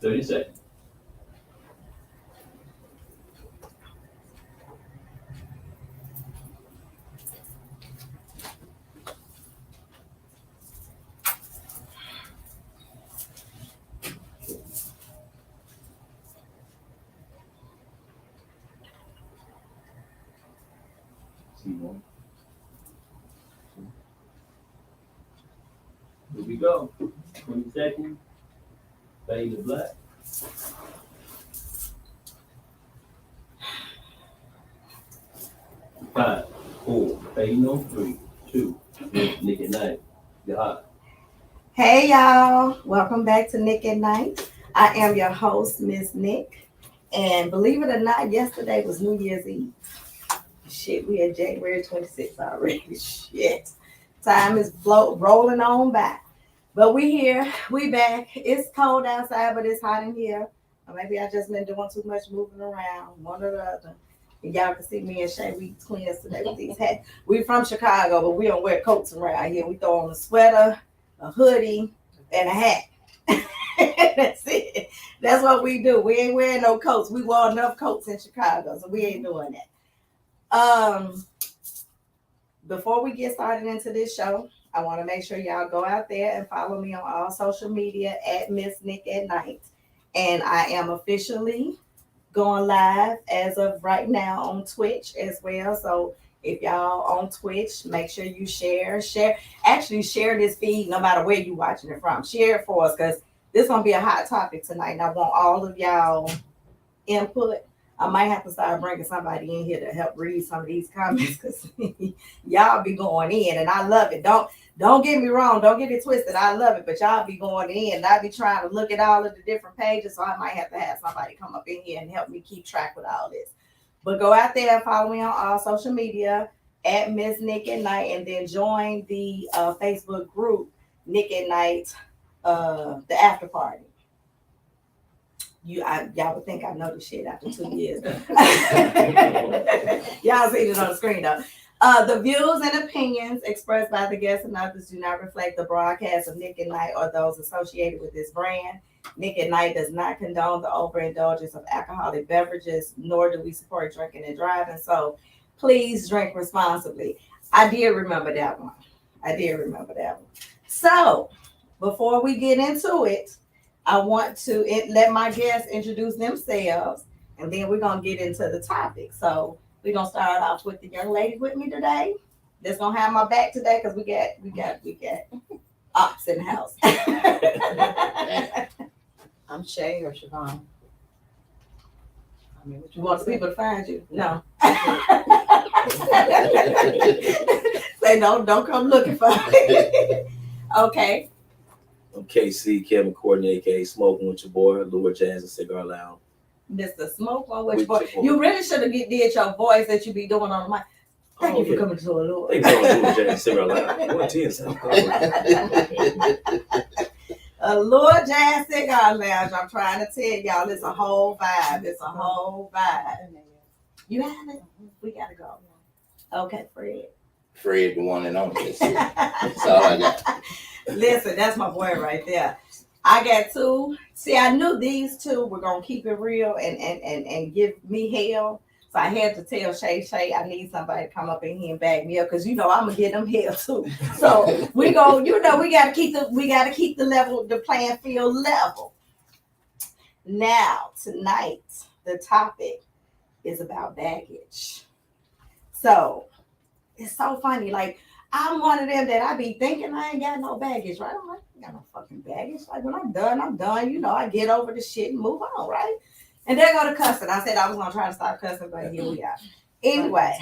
30 seconds. C1. Here we go. 20 seconds. Fade to black. 5, 4, fading on 3, 2, Nik Nite. You're hot. Hey y'all, welcome back to Nik Nite. I am your host, Mz.Nik. And believe it or not, yesterday was New Year's Eve. Shit, we had January 26th already. Shit. Time is rolling on by. But we here, we back. It's cold outside, but it's hot in here. Or maybe I just been doing too much moving around, one or the other. And y'all can see me and Shay, we twins today with these hats. We from Chicago, but we don't wear coats around here. We throw on a sweater, a hoodie, and a hat. That's it. That's what we do. We ain't wearing no coats. We wore enough coats in Chicago, so we ain't doing that. Before we get started into this show, I want to make sure y'all go out there and follow me on all social media at Mz.Nik at night. And I am officially going live as of right now on Twitch as well. So if y'all on Twitch, make sure you share this feed no matter where you watching it from. Share it for us because this is going to be a hot topic tonight. And I want all of y'all input. I might have to start bringing somebody in here to help read some of these comments because y'all be going in and I love it. Don't get me wrong. Don't get it twisted. I love it, but y'all be going in and I be trying to look at all of the different pages. So I might have to have somebody come up in here and help me keep track with all this. But go out there and follow me on all social media at Mz.Nik at night and then join the Facebook group, Nik at Night, the after party. Y'all would think I know this shit after 2 years. Y'all see it on the screen though. The views and opinions expressed by the guests and others do not reflect the broadcast of Nik Nite or those associated with this brand. Nik Nite does not condone the overindulgence of alcoholic beverages, nor do we support drinking and driving. So please drink responsibly. I did remember that one. So before we get into it, I want to let my guests introduce themselves, and then we're going to get into the topic. So we're going to start off with the young lady with me today that's going to have my back today because we got ops in the house. I'm Shay or Siobhan. You want the people to find you? No. Say don't come looking for me. Okay. I'm KC, Kevin Courtney, aka Smoking with your boy, Lord Jazz and Cigar Lounge. Mr. Smoke on with your boy. You really should have did your voice that you be doing on the mic. Thank you for coming to a Lord. Thank you for Lord Jazz and Cigar Lounge. Lord Jazz Cigar Lounge. I'm trying to tell y'all, it's a whole vibe. You have it? We gotta go. Okay, Fred. Fred, the one and only. That's all I got. Listen, that's my boy right there. I got two. See, I knew these two were gonna keep it real and give me hell. So I had to tell Shay, I need somebody to come up in here and back me up because I'm gonna get them hell too. So we gotta keep the level, the playing field level. Now tonight, the topic is about baggage. So it's so funny, like. I'm one of them that I be thinking I ain't got no baggage, right? I'm like, I ain't got no fucking baggage. Like when I'm done, I'm done. I get over the shit and move on, right? And there go the cussing. I said I was gonna try to stop cussing, but here we are. Anyway,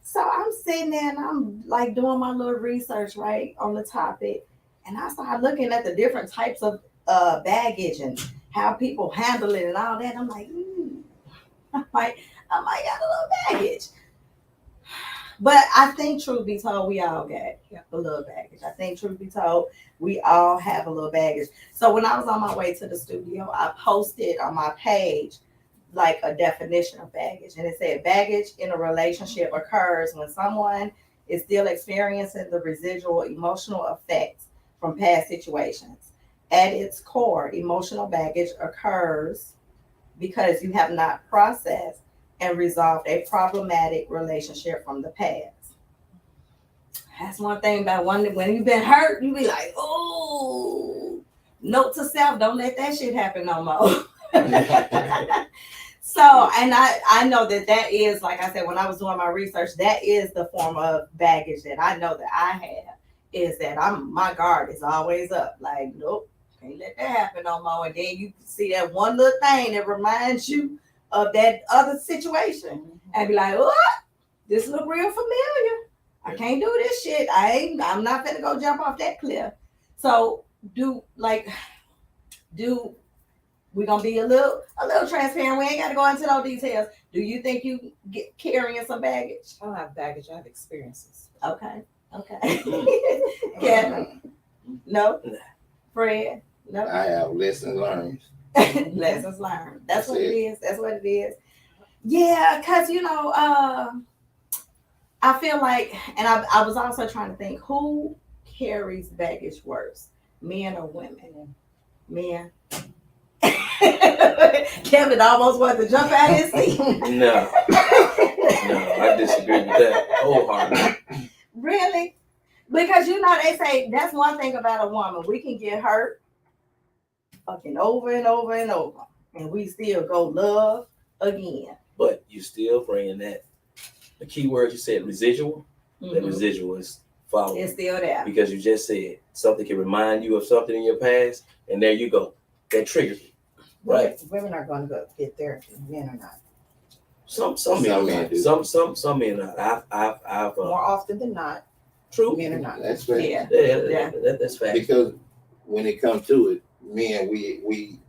so I'm sitting there and I'm like doing my little research, right, on the topic, and I started looking at the different types of baggage and how people handle it and all that. I'm like, I might got a little baggage. But I think, truth be told, we all got a little baggage. I think, truth be told, we all have a little baggage. So when I was on my way to the studio, I posted on my page like a definition of baggage. And it said, baggage in a relationship occurs when someone is still experiencing the residual emotional effects from past situations. At its core, emotional baggage occurs because you have not processed and resolved a problematic relationship from the past. That's one thing about when you've been hurt, you be like, oh, note to self, don't let that shit happen no more. So, and I know that is, like I said, when I was doing my research, that is the form of baggage that I know that I have, is that my guard is always up. Like, nope, can't let that happen no more. And then you see that one little thing that reminds you of that other situation and be like, what? This look real familiar. I can't do this shit. I'm not gonna go jump off that cliff. So we're gonna be a little transparent. We ain't gotta go into those details. Do you think you get carrying some baggage? I don't have baggage. I have experiences. Okay. Kevin? No? Fred? No? I have lessons learned. Lessons learned. That's what it is. That's what it is. Yeah, because I feel like, and I was also trying to think, who carries baggage worse, men or women? Men. Kevin almost wanted to jump out his seat. No, I disagree with that wholeheartedly. Really? Because they say that's one thing about a woman. We can get hurt fucking over and over and over, and we still go love again. But you still bringing that. The key word you said, residual. Mm-hmm. That residual is following. It's still there. Because you just said something can remind you of something in your past, and there you go. That triggers it. Right. Women are going to go get therapy. Men are not. Some men do. Some men are. I've More often than not. True. Men are not. That's fair. Yeah. That's fact. Because when it comes to it, men, we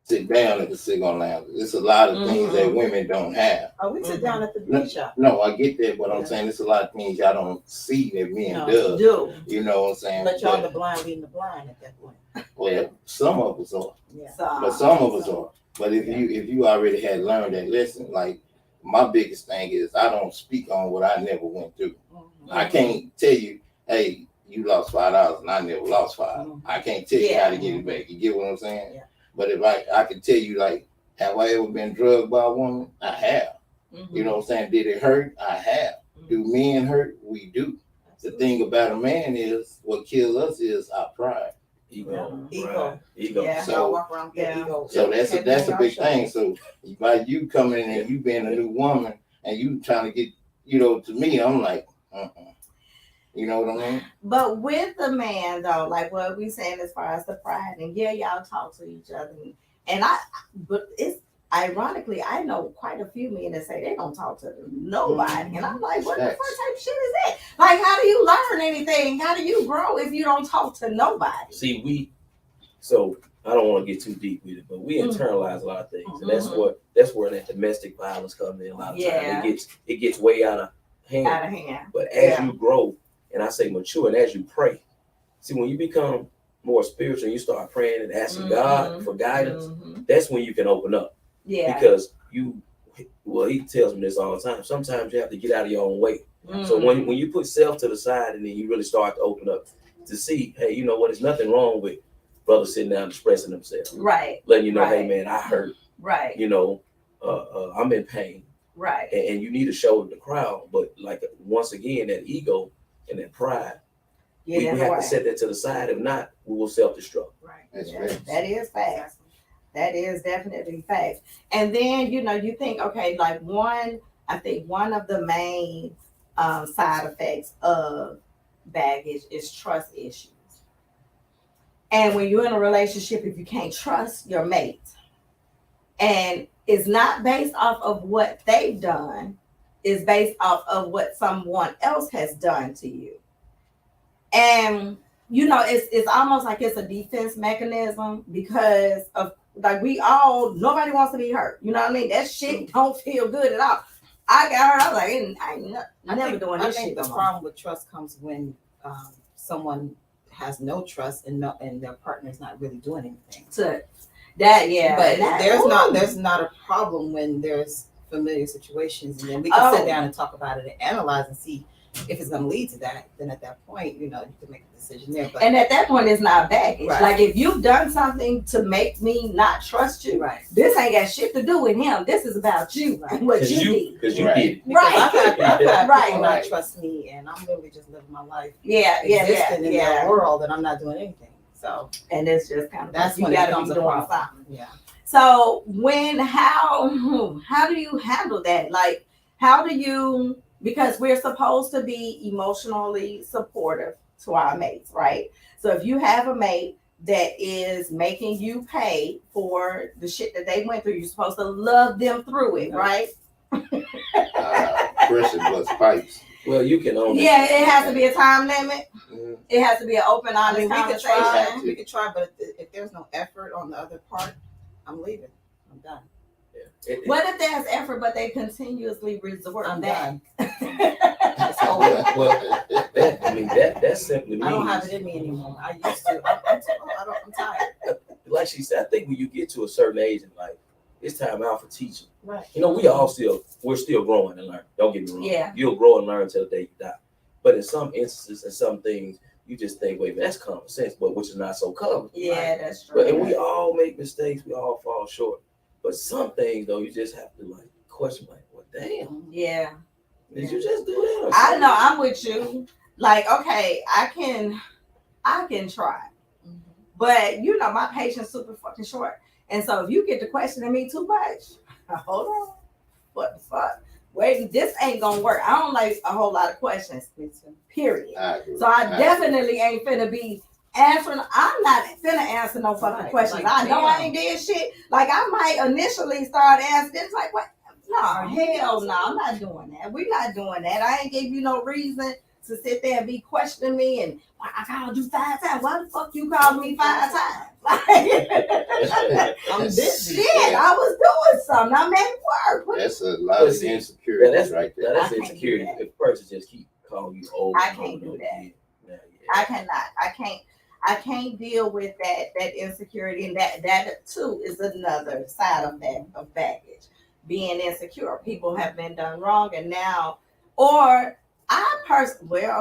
sit down at the cigar lounge. There's a lot of things that women don't have. Oh, we sit down at the beach shop. No, I get that, but I'm saying there's a lot of things y'all don't see that men does. Do. You know what I'm saying? But y'all the blind leading the blind at that point. Well, some of us are. Yeah. But some of us are. But if you already had learned that lesson, like my biggest thing is I don't speak on what I never went through. I can't tell you, hey, you lost $5 and I never lost $5. I can't tell you how to get it back. You get what I'm saying? Yeah. But if I can tell you, like, have I ever been drugged by a woman? I have. You know what I'm saying? Did it hurt? I have. Do men hurt? We do. The thing about a man is what kills us is our pride. Ego. Yeah. So walk around with ego. So that's a big thing. So by you coming in and you being a new woman and you trying to get, to me, I'm like, You know what I mean? But with the man though, like what we saying as far as the pride, and y'all talk to each other, but it's ironically, I know quite a few men that say they don't talk to nobody, and I'm like, what the fuck type of shit is that? Like, how do you learn anything? How do you grow if you don't talk to nobody? See, so I don't want to get too deep with it, but we internalize a lot of things, and that's where that domestic violence comes in a lot of times. It gets way out of hand. But as you grow, and I say mature, and as you pray, see, when you become more spiritual, you start praying and asking God for guidance. That's when you can open up. Yeah. Because he tells me this all the time. Sometimes you have to get out of your own way. So when you put self to the side, and then you really start to open up to see, hey, you know what? There's nothing wrong with brothers sitting down expressing themselves. Right. Letting you know, hey man, I hurt. Right. I'm in pain. Right. And you need to show the crowd. But like once again, that ego and that pride, we have to set that to the side. If not, we will self-destruct. Right. That is fact. That is definitely fact. And then, you think, okay, like I think one of the main side effects of baggage is trust issues. And when you're in a relationship, if you can't trust your mate, and it's not based off of what they've done, it's based off of what someone else has done to you. And, it's almost like it's a defense mechanism because of, like, nobody wants to be hurt. You know what I mean? That shit don't feel good at all. I got hurt. I was like, I never doing this shit. The problem with trust comes when someone has no trust and their partner is not really doing anything. So that, yeah. But there's not a problem when there's familiar situations, and then we can sit down and talk about it and analyze and see if it's going to lead to that, then at that point, you can make a decision there. But And at that point, it's not baggage. Right. Like if you've done something to make me not trust you, right. this ain't got shit to do with him. This is about you and what you did. Because you Right. did it. Because Right. I've had Right. people not Right. trust me, and I'm literally just living my life Yeah. existing in their world, and I'm not doing anything. So And it's just kind of that's you when it gotta becomes be a doing problem. something. Yeah. So how do you handle that? Like, how do you, because we're supposed to be emotionally supportive to our mates, right? So if you have a mate that is making you pay for the shit that they went through, you're supposed to love them through it, right? Pressure plus pipes. Well, you can own it. Yeah, it has to be a time limit. Mhm. It has to be an open, I honest mean, we could conversation. try. We could try, but if there's no effort on the other part, I'm leaving. I'm done. What if there's effort, but they continuously resort I'm back? done. Well, that simply means. I don't have it in me anymore. I used to. I'm tired. Like she said, I think when you get to a certain age in life, it's time out for teaching. Right. We're still growing and learning. Don't get me wrong. Yeah. You'll grow and learn until the day you die. But in some instances and some things, you just think, wait, man, that's common sense, but which is not so common. Yeah, that's true. But and we all make mistakes. We all fall short. But some things, though, you just have to like question, like, well, damn, Yeah. did you just do that? Or I something? know, I'm with you. Like, okay, I can try. Mhm. But my patience super fucking short. And so if you get to questioning me too much, hold on. What the fuck? Wait, this ain't gonna work. I don't like a whole lot of questions. Me too. Period. I agree. So I agree. definitely ain't finna be answering. I'm not finna answer no fucking Right, questions. like, I know I damn. ain't did shit. Like I might initially start asking. It's like, what? No, Are you hell doing no. I'm not doing that. We're not doing that. I ain't give you no reason to sit there and be questioning me and I called you 5 times. Why the fuck you called me 5 times? Like, I'm busy. shit, I was doing something. I'm at work. What That's a lot But of see, insecurities right there. That's I can't insecurity. do that. If a person just keep calling you old, I and can't old do and that. again, yeah. I cannot. I can't deal with that insecurity, and that too is another side of that of baggage. Being insecure, people have been done wrong, and now, or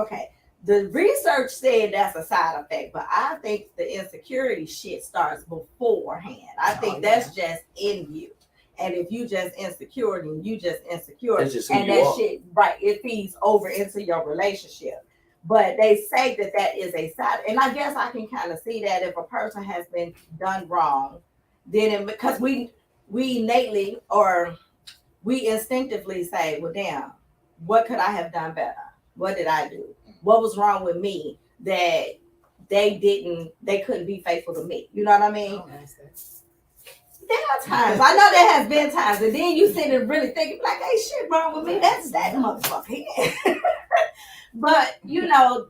okay. The research said that's a side effect, but I think the insecurity shit starts beforehand. I think that's just in you. And if you just insecure, then you just insecure. That's just who and you that are. shit, right, it feeds over into your relationship. But they say that is a side, and I guess I can kind of see that if a person has been done wrong, then because we innately or we instinctively say, well, damn, what could I have done better? What did I do? What was wrong with me that they couldn't be faithful to me? You know what I mean? Don't ask that. There are times. I know there has been times, and then you sit and really think, like, hey, shit wrong with me. That's that motherfucker. Yeah. But,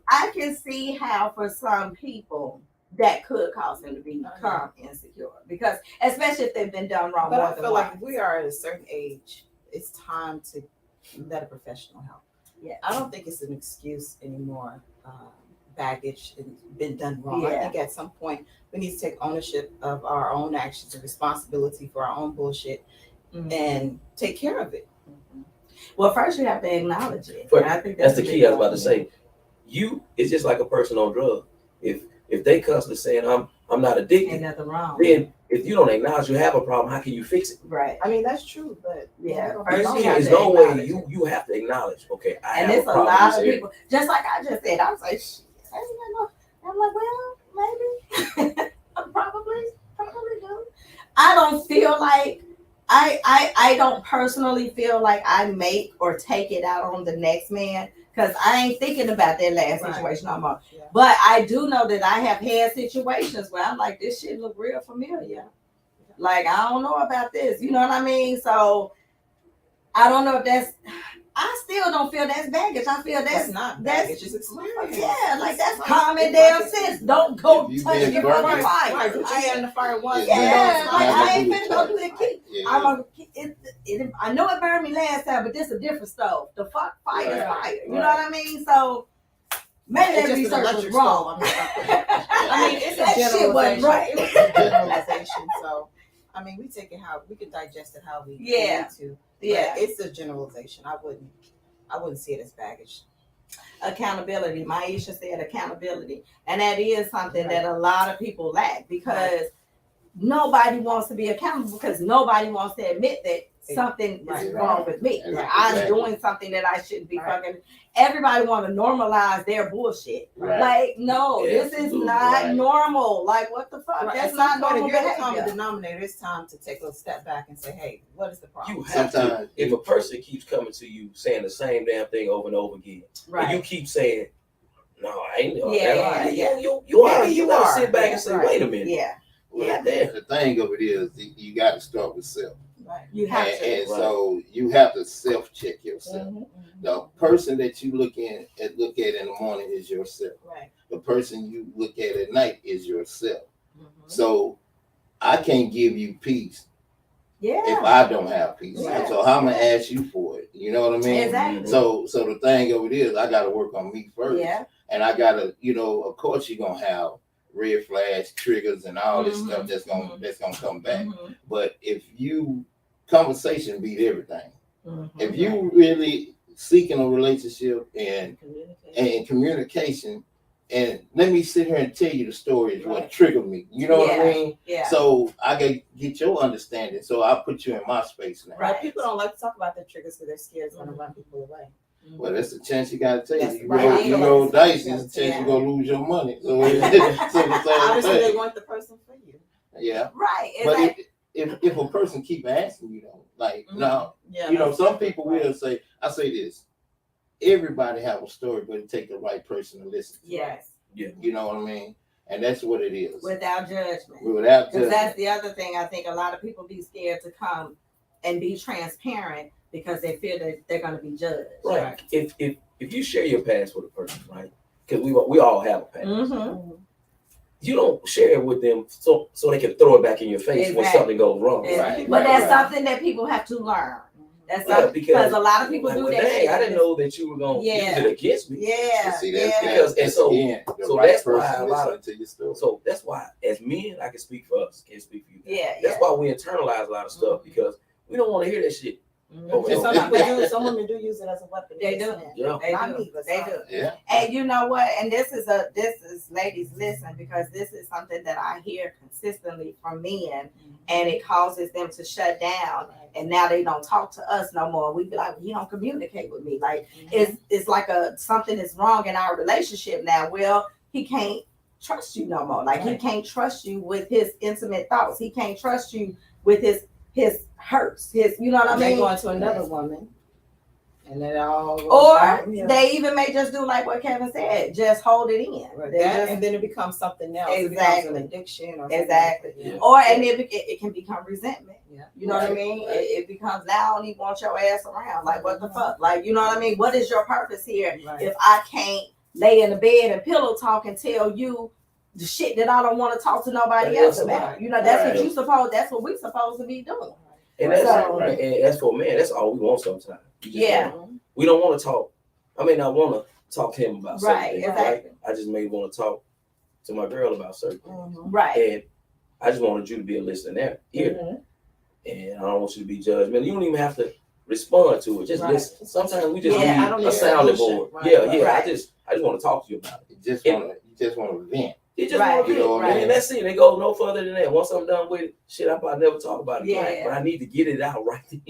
I can see how for some people that could cause them to become insecure. Because, especially if they've been done wrong. But more I than feel like once. if we are at a certain age, it's time to let a professional help. Yeah. I don't think it's an excuse anymore. Baggage and been done wrong. I Yeah. think at some point we need to take ownership of our own actions and responsibility for our own bullshit and take care of it. Well, first you have to acknowledge it. But And I think that's the a key. big I was about to one. say, it's just like a person on drugs. If they constantly saying I'm not addicted, Ain't nothing wrong. then if you don't acknowledge you have a problem, how can you fix it? Right. I mean, that's true, but Yeah. First First you have There's to no way acknowledge it. you have to acknowledge. Okay, I And have it's a a problem. lot with of this people, just like I just said, I was like, shit, I ain't got no. I'm like, well, maybe. I probably do. I don't feel like I don't personally feel like I make or take it out on the next man because I ain't thinking about that last Right. situation no more. Yeah. But I do know that I have had situations where I'm like, this shit look real familiar. Like, I don't know about this. You know what I mean? So I don't know if that's. I still don't feel that's baggage. I feel that's not baggage. It's experience. yeah, like that's It's common like damn it's- sense. Don't go If you touch been your burning, fucking fire. Right, put your hand in the fire once. Yeah, you know Yeah, it's like not I ain't do finna it go do twice. that kick. Yeah. I know it burned me last time, but this is a different stove. The fuck fire is Right, fire. You know right. what I mean? So maybe It's that just an research was electric wrong. stove. I mean, it's That a shit wasn't generalization. right. It was a generalization. So, I mean, we take it how we can digest it how we Yeah. need to. Yeah. But it's a generalization. I wouldn't see it as baggage. Accountability. Maisha said accountability. And that is something that a lot of people lack because nobody wants to be accountable because nobody wants to admit that something is wrong with me. Right. I'm doing something that I shouldn't be fucking. Everybody want to normalize their bullshit. Right. Like, no, this is not normal. Like, what the fuck? Right. That's not normal If you're the common behavior. denominator, it's time to take a step back and say, hey, what is the problem? You have to. Sometimes If a person keeps coming to you saying the same damn thing over and over again, and you keep saying, "No, I ain't." You gotta sit back and say, "Wait a minute." Yeah. Well, the thing of it is, you got to start with self. Right. You have And, to. and so you have to self-check yourself. Mhm. The person that you look at in the morning is yourself. Right. The person you look at night is yourself. Mhm. So I can't give you peace Yeah. if I don't have peace. Yeah. So how am I gonna ask you for it? You know what I mean? Exactly. So the thing of it is, I got to work on me first. Yeah. And I gotta, of course, you're gonna have red flags, triggers, and all this stuff that's gonna come back. Mhm. But if conversation beat everything. Mhm. If you really seeking a relationship and communication, and let me sit here and tell you the stories what triggered me. You know what I mean? Yeah. So I can get your understanding. So I put you in my space now. Right. People don't like to talk about their triggers because they're scared it's going to run people away. Well, that's the chance you gotta take. That's You right. roll dice, there's a chance you're gonna lose your money. So it's the same Obviously, they thing. want the person for you. Yeah. Right. But Exactly. if a person keep asking you though, like now, Yeah. some people will say, I say this, everybody have a story, but it take the right person to listen to. Yes. You know what I mean? And that's what it is. Without judgment. Without Because judgment. that's the other thing. I think a lot of people be scared to come and be transparent because they feel that they're going to be judged. Right. If you share your past with a person, right? Because we all have a past. Mm-hmm. You don't share it with them so they can throw it back in your face when something goes wrong. Exactly. But that's something that people have to learn. That's because a lot of people do that. Dang, I didn't know that you were gonna use it against me. Yeah. See, that's why a lot of so that's why as men, I can speak for us, can't speak for you. Yeah. That's why we internalize a lot of stuff because we don't want to hear that shit. Some women do use it as a weapon. They do. Yeah. They do. Yeah. And you know what? And this is ladies, listen, because this is something that I hear consistently from men, and it causes them to shut down. And now they don't talk to us no more. We be like, you don't communicate with me. Like it's like something is wrong in our relationship now. Well, he can't trust you no more. Like he can't trust you with his intimate thoughts. He can't trust you with his hurts. You know what I mean? They go into another woman. And then they even may just do like what Kevin said, just hold it in. And then it becomes something else. Exactly. It becomes an addiction or exactly. Yeah. And it can become resentment. Yeah. You know what I mean? It becomes now I don't even want your ass around. Like what the fuck? Like you know what I mean? What is your purpose here if I can't lay in the bed and pillow talk and tell you the shit that I don't want to talk to nobody else about? You know, that's what that's what we supposed to be doing. And that's for men, that's all we want sometimes. We don't want to talk. I may not want to talk to him about certain things. Exactly. I just may want to talk to my girl about certain things. Right. And I just wanted you to be a listener here. And I don't want you to be judgmental. You don't even have to respond to it. Just listen. Sometimes we just need a sounding board. I just want to talk to you about it. You just want to vent. You just want to vent. And that's it. It goes no further than that. Once I'm done with it, shit, I probably never talk about it again. But I need to get it out right then.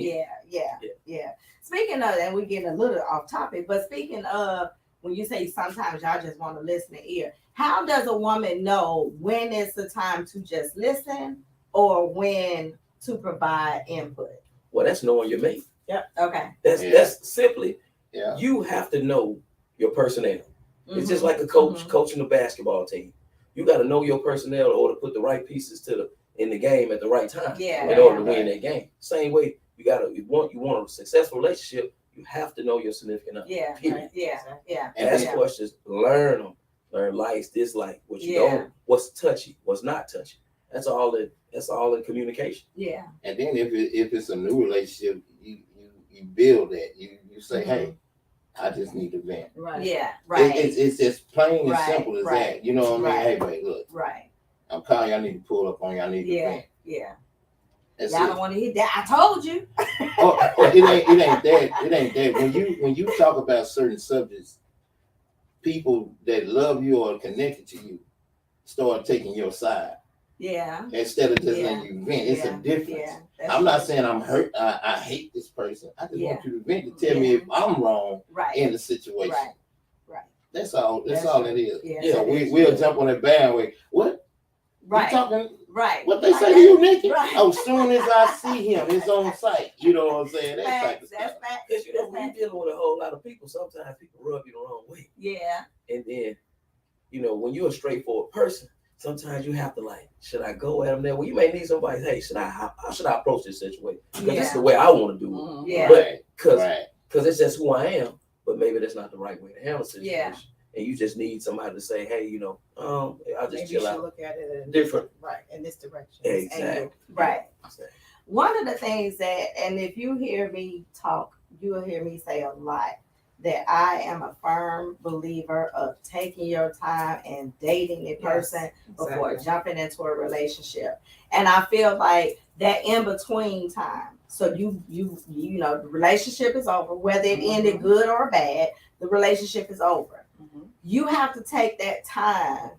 Yeah. Speaking of, and we're getting a little off topic, but speaking of, when you say sometimes y'all just want to listen to ear, how does a woman know when it's the time to just listen or when to provide input? Well, that's knowing your mate. Yeah. Okay. That's simply, you have to know your personnel. It's just like a coach coaching the basketball team. You got to know your personnel in order to put the right pieces in the game at the right time in order to win that game. Same way, you want a successful relationship, you have to know your significant other. And that's questions. Learn them. Learn likes, dislikes, what you don't, what's touchy, what's not touchy. That's all in communication. Yeah. And then if it's a new relationship, you build that. You say, hey, I just need to vent. Right. Yeah. Right. It's just plain and simple as that. You know what I mean? Hey, babe, look. Right. I'm calling you. I need to pull up on you. I need to vent. Yeah. That's Y'all don't want to hear that. I told you. It ain't that. It ain't that. When you talk about certain subjects, people that love you or are connected to you start taking your side. Yeah. Instead of just letting you vent. It's a difference. I'm not saying I'm hurt. I hate this person. I just want you to vent to tell me if I'm wrong in the situation. Right. That's all. That's all it is. Yeah. So we'll jump on that bandwagon. What? Right. You talking? Right. What they say to you, Nikki? Right. Oh, soon as I see him, it's on site. You know what I'm saying? That type of stuff. Because you know, when you're dealing with a whole lot of people, sometimes people rub you the wrong way. Yeah. And then, you know, when you're a straightforward person, sometimes you have to like, should I go at them there? Well, you may need somebody. Hey, how should I approach this situation? Because this is the way I want to do it. Yeah. But because it's just who I am. But maybe that's not the right way to handle the situation. Yeah. And you just need somebody to say, hey, you know, I'll just maybe chill you should out. look at it in Different. in this direction. Exactly. Right. Exactly. One of the things that, and if you hear me talk, you will hear me say a lot, that I am a firm believer of taking your time and dating a person before jumping into a relationship. And I feel like that in between time. So you know, the relationship is over, whether it ended good or bad, the relationship is over. You have to take that time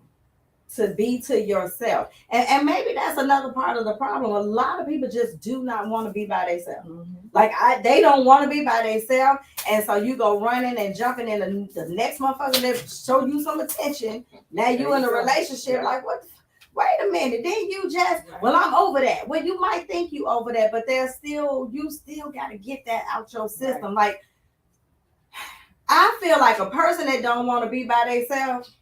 to be to yourself. And maybe that's another part of the problem. A lot of people just do not want to be by themselves. Like they don't want to be by themselves. And so you go running and jumping in the next motherfucker that show you some attention. Now you in a relationship, like what? Wait a minute, then you just, well, I'm over that. Well, you might think you over that, but you still got to get that out your system. Like, I feel like a person that don't want to be by themselves,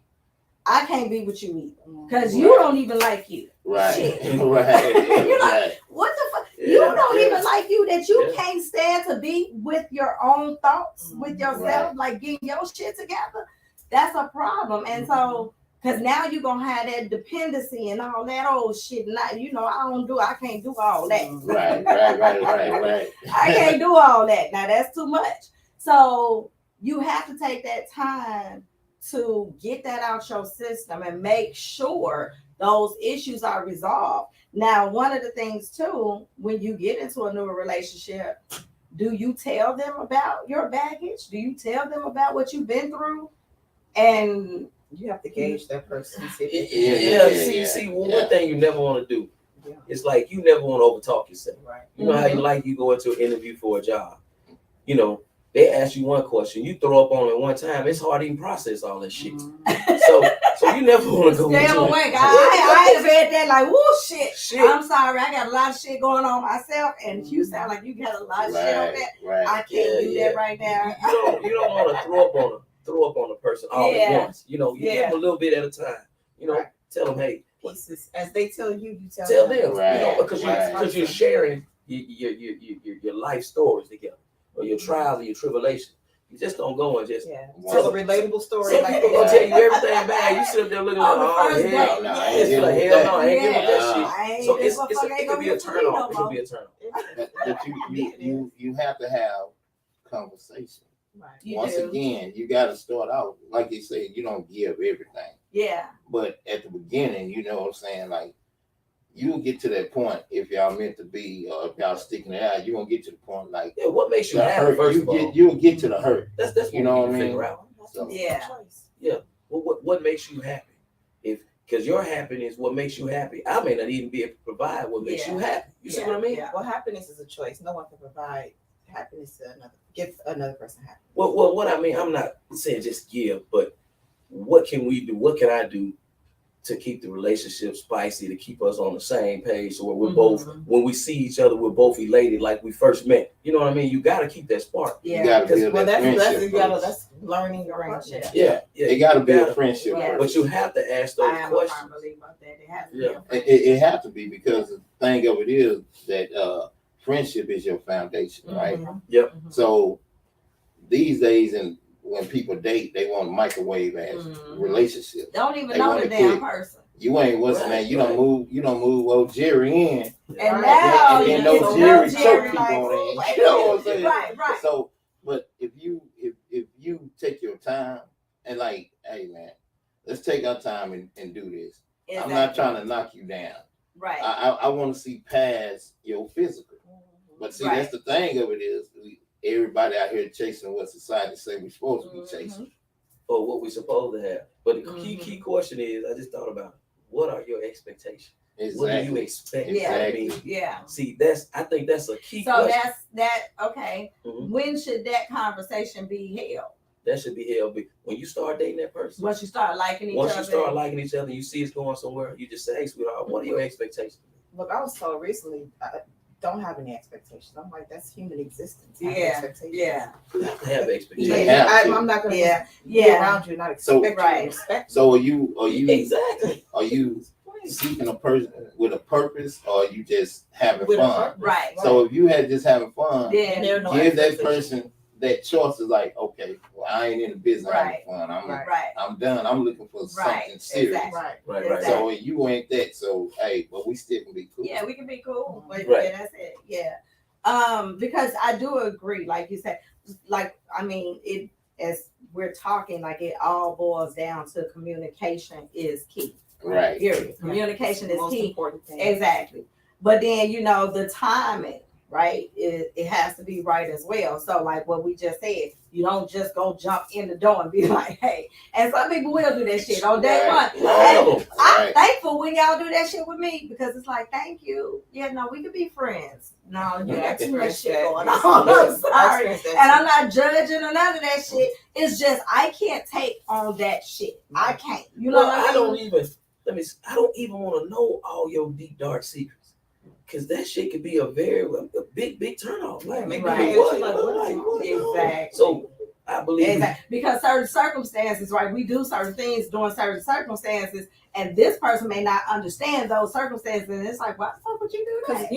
I can't be with you either. Because you don't even like you. Right. Shit. Right. You're like, what the fuck? You don't even like you, that you can't stand to be with your own thoughts, with yourself, like getting your shit together. That's a problem. And so, because now you're going to have that dependency and all that old shit. Not, you know, I can't do all that. Right. I can't do all that. Now, that's too much. So, you have to take that time to get that out your system and make sure those issues are resolved. Now, one of the things too, when you get into a new relationship, do you tell them about your baggage? Do you tell them about what you've been through? And you have to gauge that person. See, one thing you never want to do. It's like you never want to overtalk yourself. Right. You know how you go into an interview for a job. You know, they ask you one question, you throw up on it one time. It's hard to even process all that shit. So you never want to go. Stay away, guys. I ain't read that like, whoo, shit. I'm sorry, I got a lot of shit going on myself, and you sound like you got a lot of shit on that. Right. I can't do that right now. You don't want to throw up on a person all at once. You know, you give them a little bit at a time. You know, tell them, hey, pieces as they tell you, you tell them. Right. You know, because you're sharing your life stories together. Or your trials and your tribulations. You just don't go and just tell a relatable story. Some people gonna tell you everything bad. You sit up there looking like, hell no, I ain't giving that shit. So it could be a turn off. It could be a turn off. But you have to have conversation. Right. Once again, you got to start out like you said. You don't give everything. Yeah. But at the beginning, you know what I'm saying, like. You'll get to that point if y'all meant to be, or if y'all sticking it out. You're gonna get to the point like what makes you happy? First of all, you'll get to the hurt. That's you know what I mean. Figure out. So, What makes you happy? Because your happiness, what makes you happy? I may not even be able to provide what makes you happy. You see what I mean? Yeah. Well, happiness is a choice. No one can provide happiness to another. Give another person happiness. Well, what I mean, I'm not saying just give, but what can we do? What can I do to keep the relationship spicy, to keep us on the same page, so we're both, when we see each other, we're both elated like we first met. You know what I mean? You got to keep that spark. You got to build that friendship. That's learning your friendship. It got to be a friendship. But you have to ask those questions. It has to be, because the thing of it is that friendship is your foundation, right? Yep. So these days, and when people date, they want microwave as relationships. Don't even know the damn person. You ain't man. You don't move old Jerry in. And now and then no Jerry choke people on it. You know what I'm saying? Right. So, but if you take your time and like, hey man, let's take our time and do this. Exactly. I'm not trying to knock you down. Right. I want to see past your physical. But see, that's the thing of it is, everybody out here chasing what society say we're supposed to be chasing. or what we supposed to have. But the key question is, I just thought about it. What are your expectations? What do you expect? Exactly. Yeah. See, I think that's a key So question. okay. When should that conversation be held? That should be held when you start dating that person. Once you start liking each other. Once you start liking each other, you see it's going somewhere. You just say, "Hey, sweetheart, what are your expectations?" Look, I was told recently, don't have any expectations. I'm like, that's human existence. Have Yeah. expectations. Yeah. You have to have expectations. Yeah. I'm not gonna be around you and not So- expect you to respect. So are you Exactly. are you seeking a person with a purpose, or are you just having With a fun? purpose. Right. So if you had just having fun, Then There are no give that expectations. person that choice. Is like, okay, well, I ain't in the business of Right. having fun. right. I'm done. I'm looking for something serious. Exactly. Right. So you ain't that. So hey, but we still can be cool. Yeah, we can be cool. But Right. yeah, that's it. Yeah. Because I do agree, like you said, like I mean, it as we're talking, like it all boils down to communication is key. Right. Period. Communication is Most key. important thing. Exactly. But then the timing, right? It has to be right as well. So like what we just said, you don't just go jump in the door and be like, hey. And some people will do that shit on day one. And I'm thankful when y'all do that shit with me because it's like, thank you. Yeah, no, we could be friends. No, you got too much shit going on. I'm sorry. And I'm not judging or none of that shit. It's just I can't take on that shit. I can't. You know what I mean? I don't even want to know all your deep dark secrets. Cause that shit could be a big turnoff. Like, what? Exactly. So I believe because certain circumstances, right? We do certain things during certain circumstances, and this person may not understand those circumstances, and it's like, why the fuck would you do that?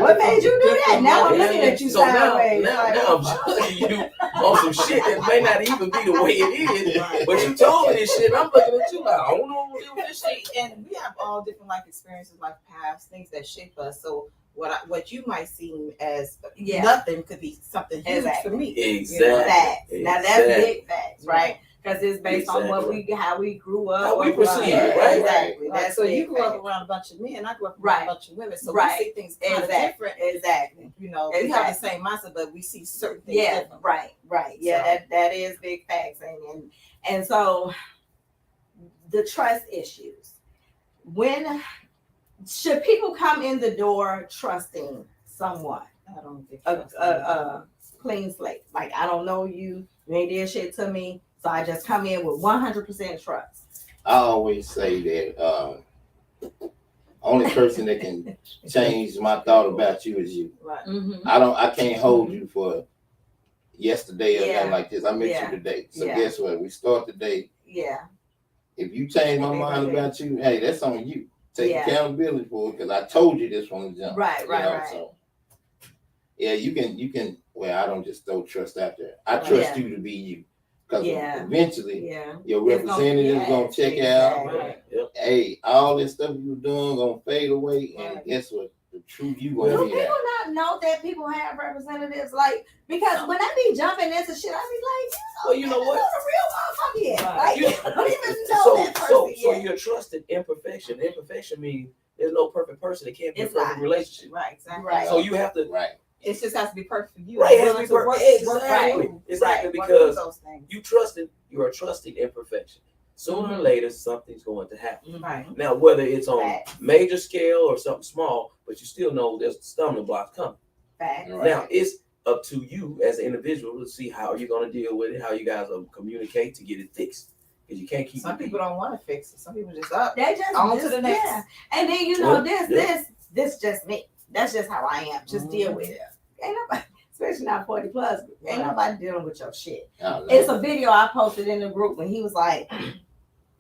What made you do that? Now I'm looking at you sideways. Now I'm judging you on some shit that may not even be the way it is. But you told me this shit, and I'm looking at you like, I don't know what this shit. And we have all different life experiences, life paths, things that shape us. So what you might seem as nothing could be something huge for me. Exactly. Facts. Now that's big facts, right? Because it's based on how we grew up, how we perceive it, right? Exactly. Right. So you grew up around a bunch of men, I grew up around a bunch of women. So we see things kind of different. Exactly. We have the same mindset, but we see certain things different. Right. Yeah, that is big facts. And so the trust issues. When should people come in the door trusting someone? I don't think a clean slate. Like, I don't know you ain't did shit to me, so I just come in with 100% trust. I always say that only person that can change my thought about you is you. Right. Mm-hmm. I can't hold you for yesterday or nothing like this. I met you today. So guess what? We start the day. Yeah. If you change my mind about you, hey, that's on you. Take accountability for it because I told you this from the jump. Right. So yeah, you can. Well, I don't just throw trust out there. I trust you to be you because eventually your representative is gonna check out. Right. Hey, all this stuff you were doing gonna fade away, and guess what? The truth you gonna Do be people not know that people have representatives? Like, because when I be jumping into shit, I be like, well, you know what? The real motherfucker is. Like, I don't even know that person so yet. you're trusted imperfection. Imperfection means there's no perfect person. It can't be a perfect relationship. Right. Exactly. Right. So you have to. Right. It just has to be perfect for you. Right, it has to be perfect. Exactly. Because you are trusting imperfection. Sooner or later, something's going to happen. Right. Now, whether it's on major scale or something small, but you still know there's stumbling blocks coming. Facts. Right. Now, it's up to you as an individual to see how you're going to deal with it, how you guys will communicate to get it fixed. Because you can't keep. Some people don't want to fix it. Some people just up. They just on to the next. Yeah. And then this just me. That's just how I am. Just deal with it. Ain't nobody, especially not 40 plus. Ain't nobody dealing with your shit. It's a video I posted in the group when he was like,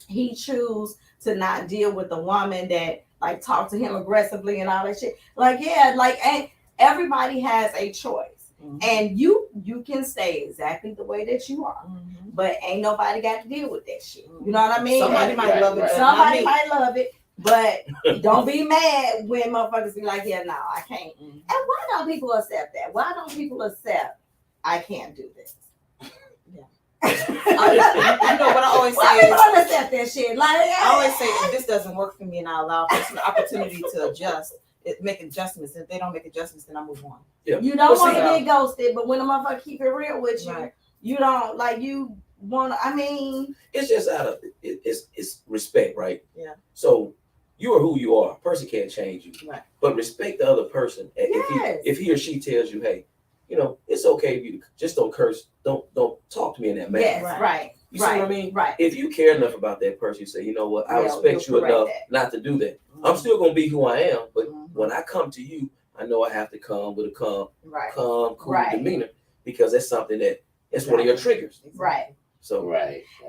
he choose to not deal with the woman that like talk to him aggressively and all that shit. Like, and everybody has a choice. And you can stay exactly the way that you are. But ain't nobody got to deal with that shit. You know what I mean? Somebody might love it. Somebody might love it. But don't be mad when motherfuckers be like, yeah, no, I can't. And why don't people accept that? Why don't people accept I can't do this? You know what I always say? Why people don't accept that shit? Like, I always say, if this doesn't work for me and I allow a person the opportunity to adjust, make adjustments. If they don't make adjustments, then I move on. You don't want to get ghosted, but when a motherfucker keep it real with you, you don't like you. it's just out of it's respect, right? Yeah. So you are who you are. A person can't change you, Right. but respect the other person. Yes. If he or she tells you, hey, it's okay if you just don't curse, don't talk to me in that manner. Yes, right. You see what I mean? Right. If you care enough about that person, you say, you know what, I Yeah, respect you'll you enough correct not to do that. Mm-hmm. I'm still gonna be who I am, but when I come to you, I know I have to come with a calm, cool demeanor, because that's something that's one of your triggers. Right. So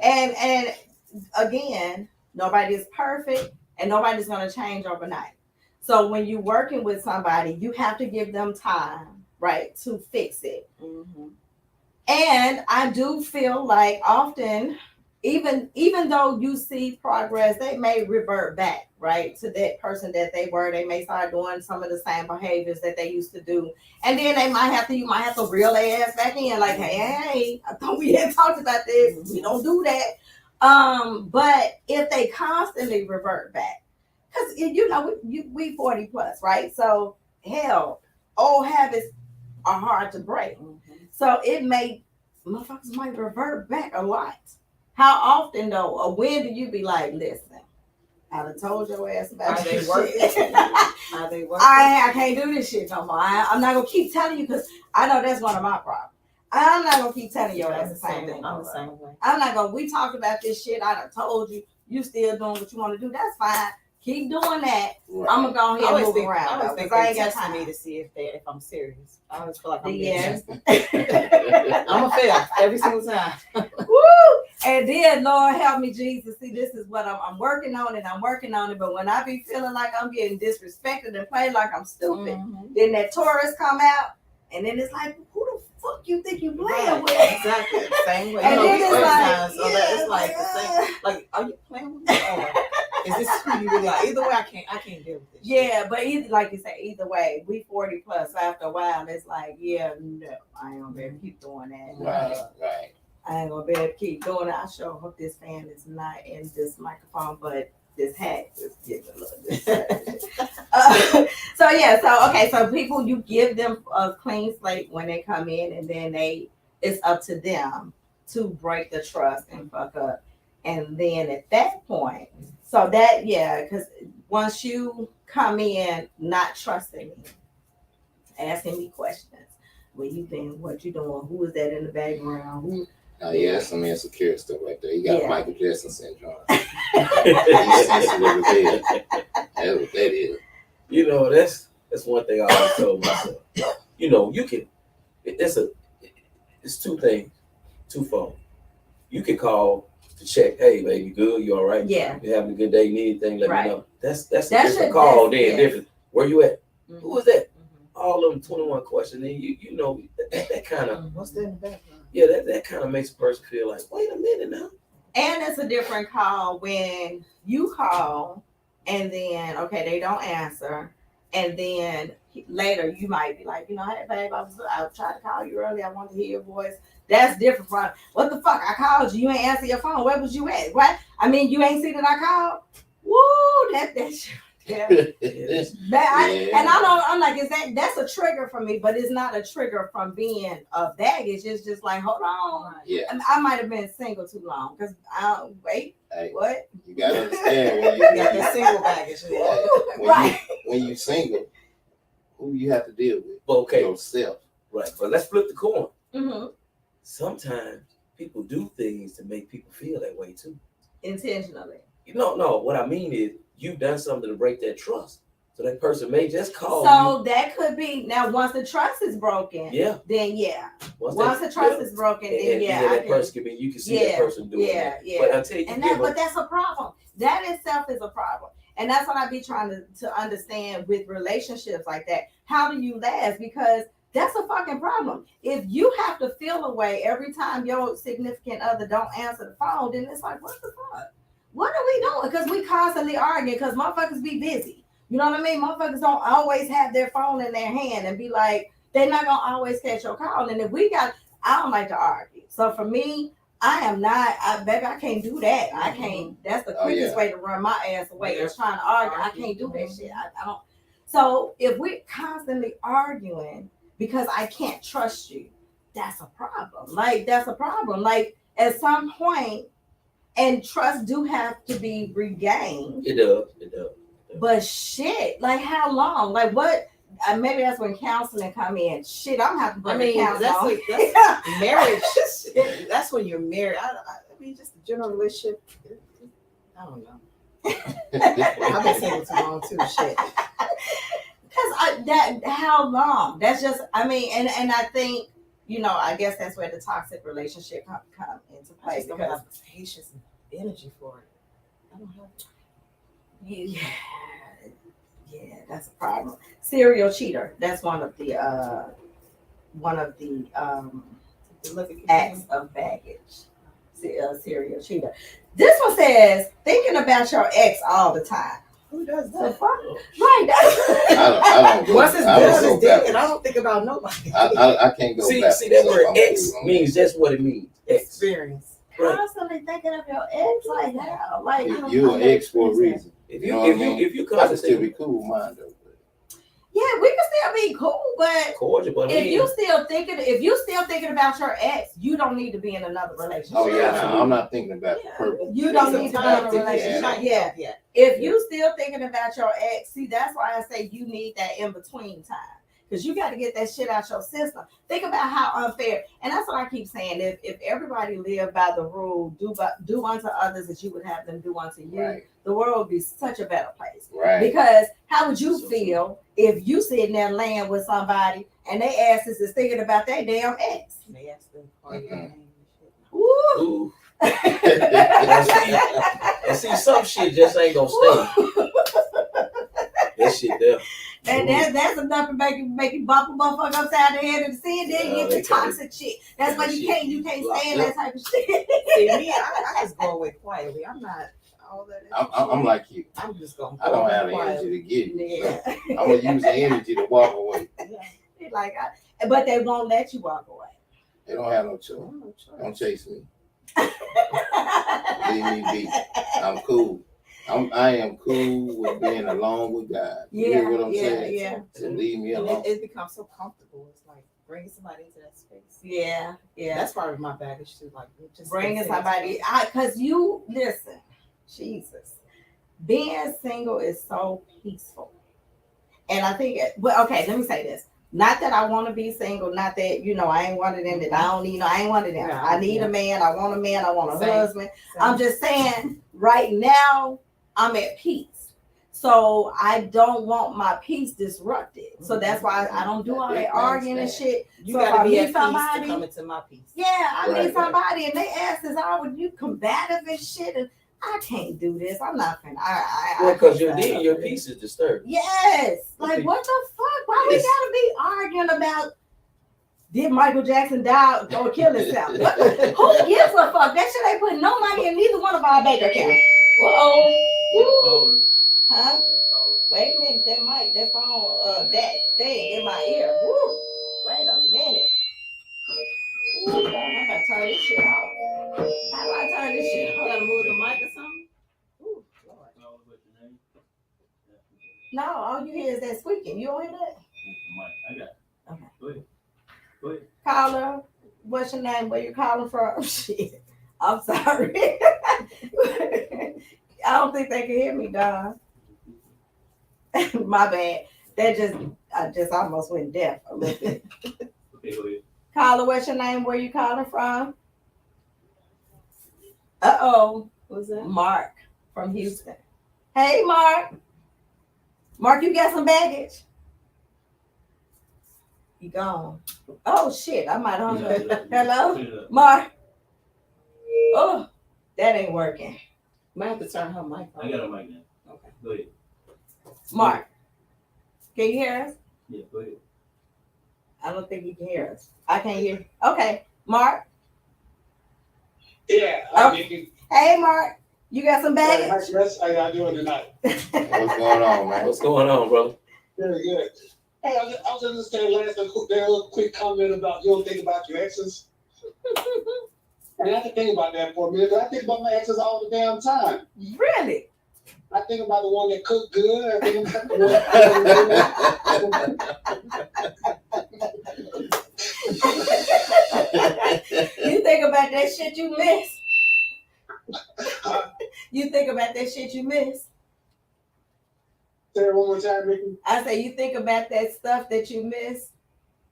And again, nobody is perfect and nobody's gonna change overnight. So when you're working with somebody, you have to give them time, right, to fix it. Mm-hmm. And I do feel like often, even though you see progress, they may revert back, right, to that person that they were. They may start doing some of the same behaviors that they used to do. And then you might have to reel their ass back in, like, hey, I thought we had talked about this. We don't do that. But if they constantly revert back, because we 40 plus, right? So hell, old habits are hard to break. So motherfuckers might revert back a lot. How often though, or when do you be like, listen, I done told your ass about this shit. Are they working? I can't do this shit no more. I'm not gonna keep telling you because I know that's one of my problems. I'm not gonna keep telling your ass the same thing. I'm the same way. I'm not gonna. We talked about this shit. I done told you. You still doing what you want to do. That's fine. Keep doing that. Right. I'm gonna go ahead and move around. I always think I they ain't got testing time. me to see if I'm serious. I always feel like I'm Yes. I'm a fail every single time. Woo! And then Lord help me, Jesus. See, this is what I'm working on, and I'm working on it. But when I be feeling like I'm getting disrespected and played like I'm stupid, then that Taurus come out, and then it's like, who the fuck you think you playing with? Exactly. Same way. And then it's like, it's like the same. Like, are you playing with me? Or is this who you really are? Either way, I can't deal with this. Yeah, but like you say, either way, we 40 plus. So after a while, it's like, no, I ain't gonna be able to keep doing that. Right. I ain't gonna be able to keep doing it. I sure hope this fan is not in this microphone, but this hat is getting a little distracted. So people, you give them a clean slate when they come in, and then it's up to them to break the trust and fuck up. And then at that point, because once you come in not trusting me, asking me questions, where you been, what you doing, who is that in the background, that's some insecure stuff right there. You got Michael Jackson syndrome. That's what that is. That's one thing I always told myself. You can. It's two things, twofold. You can call to check, hey baby, good, you all right? Yeah. You having a good day, you need anything, let me know. That's a different call, different. Where you at? Mm-hmm. Who is that? All of them 21 questions, and that kind of what's that in the background? Yeah, that kind of makes a person feel like, wait a minute now. And it's a different call when you call and then they don't answer, and then later you might be like, hey babe, I tried to call you earlier, I wanted to hear your voice. That's different from what the fuck, I called you ain't answer your phone, where was you at? What? I mean, you ain't see that I called? Woo, that shit. Yeah. I'm like, that's a trigger for me, but it's not a trigger from being a baggage. It's just like, hold on. Yeah. I might have been single too long because what? You gotta understand when you got that single baggage. When you single, who you have to deal with? Yourself. Right. But let's flip the coin. Mm-hmm. Sometimes people do things to make people feel that way too. Intentionally. No. What I mean is, you've done something to break that trust. So that person may just call you. So that could be, now once the trust is broken, then Once the trust is broken, then that person can be, you can see that person doing that. But until you but that's a problem. That itself is a problem. And that's what I be trying to understand with relationships like that. How do you last? Because that's a fucking problem. If you have to feel away every time your significant other don't answer the phone, then it's like, what the fuck? What are we doing? Because we constantly arguing because motherfuckers be busy. You know what I mean? Motherfuckers don't always have their phone in their hand and be like, they're not going to always catch your call. And if I don't like to argue. So for me, I can't do that. I can't. That's the quickest way to run my ass away is trying to argue. I can't do that shit. I don't. So if we're constantly arguing because I can't trust you, that's a problem. Like, that's a problem. Like, at some point, and trust do have to be regained. It does. But shit, like how long? Like what? Maybe that's when counseling come in. Shit, I'm having to bring counseling. That's marriage. That's when you're married. I mean, just a general relationship. I don't know. I've been single too long too. Shit. Because how long? That's just. I mean, and I think I guess that's where the toxic relationship come into play. I just don't have patience and energy for it. I don't have. Yeah, that's a problem. Serial cheater. That's one of the acts of baggage. Serial cheater. This one says thinking about your ex all the time. Who does The that? fuck? Right. I don't. Once it's done, it's dead, and I don't think about nobody. I can't go back. See that word ex means just what it means. Experience. Constantly thinking of your ex like hell. Like you're an ex for a reason. If you I can still be cool with mine though. yeah, we can still be cool, but cordial, but if you still thinking about your ex, you don't need to be in another relationship. Oh yeah, no, I'm not thinking about the purpose. You don't need to be in a relationship. Yeah. If you still thinking about your ex, see, that's why I say you need that in between time. Because you got to get that shit out your system. Think about how unfair, and that's what I keep saying. If everybody lived by the rule, do unto others as you would have them do unto you, Right. the world would be such a better place. Right. Because how would you feel if you sitting there laying with somebody and they asses is thinking about their damn ex? They ask them for your name and shit. Woo. And see, some shit just ain't gonna stay. That shit there. And that's enough to make you bump a motherfucker upside the head and see, and then you get the toxic shit. That's why you can't stand that type of shit. See, me, I just go away quietly. I'm not all that. I'm like you. I'm just going. I don't have the energy to get it. Yeah. I'm gonna use the energy to walk away. Yeah. Like, but they won't let you walk away. They don't have no choice. Don't chase me. Leave me be. I'm cool. I am cool with being alone with God. You hear what I'm saying? Yeah. So leave me And alone. it becomes so comfortable. It's like bringing somebody into that space. Yeah. That's part of my baggage too. Like just Bringing somebody, because you listen, Jesus, being single is so peaceful, and I think. Well, okay, let me say this. Not that I want to be single. Not that I ain't one of them. That I don't need. I ain't one of them. Yeah, I need a man. I want a man. I want a husband. Same. I'm just saying. Right now, I'm at peace. So I don't want my peace disrupted. So that's why I don't do all that arguing and shit. You so gotta be at meet peace somebody, to come into my peace. Yeah, I meet somebody and they ask us, "Oh, you combative and shit?" And I can't do this. I'm not finna. Well, because your peace is disturbed. Yes. Like what the fuck? Why we gotta be arguing about? Did Michael Jackson die or kill himself? Who gives a fuck? That shit ain't putting no money in neither one of our bank accounts. Whoa. Huh? Wait a minute, that phone, that thing in my ear. Woo. Wait a minute. Ooh, I'm about to turn this shit off. How do I turn this shit off? You gotta move the mic or something? Ooh, Lord. No, all you hear is that squeaking. You don't hear that? I got it. Okay. Go ahead. Caller, what's your name? Where you calling from? Shit. I'm sorry. I don't think they can hear me, Don. My bad. I just almost went deaf a little bit. Okay, go ahead. Caller, what's your name? Where you calling from? Uh-oh. What's that? Mark from Houston. Hey, Mark. Mark, you got some baggage? You gone. Oh, shit. I might hung up. Hello? Mark. Oh, that ain't working. Might have to turn her mic on. I got a mic now. Okay. Go ahead. Mark, can you hear us? Yeah, go ahead. I don't think you can hear us. I can't hear. Okay, Mark. Yeah, Hey, Mark. You got some baggage? How y'all doing tonight? What's going on, man? What's going on, brother? Very good. Hey, I was just saying last a quick comment about you don't think about your exes. And I have to think about that for a minute. I think about my exes all the damn time. Really? I think about the one that cooked good. I think about the one You think about that shit you miss? You think about that shit you miss? Say it one more time, Ricky. I say you think about that stuff that you miss?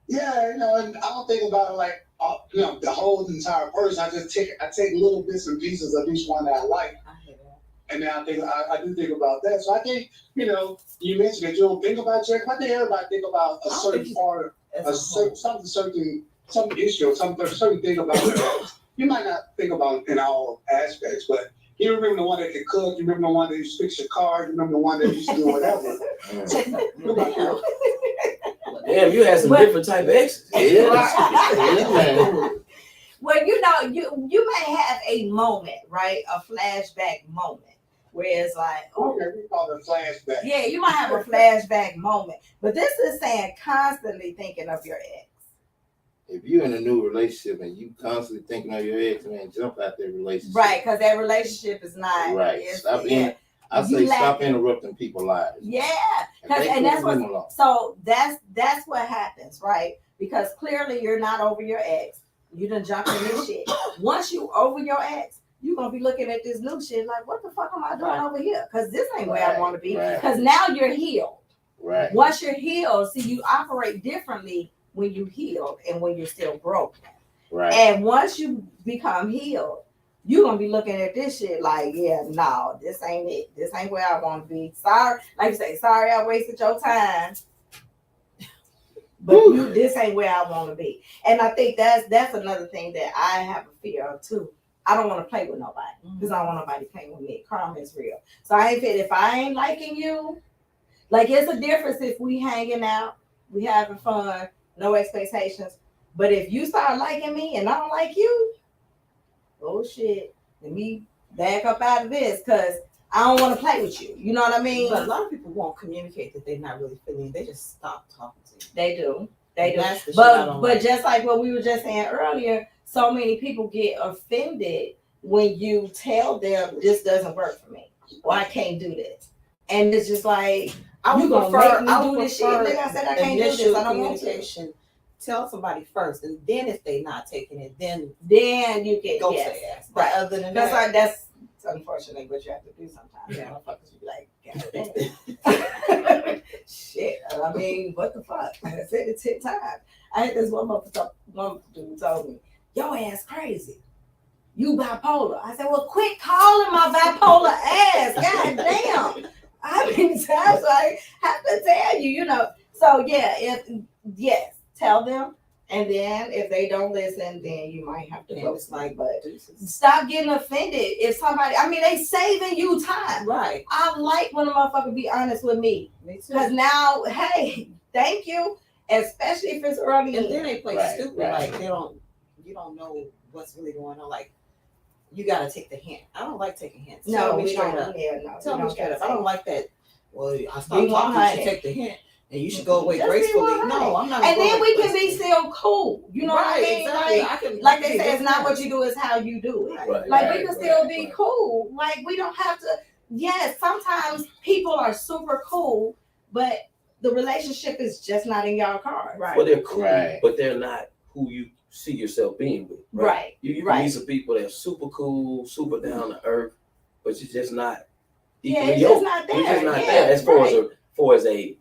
Yeah, and I don't think about it like the whole entire person. I take little bits and pieces of each one that I like. And then I do think about that. So I think, you mentioned that you don't think about Jack. I think everybody think about a certain part, some issue, some certain thing about it. You might not think about it in all aspects, but you remember the one that could cook, you remember the one that used to fix your car, you remember the one that used to do whatever. Damn, you had some different type of exes. Well, you may have a moment, right? A flashback moment. Where it's like, okay, we call it a flashback. Yeah, you might have a flashback moment. But this is saying constantly thinking of your ex. If you're in a new relationship and you constantly thinking of your ex, man, jump out that relationship. Right, because that relationship is not right. Stop interrupting people's lives. Yeah, and that's what. So that's what happens, right? Because clearly you're not over your ex. You done jumped in this shit. Once you over your ex, you're gonna be looking at this new shit like, what the fuck am I doing over here? Because this ain't where I want to be. Because now you're healed. Right. Once you're healed, see, you operate differently when you healed and when you're still broken. Right. And once you become healed, you're gonna be looking at this shit like, yeah, no, this ain't it. This ain't where I want to be. Sorry, like you say, sorry I wasted your time. But this ain't where I want to be. And I think that's another thing that I have a fear of too. I don't want to play with nobody because I don't want nobody playing with me. Karma is real. So if I ain't liking you, like it's a difference if we hanging out, we having fun, no expectations. But if you start liking me and I don't like you, oh shit, let me back up out of this because I don't want to play with you. You know what I mean? But a lot of people won't communicate that they're not really feeling. They just stop talking to you. They do. They do. But just like what we were just saying earlier, so many people get offended when you tell them this doesn't work for me or I can't do this. And it's just like, I would prefer this shit. Nigga, I said I can't do this. I don't want to. Tell somebody first, and then if they're not taking it, then you can go say yes. But other than that's unfortunately what you have to do sometimes. Yeah, motherfuckers be like, God damn. Shit. I mean, what the fuck? I said it 10 times. I had this one dude told me, your ass crazy. You bipolar. I said, well, quit calling my bipolar ass. God damn. How many times I have to tell you, So yeah, tell them. And then if they don't listen, then you might have to go like, but stop getting offended. If somebody, they saving you time. Right. I like when a motherfucker be honest with me. Me too. Because now, hey, thank you. Especially if it's early. And then they play stupid. Right. Like you don't know what's really going on. Like you gotta take the hint. I don't like taking hints. No, we don't. Tell me straight up. I don't like that. Well, I stopped talking. You should take the hint. And you should go away gracefully. No, I'm not. And then we can be still cool. You know what I mean? Exactly. Like they say, it's not what you do, it's how you do it. We can still be cool. Like we don't have to. Yes, sometimes people are super cool, but the relationship is just not in y'all cards. Right. Well, they're cool, but they're not who you see yourself being with. Right. You can meet some people that are super cool, super down to earth, but you're just not. It's just not there. You're just not there as far as a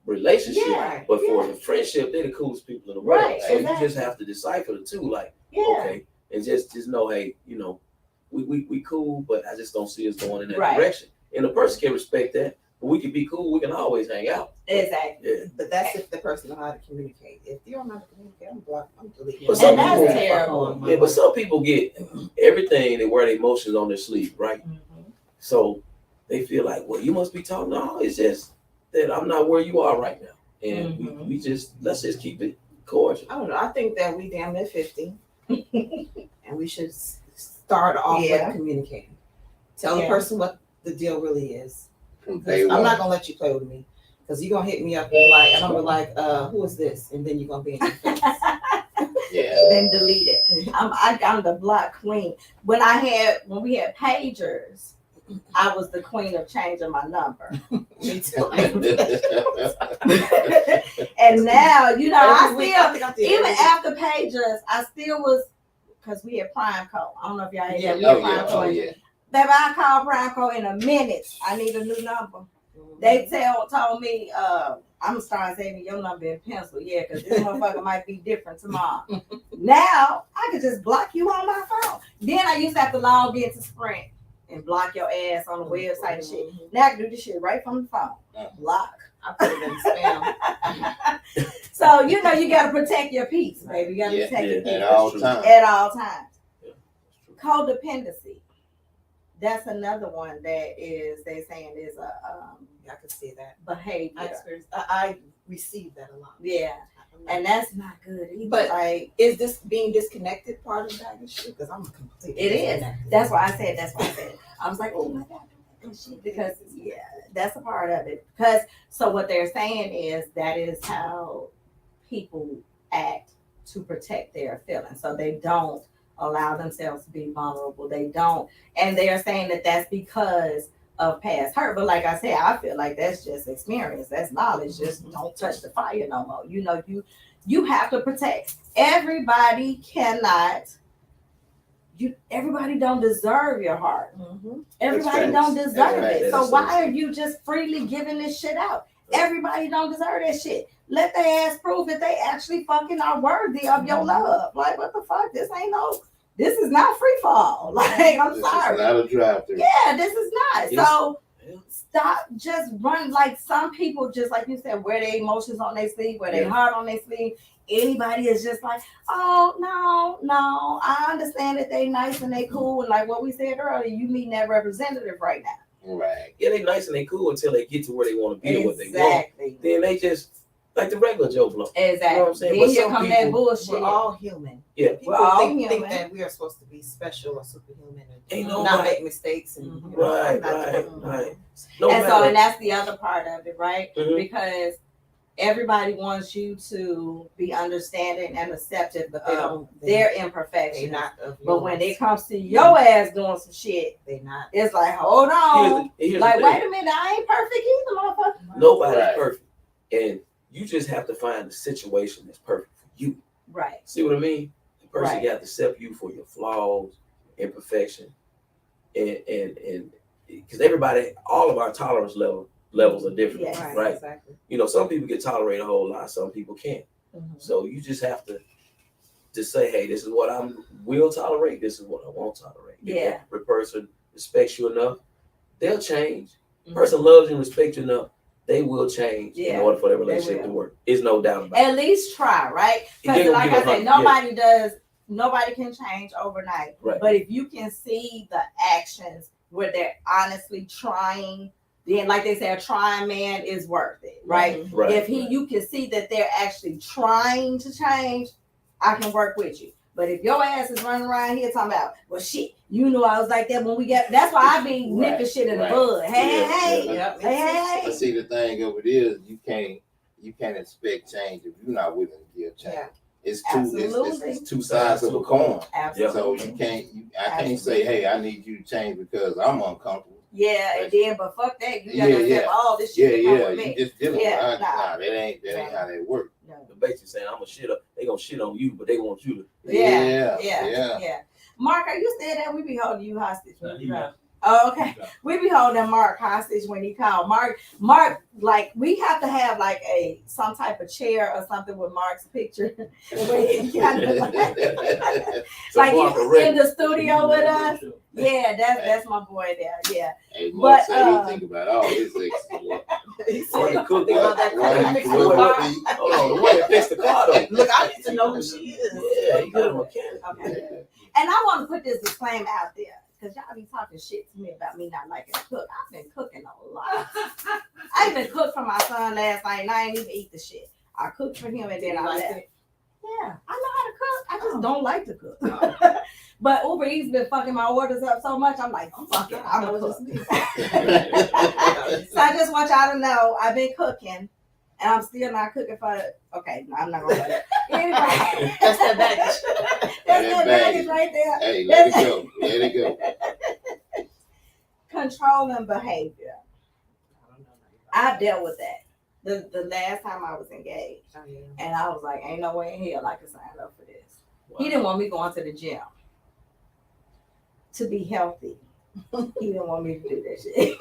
relationship, but for the friendship, they're the coolest people in the world. So you just have to decipher the two, like, okay, and just know, hey, we cool, but I just don't see us going in that direction. And the person can respect that, but we can be cool. We can always hang out. Exactly. Yeah. But that's if the person knows how to communicate. If you don't know how to communicate, I'm blocking. I'm deleting. But some people, terrible. Yeah, but some people get everything. They wear their emotions on their sleeve, right? Mm-hmm. So they feel like, well, you must be talking. No, it's just that I'm not where you are right now, and let's just keep it cordial. I don't know. I think that we damn near 50, and we should start off with communicating. Tell the person what the deal really is. I'm not gonna let you play with me because you're gonna hit me up and I'm gonna be like, who is this? And then you're gonna be in your face. Then delete it. I'm the block queen. When we had pagers, I was the queen of changing my number. Me too. And now, I still, even after pagers, I still was because we at Prime Co. I don't know if y'all Yeah, we Oh, at Prime yeah. Co. Oh, yeah. Baby, I call Prime Co in a minute. I need a new number. They told me, I'm starting saving your number in pencil, yeah, because this motherfucker might be different tomorrow. Now I can just block you on my phone. Then I used to have to log into Sprint and block your ass on the website and shit. Now I can do this shit right from the phone. Block. I put it in spam. So you know you gotta protect your peace, baby. You gotta protect your peace At all times. at all times. Codependency. That's another one that is they saying is a I can see that. behavior. I received that a lot. Yeah. And that's not good either. But like, is this being disconnected part of that issue? Because I'm completely it is. disconnected. That's why I said. I was like, oh my God. Because yeah, that's a part of it. Because so what they're saying is that is how people act to protect their feelings. So they don't allow themselves to be vulnerable. They don't, and they are saying that that's because of past hurt. But like I said, I feel like that's just experience. That's knowledge. Just don't touch the fire no more. You know, you have to protect. Everybody cannot. Everybody don't deserve your heart. Everybody don't deserve it. So why are you just freely giving this shit out? Everybody don't deserve that shit. Let their ass prove that they actually fucking are worthy of your love. Like, what the fuck? This is not free fall. Like, I'm sorry. This is not a drive-through. Yeah, this is not. So stop just run. Like, some people just, like you said, wear their emotions on their sleeve, wear their heart on their sleeve. Anybody is just like, oh, no, I understand that they nice and they cool. And like what we said earlier, you meeting that representative right now. Right. Yeah, they nice and they cool until they get to where they want to be and what they want. Exactly. Then they just like the regular Joe Blow. Exactly. You know what I'm saying? Then But here some come people, that bullshit. We're all human. Yeah. People We're all think human. that we are supposed to be special or superhuman and Ain't not nobody- make mistakes. And you know, Right. No And so, matter- and that's the other part of it, right? Mhm. Because everybody wants you to be understanding and accepting But they don't. their They imperfections. not of But when yours. it comes to your ass doing some shit, They not. it's like, hold on. Here's the Like, thing. wait a minute, I ain't perfect either, motherfucker. Nobody's Right. perfect. And you just have to find the situation that's perfect for you. Right. See what I mean? The person Right. got to accept you for your flaws, imperfection, and because everybody, all of our tolerance levels are different, Yes. right? Exactly. You know, some people can tolerate a whole lot, some people can't. Mm-hmm. So you just have to say, hey, this is what I will tolerate. This is what I won't tolerate. Yeah. If the person respects you enough, they'll change. Mhm. Person loves you and respects you enough, they will change in Yeah, order for their they relationship to will. work. There's no doubt about it. At least try, right? They Because gonna like give I said, 100, nobody can change overnight. Right. But if you can see the actions where they're honestly trying, then like they say, a trying man is worth it, right? Right. If you can see that they're actually trying to change, I can work with you. But if your ass is running around here talking about, well, shit, you know I was like that when we got. That's why I be nipping shit in the bud. Hey, But see, the thing of it is, you can't expect change if you're not willing to give change. Yeah. It's Absolutely. it's two sides of a coin. Absolutely. So I can't say, hey, I need you to change because I'm uncomfortable. Yeah, and then but fuck that, you gotta Yeah, accept all this shit. Yeah, that come with you me. just dealing Yeah, with nah. that ain't how that work. No. They're basically saying, I'm gonna shit up. They gonna shit on you, but they want you to. Yeah. Mark, are you still there? We be holding you hostage when you call. Oh, okay. We be holding Mark hostage when he called. Mark, like we have to have like some type of chair or something with Mark's picture. Where he kind of like he's in the studio with us. Yeah, that's my boy there. Yeah. Hey, Mark said he think about all his things. He Or said, the cook, think about that What- crazy what- car. what- hold on, the one that fixed the car though. Look, I need to know who she is. Yeah, he got a mechanic. Okay. And I want to put this disclaimer out there because y'all be talking shit to me about me not liking to cook. I've been cooking a lot. I even cooked for my son last night and I ain't even eat the shit. I cooked for him and then I left. Yeah, I know how to cook. I just don't like to cook. But Uber Eats been fucking my orders up so much. I'm like, fuck it, I'm gonna cook. So I just want y'all to know I've been cooking, and I'm still not cooking for. Okay, no, I'm not gonna say that. Anyway, That's that baggage. That's that baggage right there. Hey, let it go. Let it go. Controlling behavior. I've dealt with that. The last time I was engaged, and I was like, ain't no way in hell I can sign up for this. He didn't want me going to the gym to be healthy. He didn't want me to do that shit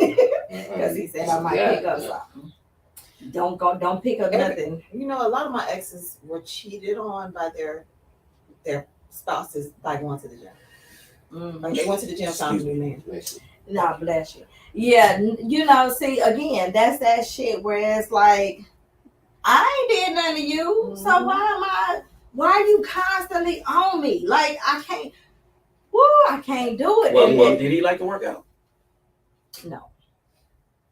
because he said I might pick up something. Don't pick up nothing. You know, a lot of my exes were cheated on by their spouses by going to the gym. Like they went to the gym, found a new man. No, bless you. Yeah, you know, see, again, that's that shit where it's like, I ain't did nothing to you, so why are you constantly on me? Like, I can't do it. Well, did he like to work out? No.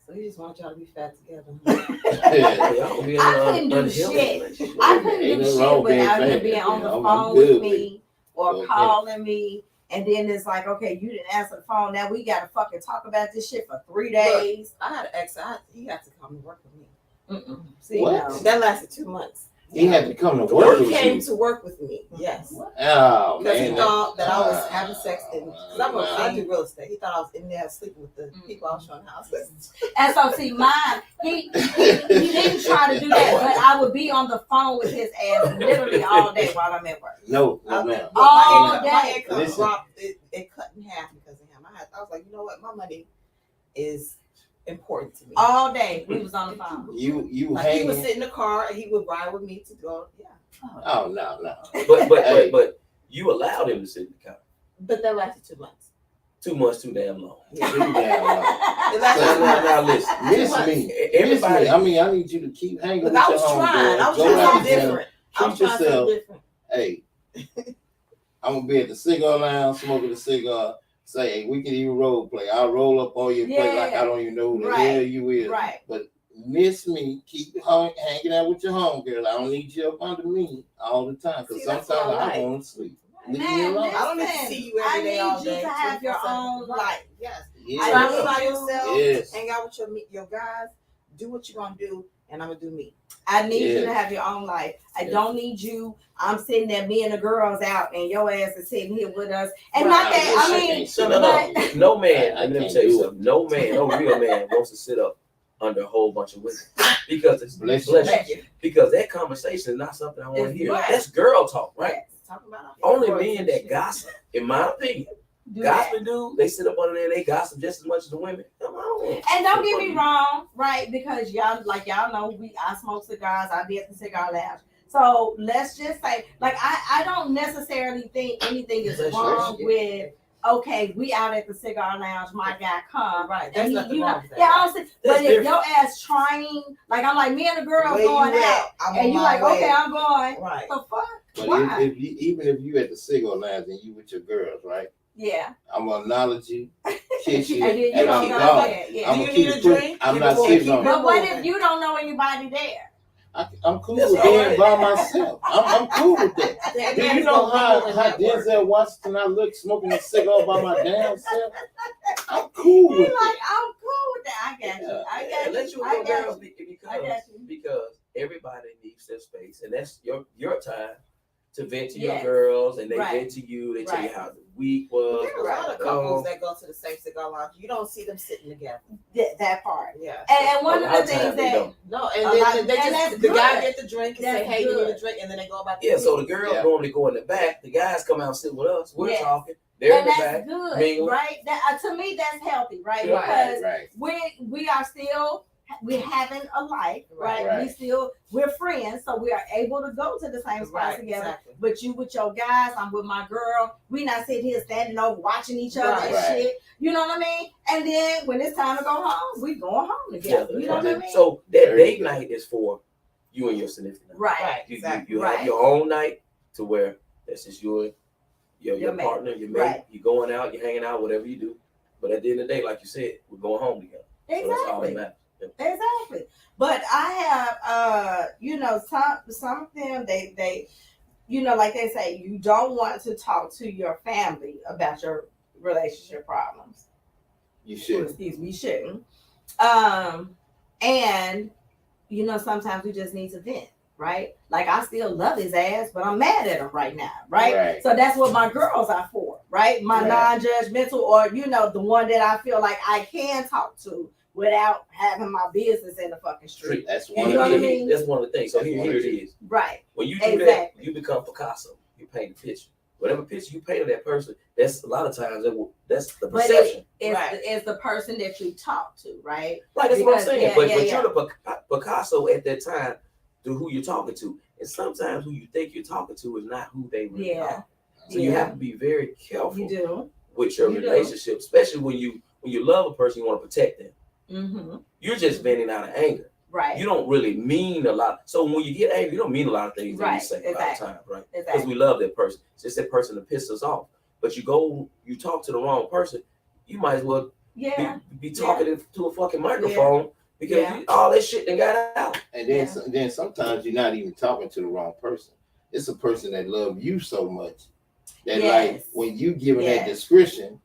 So he just want y'all to be fat together. I couldn't do shit. I couldn't do shit without him being on the phone with me or calling me. And then it's like, okay, you didn't answer the phone. Now we got to fucking talk about this shit for 3 days. Look, I had an ex. He had to come to work with me. See, What? no. That lasted 2 months. He had to come to work with He came you. to work with me. Yes. Oh, Because man. he thought that I was having sex. Because I do real estate. He thought I was in there sleeping with the people I was showing houses. And so, see, mine, he didn't try to do that, but I would be on the phone with his ass literally all day while I'm at work. No, ma'am. All day. My income Listen. dropped. It cut in half because of him. I was like, you know what? My money is important to me. All day we was on the phone. You Like he hanging. would sit in the car and he would ride with me to go. Yeah. Oh, no. But you allowed him to sit in the car. But that lasted 2 months. 2 months too damn long. Yeah. Too damn long. It lasted Now listen. Miss me. Everybody. Miss me. I mean, I need you to keep hanging Look, with I your was trying. homegirl. I was Go trying out something there. different. I was Treat trying something yourself. different. Hey, I'm gonna be at the cigar lounge smoking a cigar. Say, hey, we can even role play. I'll roll up on your plate like I don't even know who the hell you is. Right. But miss me, keep hanging out with your homegirl. I don't need you up under me all the time because See, that's sometimes what I I like. want to sleep. Leave me Man, alone. I don't need to see you every day all day. I need you to have your own life. Yes. Yeah. Travel by yourself. Yes. Hang out with your guys. Do what you're gonna do, and I'm gonna do me. I need you to Yes. have your own life. I Yes. don't need you. I'm sitting there, me and the girls out, and your ass is sitting here with us. And Right. not that, I I mean, can't sit but No man, I let me can't tell you do something. No man, no real man wants to sit up under a whole bunch of women because it's Bless you. Thank you. because that conversation is not something I want to It's hear. right. That's girl talk, right? Talk about Only men that gossip, in my opinion, do that. gossip dude, they sit up under there and they gossip just as much as the women. Come on. And don't get me wrong, right? Because y'all know, I smoke cigars. I be at the cigar lounge. So let's just say, like, I don't necessarily think anything is wrong with. Okay, we out at the cigar lounge. My guy come, Right. and There's he, nothing you wrong know, with that. yeah, honestly. But That's if different. your ass trying, like I'm like me and the girl Where you going at? out, I'm and on you my like, way. okay, I'm going. Right. The fuck? But Why? even if you at the cigar lounge and you with your girls, right? Yeah. I'm gonna acknowledge you, kiss you, And then you and don't I'm know gone. that. Yeah. I'm Do gonna you keep need a it pushing. drink? I'm Keep not it moving. sitting Keep on it it. But what moving. if you don't know anybody there? I'm cool That's with all being right. by myself. I'm cool with that. That Do you man's know gonna how mingle in that work. Denzel Washington I look smoking a cigar by my damn self? I'm cool He's with like, it. I'm cool with that. I got you. I Yeah, got you. let you I go, got girls, you. I got you. because everybody needs their space, and that's your time to vent to your Yes. girls, and they Right. vent to you. They tell you Right. how the week was. There's a lot of couples that go to the same cigar lounge. You don't see them sitting together. That part. Yeah. And one A of lot the of times things they that don't. No, A and lot- then they and that's just the guy good. get the drink and say, That's "Hey, you need good. a drink," and then they go about. Yeah, so the girls Yeah. normally go in the back. The guys come out and sit with us. We're Yes. talking. They're in and the that's back. good, mingling. right? That to me, that's healthy, right? Yeah. Because Right. we are still we're having a life, right? Right. We're friends, so we are able to go to the same spots Right, together. exactly. But you with your guys, I'm with my girl. We not sitting here standing over watching each other and Right. shit. You know what I mean? And then when it's time to go home, we going home together. Yeah, You know what I mean? So that Very date good. night is for you and your significant other. right. Right. You Exactly. have Right. your own night to where that's just your Your mate. partner, your mate. Right. You're going out, you're hanging out, whatever you do. But at the end of the day, like you said, we're going home together. So that's all that Exactly. matters. Yeah. Exactly. But I have some of them they like they say, you don't want to talk to your family about your relationship problems. You Well, should. excuse me, you shouldn't. And sometimes we just need to vent, right? Like I still love his ass, but I'm mad at him right now, right? Right. So that's what my girls are for, right? My Right. non-judgmental, or the one that I feel like I can talk to without having my business in the fucking street. That's You one know of what I the mean? That's one of the things. So here it is. Right. When you do that, Exactly. you become Picasso. you paint the picture. Whatever picture you paint of that person, that's a lot of times that's the perception. It's the person that you talk to, right? Right, that's what I'm saying. But you're the Picasso at that time to who you're talking to. And sometimes who you think you're talking to is not who they really are. So you have to be very careful with your relationship, especially when you love a person, you want to protect them. Mm-hmm. You're just venting out of anger. Right. You don't really mean a lot. So when you get angry, you don't mean a lot of things that you say a lot of times, right? Because we love that person. It's just that person that pisses us off. But you talk to the wrong person, you might as well be talking to a fucking microphone because all that shit done got out. And then sometimes you're not even talking to the wrong person. It's a person that loves you so much that like when you giving that description,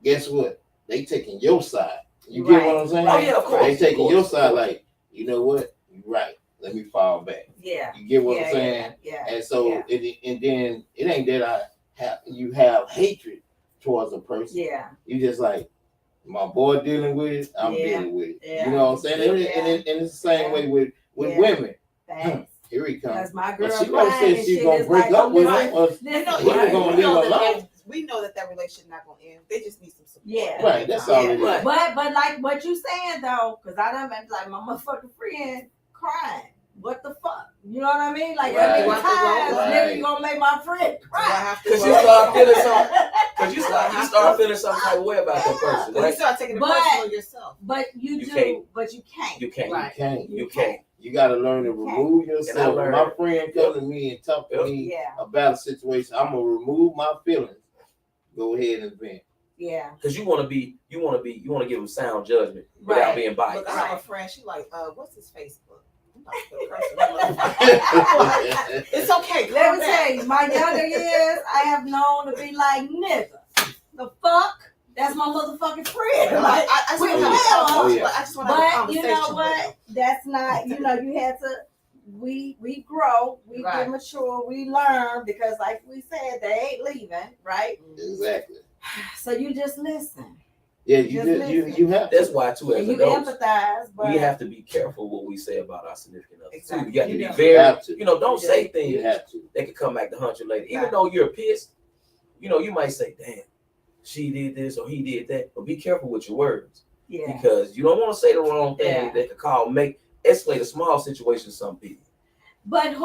guess what? They taking your side. You get what I'm saying? Oh yeah, of course. They taking your side like, you know what? You're right. Let me fall back. Yeah. You get what I'm saying? Yeah. And so and then it ain't that you have hatred towards a person. Yeah. You just like, my boy dealing with it, I'm dealing with it. Yeah. You know what I'm saying? And it's the same way with women. Here he comes. Because my girl, she gonna say she's gonna break up with him, or gonna leave her alone. We know that relationship not gonna end. They just need some support. Yeah, right. That's all it is. But like what you saying though, because I done been like my motherfucking friend crying. What the fuck? You know what I mean? Like every time, nigga, you gonna make my friend cry. Because you start feeling something. Because you start feeling some type of way about that person. Right? You start taking it personal yourself. But you can't. But you can't. You can't. Right. You can't. You got to learn to remove yourself. When my friend come to me and talk to me about a situation, I'm gonna remove my feelings. Go ahead and vent. Yeah. Because you want to give them sound judgment without being biased. Look, I have a friend. She like, what's his Facebook? It's okay. Let me tell you, my younger years, I have known to be like, nigga, the fuck? That's my motherfucking friend. Like, I just want to have a conversation. But you know what? That's not, you have to, we grow, we get mature, we learn, because like we said, they ain't leaving, right? Exactly. So you just listen. Yeah, you have. That's why too, as adults, empathize, but we have to be careful what we say about our significant others. Exactly. You got to be very, don't say things that could come back to haunt you later. Even though you're pissed, you might say, "Damn, she did this or he did that," but be careful with your words. Yeah. Because you don't want to say the wrong thing that could escalate a small situation to some people. But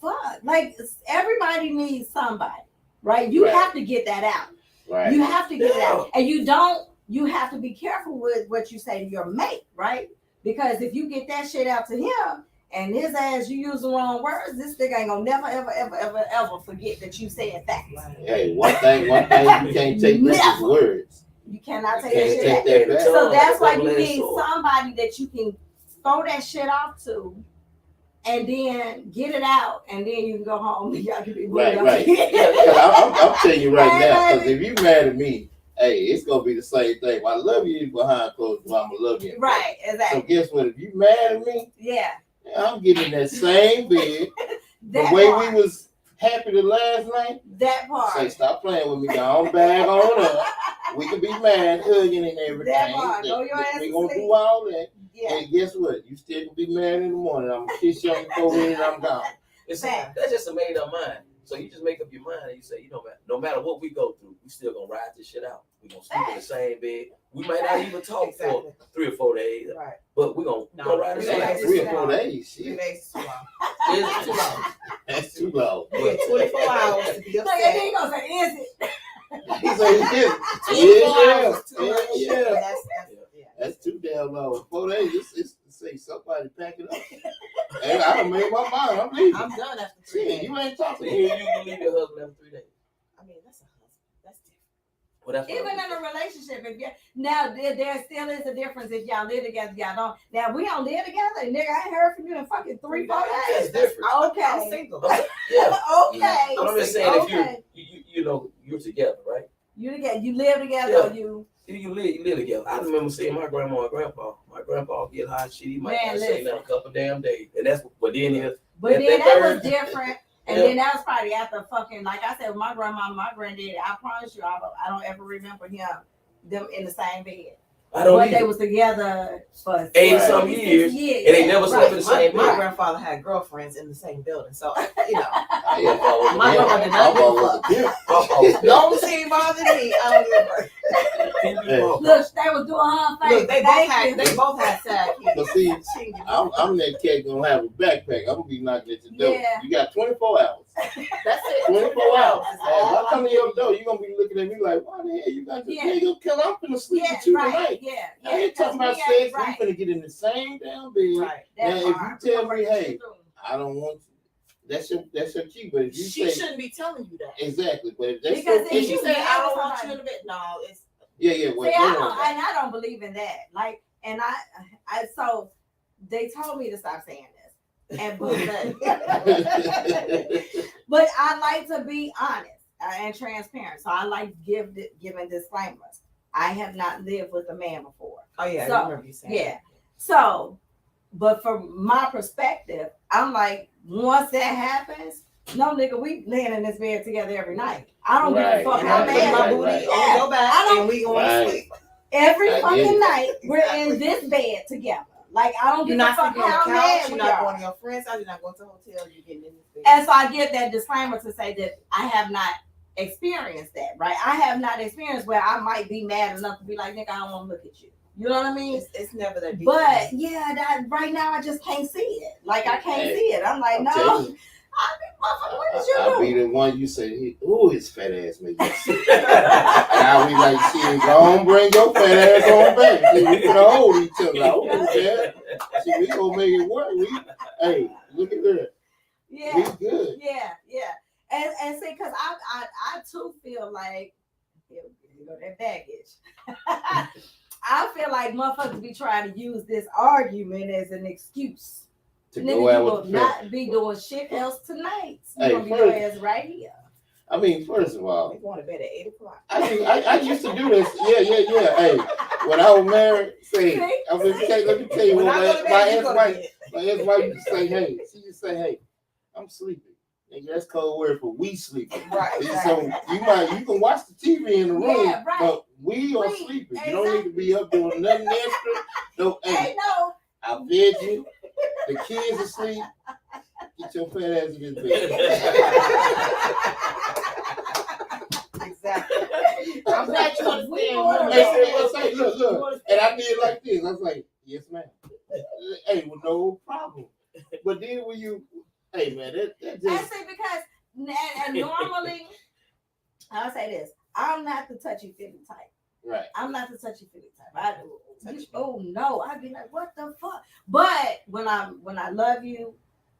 fuck, like everybody needs somebody, right? You have to get that out. Right. You have to get it out. And you have to be careful with what you say to your mate, right? Because if you get that shit out to him and his ass, you use the wrong words, this nigga ain't gonna never, ever, ever, ever, ever forget that you said that. Hey, one thing you can't take back is words. You cannot take that shit back. So that's why you need somebody that you can throw that shit off to, and then get it out, and then you can go home and y'all can be right. I'm telling you right now, because if you mad at me, hey, it's gonna be the same thing. I love you behind closed doors, I'm gonna love you. Right, exactly. So guess what? If you mad at me, I'm getting that same bed. The way we was happy the last night. That part. Say, stop playing with me. Don't bag on up. We can be mad, hugging and everything. That part. Go your ass we gonna do all that. Yeah. And guess what? You still gonna be mad in the morning. I'm gonna kiss you on your forehead and I'm gone. That's just a made up mind. So you just make up your mind and you say, no matter what we go through, we still gonna ride this shit out. We gonna sleep in the same bed. We might not even talk for 3 or 4 days. Right. But we gonna ride this out. 3 or 4 days. 3 days is too long. It's too long. That's too long. Yeah, 24 hours to be upset. Look, he gonna say, is it? He said, yeah. That's too damn long. 4 days, it's to say somebody pack it up. And I done made my mind. I'm leaving. I'm done after 3 days. You ain't talking. You can leave your husband after 3 days. I mean, that's a husband. That's different. Well, that's even in a relationship, now there still is a difference if y'all live together, y'all don't. Now we don't live together, nigga. I ain't heard from you in fucking 3-4 days. That's different. Okay. I'm single. Yeah. Okay. I'm just saying if you're together, right? You live together, or you live together. I remember seeing my grandma and grandpa. My grandpa get hot shit. He might not say nothing a couple damn days, and that's but then that was different. And then that was probably after fucking, like I said, with my grandma, my granddaddy. I promise you, I don't ever remember them in the same bed. I don't But they either. was together for 80-some years, and they never slept in the same My bed. grandfather had girlfriends in the same building, so you know. Yeah. My grandma did not give a was fuck. a pimp. Long as he ain't bothered me, I don't give a fuck. Look, they was doing her thing. Look, they both had sad kids. But see, I'm that cat gonna have a backpack. I'm gonna be knocking at the door. Yeah. You got 24 hours. That's it. 24 hours. That's If all I come I to your need. door, you're gonna be looking at me like, why the hell you got this Yeah. nigga? Cause I'm finna sleep Yeah, with you right. tonight. Yeah. I ain't talking about Because we sex. ain't right. We finna get in the same damn bed. Right. That Now, if part. you tell me, hey, I don't want to, that's your key. But if you She say shouldn't be telling you that. exactly, but if that's Because your If if key, you you say, marry I don't want you somebody- in the bed, no, it's yeah, well, See, don't want that. I don't believe in that. Like, and I so they told me to stop saying this. And but I like to be honest and transparent. So I like giving disclaimers. I have not lived with a man before. oh yeah, So, I remember you saying Yeah. So, but from my perspective, I'm like, once that happens, no nigga, we laying in this bed together every night. I don't give a Right. fuck And how I'm Right, putting mad. my right, booty right. on your I back don't- and we gonna Right. sleep. Every I get fucking it. night, we're in this bed together. Like, I don't You're give a not fuck sleeping on how the mad couch, we you're not are. going to your friend's house, you're not going to a hotel, you're getting in this bed. And so I give that disclaimer to say that I have not experienced that, right? I have not experienced where I might be mad enough to be like, nigga, I don't want to look at you. You know what I mean? It's never that deep. But yeah, that right now I just can't see it. Like I can't Hey, see it. I'm like, I'm no, telling you. motherfucker, what did you I'll be do? the one you say, ooh, his fat ass make me sick. And I'll be like, shit, go on, bring your fat ass on back. See, we can hold each other. I don't care. See, we gonna make it work. Hey, look at that. Yeah, We good. yeah. And see, cause I too feel like here you go that baggage. I feel like motherfuckers be trying to use this argument as an excuse. To Nigga, go you out will with the not be doing shit else tonight. You Hey, gonna be first- your ass right here. I mean, first of all, They going to bed at 8 o'clock. I mean, I used to do this. Yeah. Hey, when I was married, say, let me tell you When what I go to my bed, you go to ex-wife, bed. my ex-wife used to say, hey, she used to say, hey, I'm sleeping. Nigga, that's code word for we sleeping. Right. So you can watch the TV in the room, Yeah, right. but we are We- sleeping. You don't need to be up doing nothing extra. No, hey, Hey, no. I fed you. The kids asleep. Get your fat ass in this bed. Exactly. I'm glad you understand. Hey, look. And I did like this. I was like, yes, ma'am. Hey, well, no problem. But then when you, hey, man, that And just, see, because and normally, I'll say this: I'm not the touchy feely type. right. I'm not the touchy feely type. Oh no, I'd be like, what the fuck? But when I love you,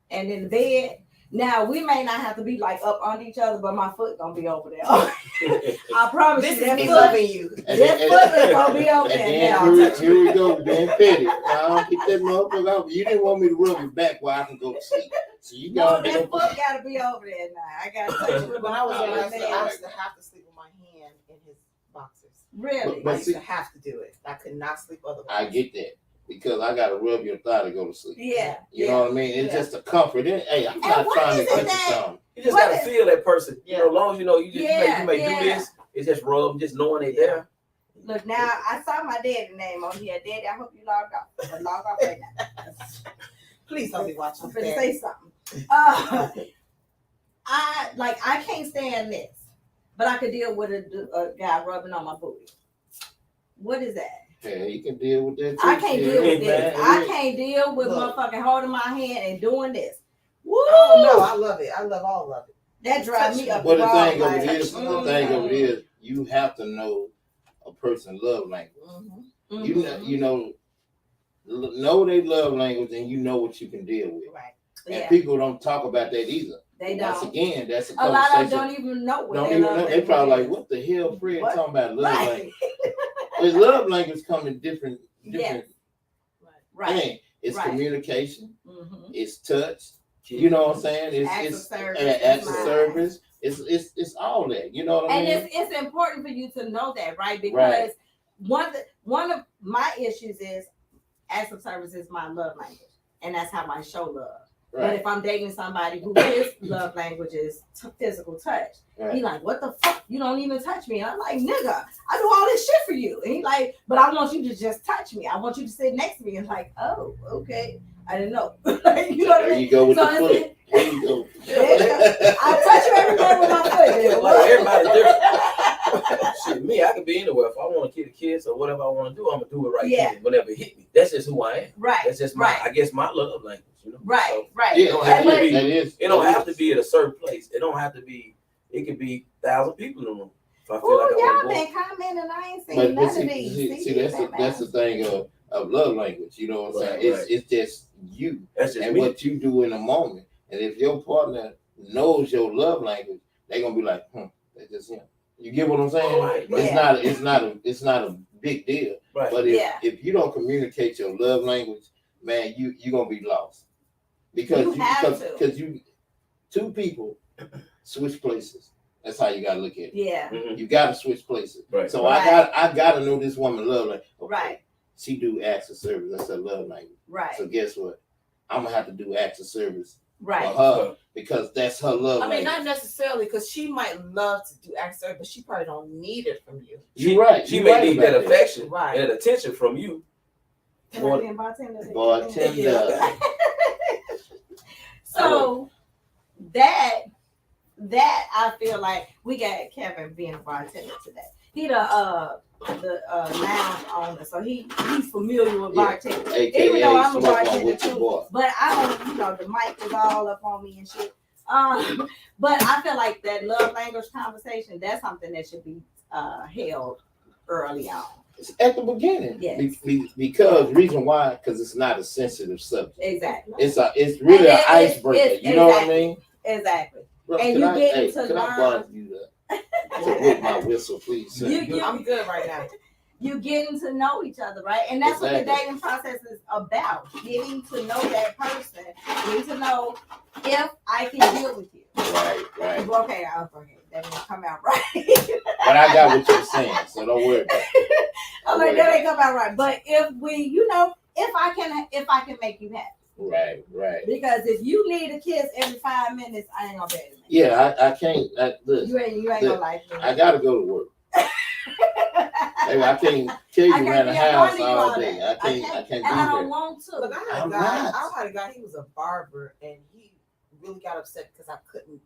and in the bed, now we may not have to be like up on each other, but my foot gonna be over there. I promise This you, is that me foot, loving you. that foot is gonna be over And there. then Now. here we go, being petty. Now, keep that motherfucker out. You didn't want me to rub your back while I can go to sleep. So you No, got that foot gotta be over there now. I gotta touch you with When my I was foot. young, I Man. used to have to sleep with my hand in his boxers. Really? But I used see- to have to do it. I could not sleep otherwise. I get that. Because I gotta rub your thigh to go to sleep. Yeah. You know what I mean? It's Yeah. just a comfort. Hey, I'm And not what trying to is it get you that- something. You just What gotta is- feel that person. Yeah. You know, as long as you know you Yeah, may yeah. do this. It's just rub them, just knowing they there. Look, now I saw my daddy name on here. Daddy, I hope you logged off. But log off right now. Please don't be watching I'm this. finna Daddy. say something. I can't stand this, but I could deal with a guy rubbing on my booty. What is that? Hey, you can deal with that too. I can't shit. deal with Man, this. I can't deal with Look. motherfucking holding my hand and doing this. Woo! Oh no, I love it. I love all of it. That drives me up. Well, the wall, thing of like, it is, you have to know a person's love language. Mm-hmm. You know their love language, and you know what you can deal with. Right. And Yeah, people don't talk about that either. they Once don't. again, that's a A lot of them conversation. don't even know what Don't their even love know. They language probably is. like, what the hell, Fred What? talking about love Right. language? His love language come in different Yes. Right. things. It's Right. communication. Mm-hmm. It's touch. You know what I'm saying? Acts of It's service. acts of Right. service. It's all that. You know what I And mean? it's important for you to know that, right? Because one of my issues is acts of service is my love language, and that's how I show love. But if I'm dating somebody who his love language is physical touch, he like, what the fuck? You don't even touch me. And I'm like, nigga, I do all this shit for you. And he like, but I want you to just touch me. I want you to sit next to me. And like, oh, okay. I didn't know. Like, you know what I mean? There you go with the foot. There you go. I touch you everywhere with my foot. Like everybody different. Shit, me, I can be anywhere. If I want to kill the kids or whatever I want to do, I'm gonna do it right then. Whenever it hit me, that's just who I am. Right. That's just my, I guess, my love language. You know. Right. So, right. Yeah, it don't have to be at a certain place. It don't have to be. It could be 1,000 people in the room. If I feel like y'all been commenting. I ain't seen none of these. See, that's the thing of love language. You know what I'm saying? It's just you. That's just and me. what you do in a moment. And if your partner knows your love language, they're gonna be like, that's just him. You get what I'm saying? Right. It's not a big deal. Right. But if you don't communicate your love language, man, you're gonna be lost. Because you two people switch places. That's how you gotta look at it. Yeah. You gotta switch places. Right. So I gotta know this woman love language. Okay. Right. She do acts of service. That's her love language. Right. So guess what? I'm gonna have to do acts of service for Right. her because that's her love I mean, language. not necessarily, because she might love to do acts of service, but she probably don't need it from you. You're right. She You're may right need about that affection Right. and attention from you. Bartender. So that I feel like we got Kevin being a bartender today. He the lounge owner, so he's familiar with bartending. AKA Even though I'm a smoke on bartender with your too, boy. but I don't. The mic is all up on me and shit. But I feel like that love language conversation, that's something that should be held early on. It's at the beginning. Yes. Because reason why? Because it's not a sensitive subject. Exactly. It's really an icebreaker. You know what I mean? Exactly. Bro, And you get to can I learn. buzz you to whip my whistle, please? Sir? I'm good right now. You getting to know each other, right? And that's what the dating process is about. Getting to know that person. Getting to know if I can deal with you. Right. Okay, that didn't come out right. But I got what you're saying, so don't worry about it. I'm like, that ain't come out right. But if we, if I can make you happy. Right. Because if you need a kiss every 5 minutes, I ain't gonna be able to make you Yeah, I can't. Listen, You ain't gonna like me. I gotta go to work. Hey, I can't tell you around the house all day. I can't do And I don't that. want to. Look, I had a guy, he was a barber, and he really got upset because I couldn't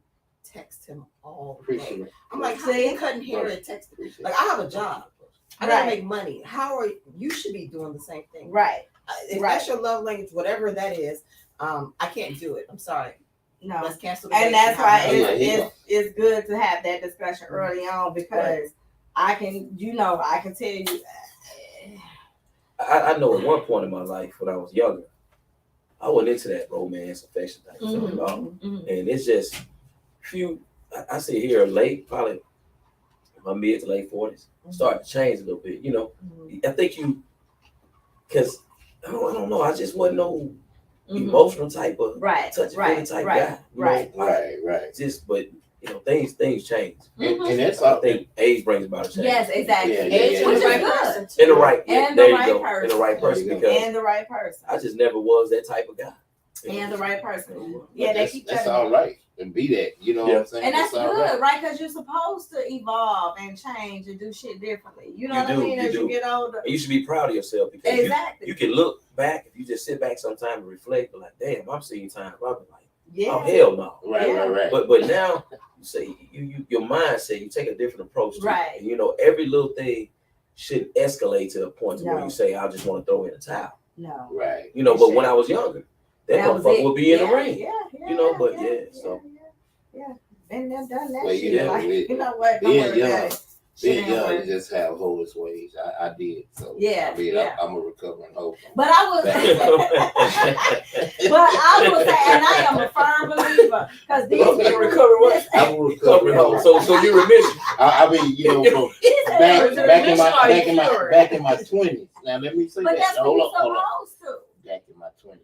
text him all day. Appreciate it. I'm like, see, he couldn't hear it text. Appreciate Like, I have a job. I gotta make money. You should be doing the same thing. Right. If that's your love language, whatever that is, I can't do it. I'm sorry. No. Let's cancel the And date. that's why it. it's good to have that discussion early on, because I can tell you. I know at one point in my life when I was younger, I wasn't into that romance, affection type stuff at all. And it's just I sit here late, probably in my mid to late 40s, start to change a little bit. I think because I don't know, I just wasn't no emotional type of touch type guy. Right. Just, but things change. And that's I think age brings about a change. Yes, exactly. Yeah. Which is right good. person. And the right, And there the you right go. person. And the right person, because And the right person. I just never was that type of guy. And the right person. But Yeah, they keep that's telling all me. right. And be that. You know what I'm saying? And that's all good, right? Because you're supposed to evolve and change and do shit differently. You know what I mean? As you get older. And you should be proud of yourself, because you can look back, if you just sit back sometime and reflect, but like, damn, I'm seeing time. I'll be like, oh, hell no. Right. But now you say your mindset, you take a different approach to it. And every little thing shouldn't escalate to a point to where you say, I just want to throw in a towel. No. Right. But when I was younger, that motherfucker would be in the ring. Been there, done that Well, shit. you know what? Being young, you just have hoes ways. I did. So I'm a recovering hoe. But I was say, and I am a firm believer, because these I'm a recovering hoe. So you remission. I mean, back in my 20s. Now let me say but that. that's what you're supposed to. Back in my 20s.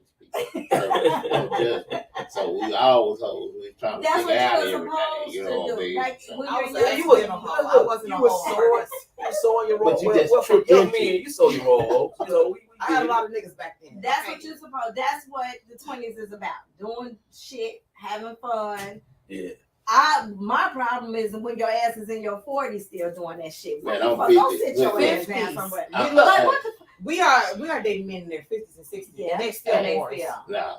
So we always hoes. We trying to figure out everything. You know what I mean? Like, So, when I you're wasn't young, a hoe. I wasn't a hoe. You sawing your But roll. you Well, just for tripped young into men, you saw your roll. I had a lot of niggas back then. That's what you're supposed. That's what the 20s is about. Doing shit, having fun. Yeah. My problem is when your ass is in your 40s still doing that shit. Man, What the I'm fuck? 50. Don't sit your ass down 50s. somewhere. I- Like, what the fuck? We are dating men in their 50s and 60s. Yeah, And they still and they divorced. still. Nah,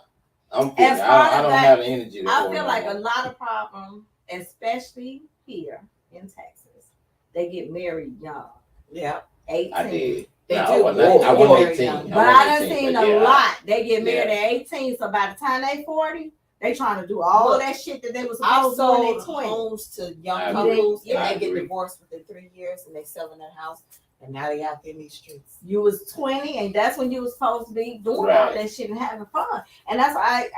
I'm 50. As I part of don't that, have the energy. To I go feel no like more. a lot of problems, especially here in Texas, they get married young. Yeah. 18. I did. They Nah, do. I wasn't They get married 18. young. But I done seen but a yeah, lot. They get married Yeah. at 18, so by the time they 40, they trying to do all Look, that shit that they was I've supposed to do in sold their 20s. homes to young I couples, agree. and I they get agree. divorced within 3 years, and they selling their house, and now they out there in these streets. You was 20, and that's when you was supposed to be doing all Right. that shit and having fun. And that's why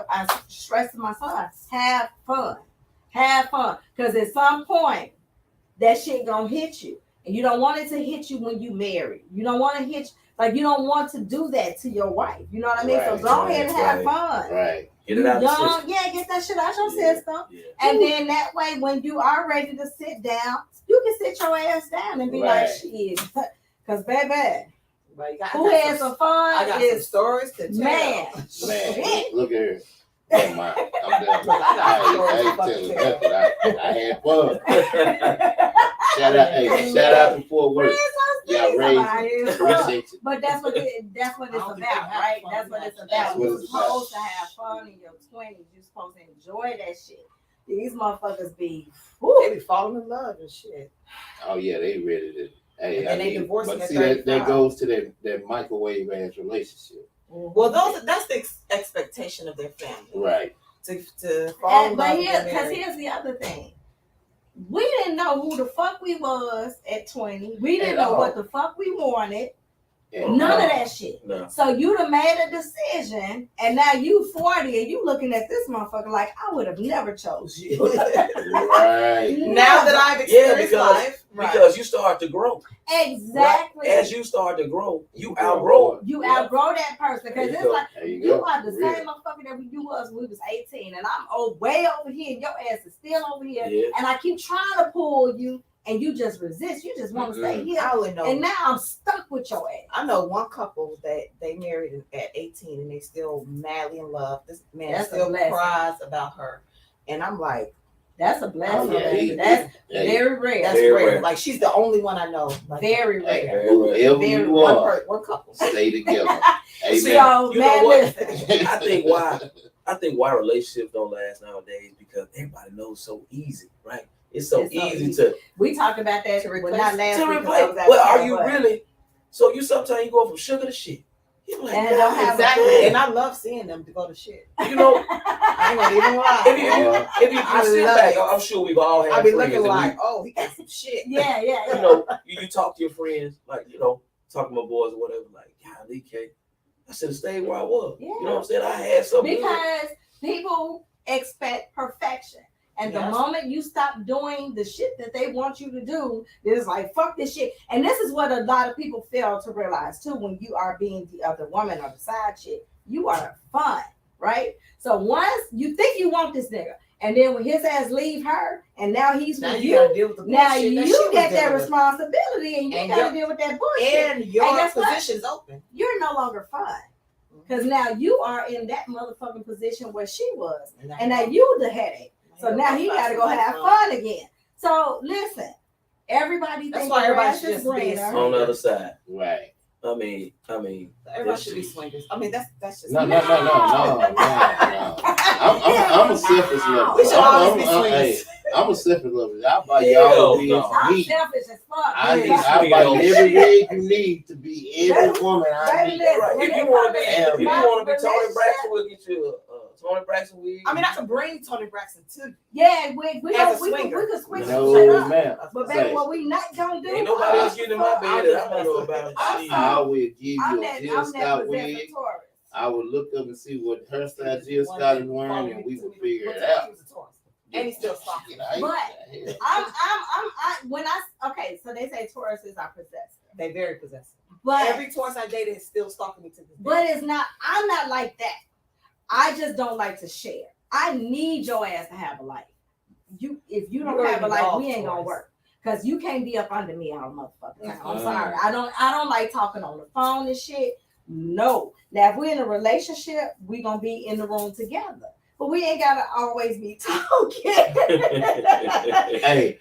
I stress to my son, have fun. Have fun. Because at some point, that shit gonna hit you. And you don't want it to hit you when you married. You don't want to hit, like, you don't want to do that to your wife. You know what I mean? So Right, go ahead and have right, fun. Right. Get it out the Young, system. yeah, get that shit out your Yeah. system. Yeah. And then that way, when you are ready to sit down, you can sit your ass down and be like, Right. shit. Because, baby, But you got, who had some fun I got some is, stories to tell. man. Man, look at her. Never mind. I'm done. Look, I got stories I ain't to telling tell. nothing. I had fun. Shout out to Fort Worth. Y'all raised. Appreciate you. But that's what it's I don't about, think they have right? fun. That's what it's That's about. what You're it's about. supposed to have fun in your 20s. You're supposed to enjoy that shit. These motherfuckers be, They be falling in love and shit. Oh yeah, they ready to. Hey, And then they divorcing but at see that 35. goes to that microwave ass relationship. Well, that's the expectation of their family. Right. To fall in love but and get because married. here's the other thing. We didn't know who the fuck we was at 20. We didn't At know all. what the fuck we wanted. And, None of that shit. No. So you done made a decision, and now you 40, and you looking at this motherfucker like, I would have never chose you. Right. Now that I've Yeah, experienced because life, because you start to grow. Exactly. As you start to grow, you outgrow it. You Yeah. outgrow that person because There it's you go. like There you you go. are the Real. same motherfucker that you was when we was 18, and I'm way over here, and your ass is still over here, Yeah. and I keep trying to pull you, and you just resist. You just want to stay here, I only know. and now I'm stuck with your ass. I know one couple that they married at 18 and they still madly in love. This man That's a still blessing. cries about her, and I'm like, That's a blessing. Oh, yeah, That's Hey, very rare. that's Very rare. rare. Like she's the only one I know. Like, Very hey, rare. whoever Very you one, are, one couple. stay together. Amen. So, You know man, what? listen. I think why relationships don't last nowadays because everybody knows so easy, right? It's so It's so easy easy. to We talked about that To well, replace- not last to week. 'cause replace. I was out Well, there, are you but- really? So you sometimes you go from sugar to shit. You're like, And it don't have Exactly. And I love seeing them to go to shit. you know, I ain't gonna even lie. if you I sit love back, it. I'm sure we've all had I be friends looking that like, oh, he got some shit. Yeah, yeah, you yeah. know, you talk to your friends, like, you know, talking to my boys or whatever, like, golly, K, I should have stayed where I was. Yeah. You know what I'm saying? I had something. Because people expect perfection. And the Yes. moment you stop doing the shit that they want you to do, it's like, fuck this shit. And this is what a lot of people fail to realize too when you are being the other woman or the side chick. You are fun, right? So once you think you want this nigga, and then when his ass leave her, and now he's Now with you you, gotta deal with the bullshit now that she you was get that dealing with. responsibility, and you And gotta your- deal with that bullshit. And your And guess what? position's open. You're no longer fun. Because now you are in that motherfucking position where she was. And now you the headache. So now he got to go have fun again. So listen, everybody That's thinks why the everybody grass should is just be greener. On the other side. Right. I mean, Everybody should be swingers. I mean, that's just No. I'm a selfish lover. We should always be Hey, swingers. I'm a selfish lover. I buy Hell y'all no. no. I'm me. selfish as fuck. I Swinging buy on every shit. egg you need to be every woman I Baby, need. listen, Right. when If it you want to comes be, if you my want to be Tony relationship- Braxton, we'll get you a Tony Braxton wig. I mean, I can bring Tony Braxton to you. Yeah, we As a could swinger. switch some shit No, up. man. But Say, baby, what we not gonna do? Ain't nobody else getting in my bed that I don't know about. Shit. I will give you I'm a that Jill Scott wig. possessive Taurus. I would look up and see what hairstyle Jill Scott is wearing, and we will figure it out. And he's still soft. Okay, so they say Tauruses are possessive. They very possessive. But Every Taurus I dated is still stalking me to this day. But it's not, I'm not like that. I just don't like to share. I need your ass to have a life. If you don't You're have a life, involved, we ain't gonna Taurus. work. Cause you can't be up under me all motherfucking time. I'm Mhm. sorry. I don't like talking on the phone and shit. No. Now, if we're in a relationship, we're gonna be in the room together. But we ain't gotta always be talking. Hey,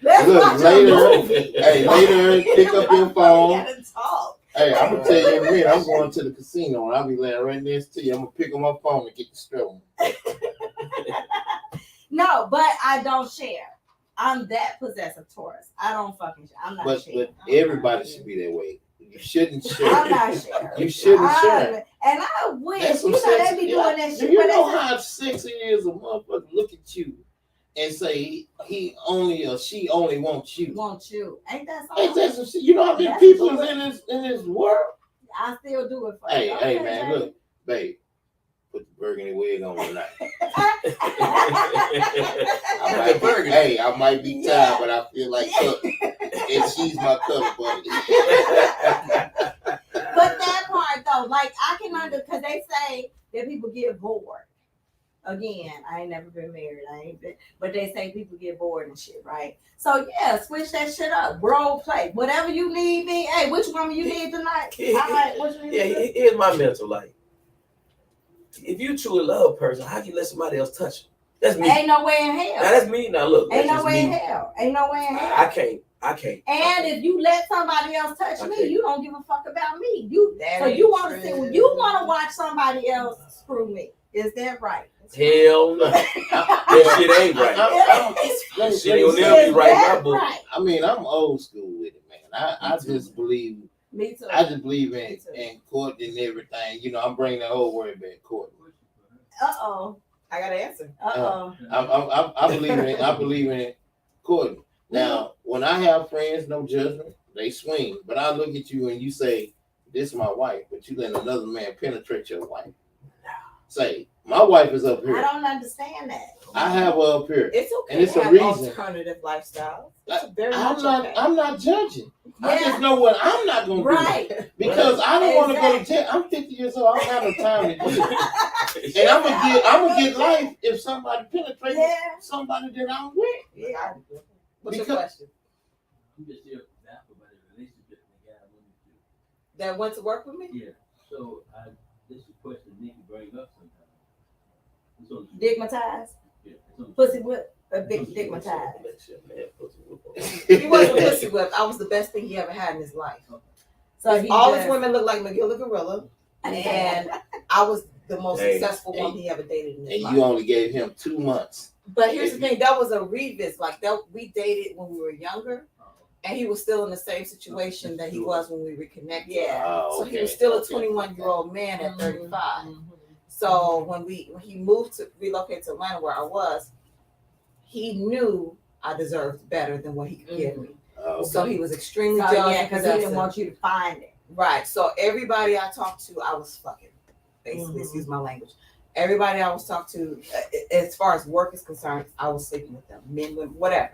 Let's look, watch a later, movie. later, pick up your We phone. gotta talk. Hey, I'm gonna tell you in a minute, I'm going to the casino and I'll be laying right next to you. I'm gonna pick up my phone and get the strolling. No, but I don't share. I'm that possessive Taurus. I don't fucking share. I'm not sharing. But everybody should be that way. You shouldn't share. I'm not sharing. You shouldn't share. And I wish, That's some they sexy. be doing that Do shit. you But know how sexy it is a motherfucker look at you and say he only or she only wants you? Want you? Ain't that Ain't something? that some shit? You know how many That's people true. is in this world? I still do it for Hey, you. hey, Okay, man, baby. look, babe, put the burgundy wig on tonight. I might be tired, but I feel like cooking. And she's my color buddy. But that part though, like I can because they say that people get bored. Again, I ain't never been married. But they say people get bored and shit, right? So yeah, switch that shit up. Role play. Whatever you need me. Hey, which woman you need tonight? All right, what you need? Here's my mental like. If you truly love a person, how can you let somebody else touch you? That's me. Ain't no way in hell. Now that's me. Now look, Ain't that's no just way in me. hell. Ain't no way in hell. I can't. And if you let somebody else touch me, Okay. you don't give a fuck about me. That So ain't you want to see true. you want to watch somebody else screw me. Is that right? Hell no. That shit ain't right. Shit will never be right in my book. Right? I mean, I'm old school with it, man. I just believe. Me too. I just believe in Courtney and everything. You know, I'm bringing that whole word back, Courtney. Uh-oh. I got to answer. I believe in Courtney. Now, when I have friends, no judgment, they swing. But I look at you and you say, "This is my wife," but you let another man penetrate your wife. Say, my wife is up here. I don't understand that. I have her up here. It's okay And it's to a have reason. alternative lifestyles. It's I'm not judging. I Yeah. just know what I'm not gonna do. Right. Because I don't want to go to Exactly. jail. I'm 50 years old. I don't have no time to do it. And I'm gonna get life if somebody penetrates somebody that I'm with. Yeah. What's your Because- question? I'm just here for example, but a relationship the guy went into. That went to work with me? Yeah. So this is a question Nik bring up sometimes. It's on the- Digmatized. Yeah, it's on the- Pussy whip. A big digmatized. He wasn't pussy whip. I was the best thing he ever had in his life. So he All just, his women look like McGill the Gorilla, and I was the most successful Hey. woman he ever dated in his And life. you only gave him 2 months. But here's the thing, that was a revisit. Like that, we dated when we were younger, and he was still in the same situation that he was when we reconnected. Yeah. Oh, So he okay, was still a okay. 21-year-old man at Mhm. 35. So when he moved to relocate to Atlanta, where I was, he knew I deserved better than what he could give me. Oh, okay. So he was extremely So, jealous yeah, and because he didn't possessive. want you to find it. Right. So everybody I talked to, I was fucking. Basically, excuse my language. Everybody I was talking to, as far as work is concerned, I was sleeping with them, men, women, whatever.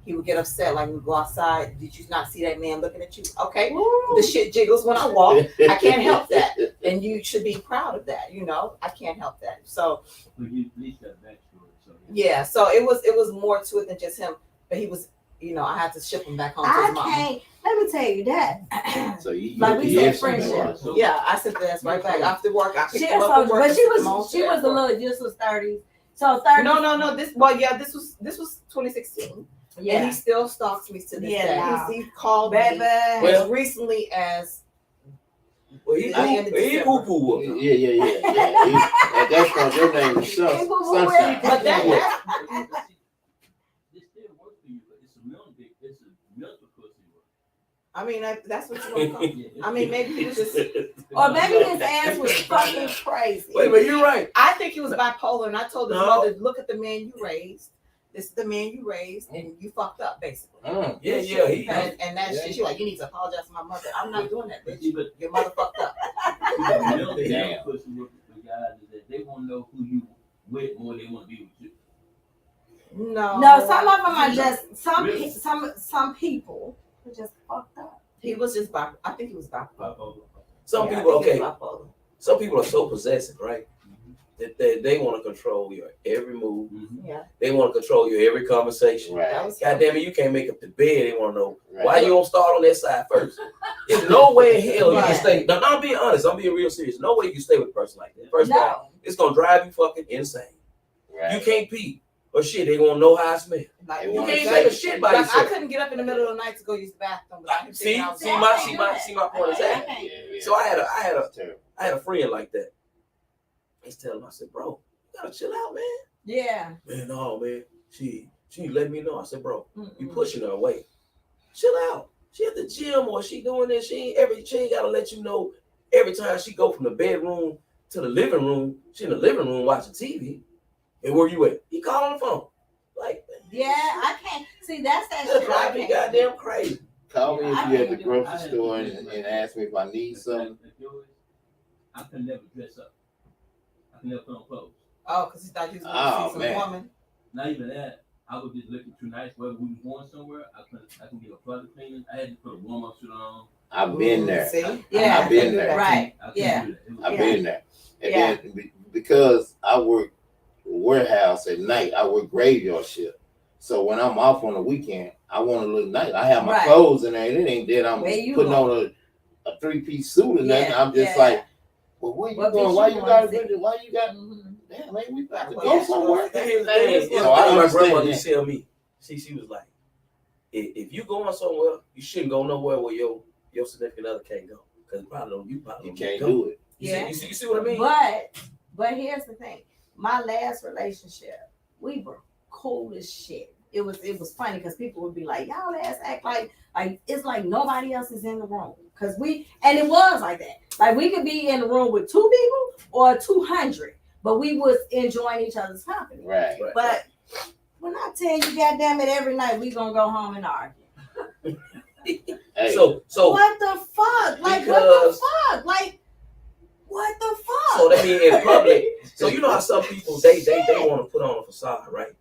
He would get upset, like we go outside. Did you not see that man looking at you? Okay, the shit jiggles when I walk. I can't help that, and you should be proud of that. You know, I can't help that. So But you at least got backstory. So yeah, so it was more to it than just him. But he was, you know, I had to ship him back home to I his mom. can't. Let me tell you that. So you Like we said, yes, friendship. So- Yeah, I sent the ass right back after work. I picked She him up was, from work. but and she sent him home was to a airport. little. This was 30s. So 30. No. This was 2016, and Yeah. he still stalks me to this Yeah, day. nah. He called Baby. me as recently as Well, he poo-poo. Yeah. At that point, your name is Sunshine. But that this still works for you, but it's a mental pussy work. I mean that's what you want to call it. Yeah, I mean, maybe he was just. Or maybe his ass was fucking crazy. Wait, but you're right. I think he was bipolar, and I told his No. mother, "Look at the man you raised. This is the man you raised, and you fucked up, basically." Yeah. And that shit, she's like, "You need to apologize to my mother." I'm not doing that, bitch. But Your mother fucked up. mental Damn. pussy work for guys is that they want to know who you with more than they want to be with you. No, some of them are just some people are just fucked up. He was just bipolar. I think he was bipolar. Bipolar. Some Yeah, I people, think he okay. was bipolar. Some people are so possessive, right? They want to control your every move. Mm-hmm. Yeah. They want to control your every conversation. Right. God damn it, you can't make up the bed. They want to know Right. why you don't start on that side first. There's no way in hell you Right. can stay. No, I'm being honest. I'm being real serious. No way you can stay with a person like that. First of all, it's gonna drive you fucking insane. Right. You can't pee or shit. They gonna know how I smell. Like, You You wanna can't say- take a shit by like, I yourself. couldn't get up in the middle of the night to go use the bathroom. But I can See out my point exactly. Yeah. So I had That's terrible. a friend like that. He's telling him, I said, bro, you gotta chill out, man. Yeah. Man, no, man. She let me know. I said, bro, you Mm-mm. pushing her away. Chill out. She at the gym or she doing this. She ain't gotta let you know every time she go from the bedroom to the living room. She in the living room watching TV. And where you at? He called on the phone. Like, Yeah, I can't see that's that that's shit. drive I me can't. goddamn crazy. Call me if I you at can't the do grocery it. store and ask me if I need something. I can never dress up. I can never put on clothes. Oh, because he thought you was going Oh, to see some man. woman. Not even that. I was just looking too nice. Whether we was going somewhere, I can get a toilet cleaning. I had to put a warm up suit on. I've been there. See? Yeah, I've been there. Right. I couldn't Yeah. do that. It was- I've Yeah. been there. And Yeah. then because I work warehouse at night, I work graveyard shift. So when I'm off on the weekend, I want to look nice. I have my Right. clothes in there. It ain't that I'm Where you putting going? on a 3-piece suit or nothing. Yeah, I'm just yeah. like, well, where you What going? bitch Why you you going got to see? why you got Mhm. damn man, we about to Well, go yeah, somewhere. Here's the thing. So I My understand grandmother that. used to tell me, she was like, if you going somewhere, you shouldn't go nowhere where your significant other can't go. Because you probably You don't can't go. do it. Yeah. You see what I mean? But here's the thing. My last relationship, we were cool as shit. It was funny because people would be like, y'all ass act like it's like nobody else is in the room. And it was like that. Like we could be in the room with 2 people or 200, but we was enjoying each other's company. Right. But when I tell you, goddamn it, every night we gonna go home and argue. Hey, So What the fuck? Like what the fuck? Like what the fuck? so that mean in public. So you know how some people they want to put on a facade, right?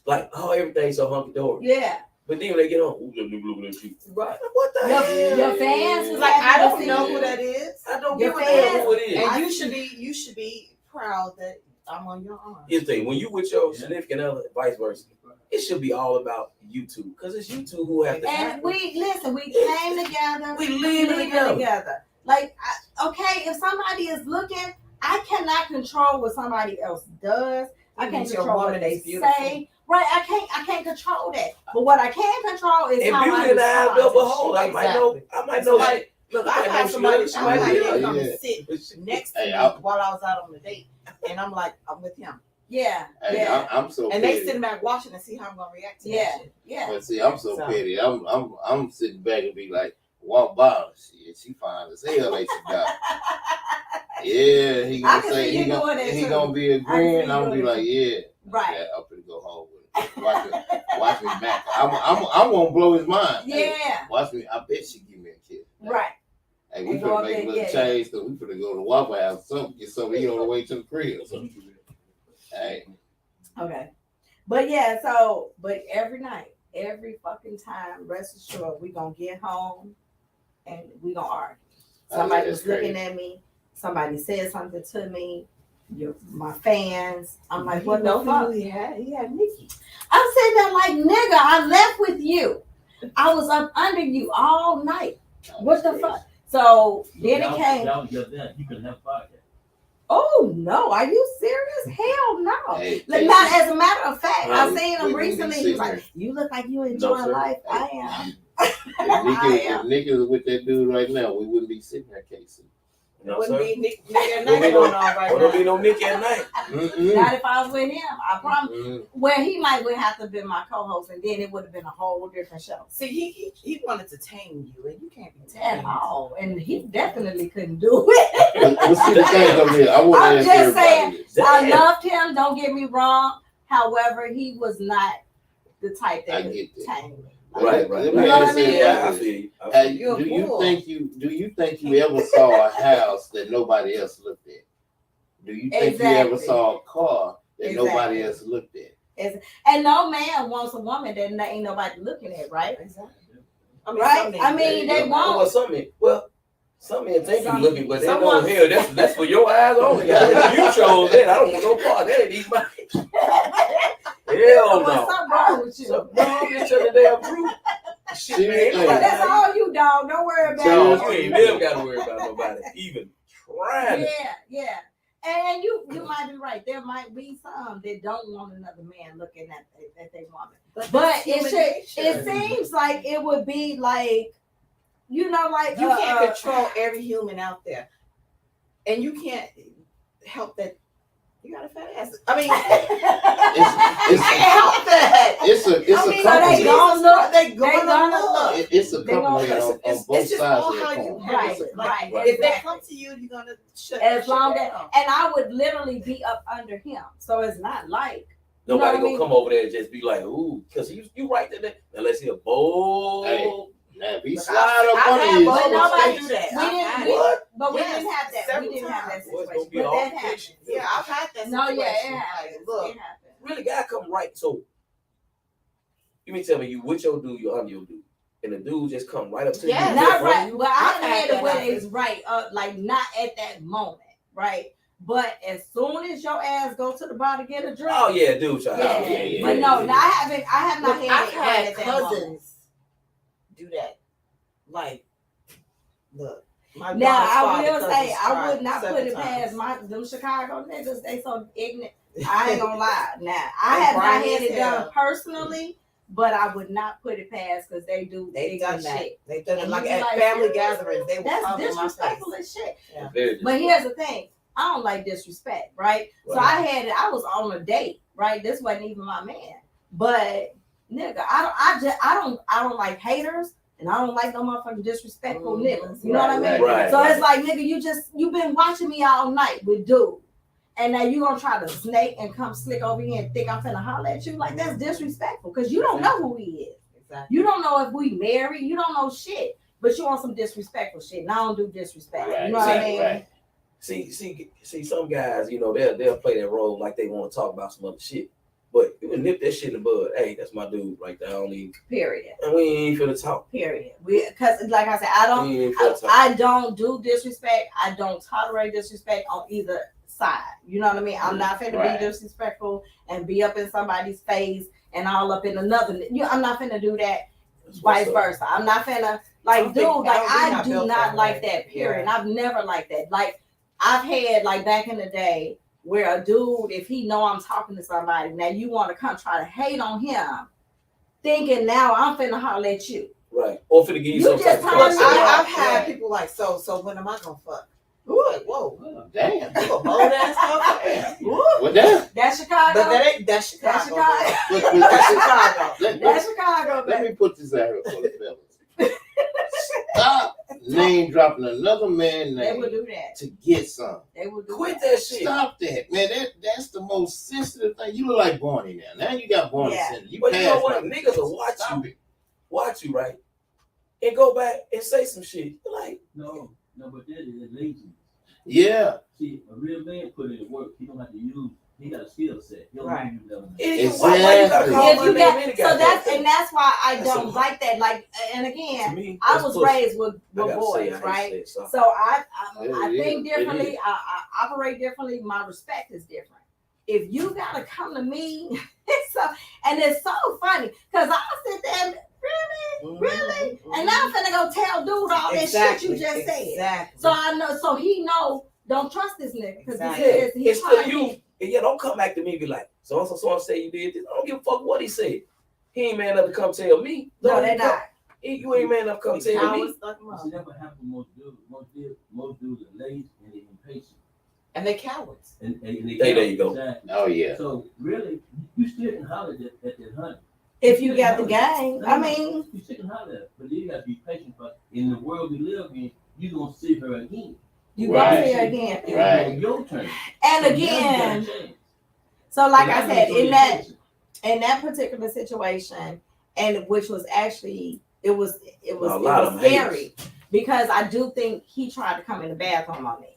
Like, oh, everything's so hunky dory. Yeah. But then when they get on, ooh, let me look at you. Right. What the hell? Your fans was Like, I don't happy to know see who you. that is. I don't Your give a damn fans- who it is. And you should be proud that I'm on your arm. Here's the thing: when you with your significant other, vice versa, it should be all about you two, because it's you two who have to. And we came together. We leaving together. Like, okay, if somebody is looking, I cannot control what somebody else does. I can't Your control woman what they is beautiful. say. Right, I can't control that. But what I can control is And how beauty I in the eye of respond the to beholder. shit. I might know. Somebody- Look, I might had know somebody she might come be yeah. and sit next to Hey, me I- while I was out on the date, and I'm like, I'm with him, Yeah, hey, yeah, I'm so and petty. they sitting back watching to see how I'm gonna react to yeah, that shit. yeah. But see, I'm so So- petty. I'm sitting back and be like, walk by her. She fine as hell, ain't she, dog? Yeah, he I gonna can say see you doing that he too. gonna be I can see agreeing. you I'm gonna be doing like, that yeah, Right. yeah, I'm gonna go home with it. Watch me back. I'm gonna blow his mind. Hey, Yeah, watch me. I bet she give me a kiss. right. Hey, we And go finna up make a there, little yeah, change because we finna go to Waffle House. Get something to eat on the way to the crib. So, hey, Okay. But every night, every fucking time, rest assured, we gonna get home and we gonna argue. Somebody that's was looking at me, somebody said something to me, my fans. I'm like, what the fuck? He had Nikki. I'm sitting there like, nigga, I left with you. I was up under you all night. What the fuck? So then it came. Y'all was just there. You couldn't have a podcast. Oh no, are you serious? Hell no. Hey, Like, not as a matter of fact, I Right. seen him We wouldn't be recently. He sitting was like, here. "You look like you enjoying sir. life." I am. if Nikki was with that dude right now, we wouldn't be sitting there, Casey. No, Wouldn't sir. be Nick and Wouldn't Nick be going no- on right Don't be now. no Nick at night. Not if I was with him. I promise. Mm-mm. Well, he might would have to be my co-host, and then it would have been a whole different show. See, he wanted to tame you, and you can't be At tamed. all, and he definitely couldn't do it. Let's see the thing over here. I want I'm to ask just everybody saying, this. I loved him. Don't get me wrong. However, he was not the type I that get could that. tame me. Right. Let You me know what I ask mean? everybody Yeah, I this. feel you. Hey, You're a do you fool. think you ever saw a house that nobody else looked at? Do you think you ever Exactly. saw a car that nobody Exactly. else looked at? And no man wants a woman that ain't nobody looking at, right? Exactly. Right? I mean, There they you go. won't. Well, something. Well, Some men think you looking, but they know Someone- hell. That's for your eyes only. You chose that. I don't want no part of that. Ain't even mine. Hell What's no. something wrong with you? So, no, I'm just telling the damn truth. Shit, man. Yeah. That's all you, dog. Don't worry about No, it. you ain't never got to worry about nobody. Even trying. Yeah. And you might be right. There might be some that don't want another man looking at their woman. But it seems like it would be like, you know, like You can't control every human out there, and you can't help that. You got a fat ass. I mean, you can't help that. It's a so they compliment. gonna look. They gonna look. It's a They gonna- compliment on It's both just sides all of how the you coin. handle it. Right. If they come to you, you're gonna shut. As long shut as, down. and I would literally be up under him. So it's not like, you know Nobody what I gonna mean? come over there and just be like, ooh, because you right there. Unless he a bold. Hey. Now, if he Look, slide I've up had on you, both nobody- do that. we I've didn't- had we- it. What? But we Yes, didn't have that. We several didn't have that Boy, it's gonna situation. be But an that happened. altercation. Yeah, I've had that. No, yeah, it situation. happens. Like, look, It happens. Really, guy come right. So you mean tell me you with your dude, you under your dude, and the dude just come right up to Yes. you. Not in front of right. you? Well, I I've had had it that where happen. it's right up, like not at that moment, right? But as soon as your ass go to the bar to get a drink, Oh yeah, dude. yeah. But no, I have not look, had I've it had right at that moment. cousins do that. Like, look. My Now daughter's I father will say cousins I would tried not put several it past times. them Chicago niggas. They so ignorant. I ain't gonna lie. Now I They have not grimy had as it done hell. personally, but I would not put it past because they do They've done ignorant that. shit. They've done it And like you be at like, family seriously? gatherings. They will That's come in my face. disrespectful as shit. Very But disrespectful. here's the thing. I don't like disrespect, right? So I had it. I was on a date, right? This wasn't even my man, but nigga, I don't like haters, and I don't like no motherfucking disrespectful niggas. You know what I mean? Right. So it's like, nigga, you've been watching me all night with dude, and now you gonna try to snake and come slick over here and think I'm finna holler at you? Like that's disrespectful because you don't know who he is. Exactly. You don't know if we married. You don't know shit. But you want some disrespectful shit, and I don't do disrespect. Right, You know what I mean? right. See, some guys, you know, they'll play that role like they want to talk about some other shit, but you would nip that shit in the bud. Hey, that's my dude right there. I don't need, Period. and we ain't finna talk. Period. Because like I said, We ain't finna talk. I don't do disrespect. I don't tolerate disrespect on either side. You know what I mean? I'm not finna Right. be disrespectful and be up in somebody's face and all up in another. I'm not finna do that. That's Vice what's up. versa. I'm not finna I like, don't dude. think- Like we're I not do built not that like way. that. Period. Yeah. I've never liked that. Like I've had like back in the day where a dude, if he know I'm talking to somebody, now you want to come try to hate on him, thinking now I'm finna holler at you. Right. Or finna give you You some just type told of me- cussing. I've had Right. people like, so when am I gonna fuck? Ooh, like, whoa, Well, damn. you a bold ass motherfucker. Ooh. Well, damn. That's Chicago. But that's Chicago. That's Chicago. That's Chicago. That's Chicago. Let baby. me put this out here for the fellas. Stop name dropping another man's They name will do that. to get some. They will do Quit that. that shit. Stop that, man. That's the most sensitive thing. You look like Barney now. Now you got Barney Yeah. sensitive. You But you know passed what? my- Niggas will Stop it. watch you, right? And go back and say some shit. You're like, No, but that is laziness. Yeah. See, a real man put in the work. He don't have to use. He got a skill set. He don't Right. use that. idiot, why you gotta call If my you name got, any so goddamn that's thing? and that's why I That's don't a- like that. Like, and To again, me, I that's was pussy. raised with I gotta say, boys, I hate to right? say it, so- So I It think is. It differently. is. I operate differently. My respect is different. If you gotta come to me, it's so funny because I sit there and really, and now I'm finna go tell dude all that shit you just said. Exactly. So I know, so he know. Don't trust this nigga because Exactly. he's Instead of trying you, yeah, don't come back to me and be like, so and say you did this. I don't give a fuck what he said. He ain't man enough to come tell me. No, Let they're him come. not. You ain't man enough to come tell me. Cowards, fuck 'em up. See, that's what happens with most dudes are lazy and they're impatient. And they cowards. And they Hey, there you go. Exactly. Oh yeah. So really, you still can holler at that honey. If you got the game, I mean, You still can holler at her, but you gotta be patient. But in the world we live in, you gonna see her again. you Right. gonna see her again. It's Right. your turn. And So now again, you got a chance. so like So I now said, you in be that patient. particular situation, and which was actually it was A lot of them scary because I do think he tried to come in the bathroom on me.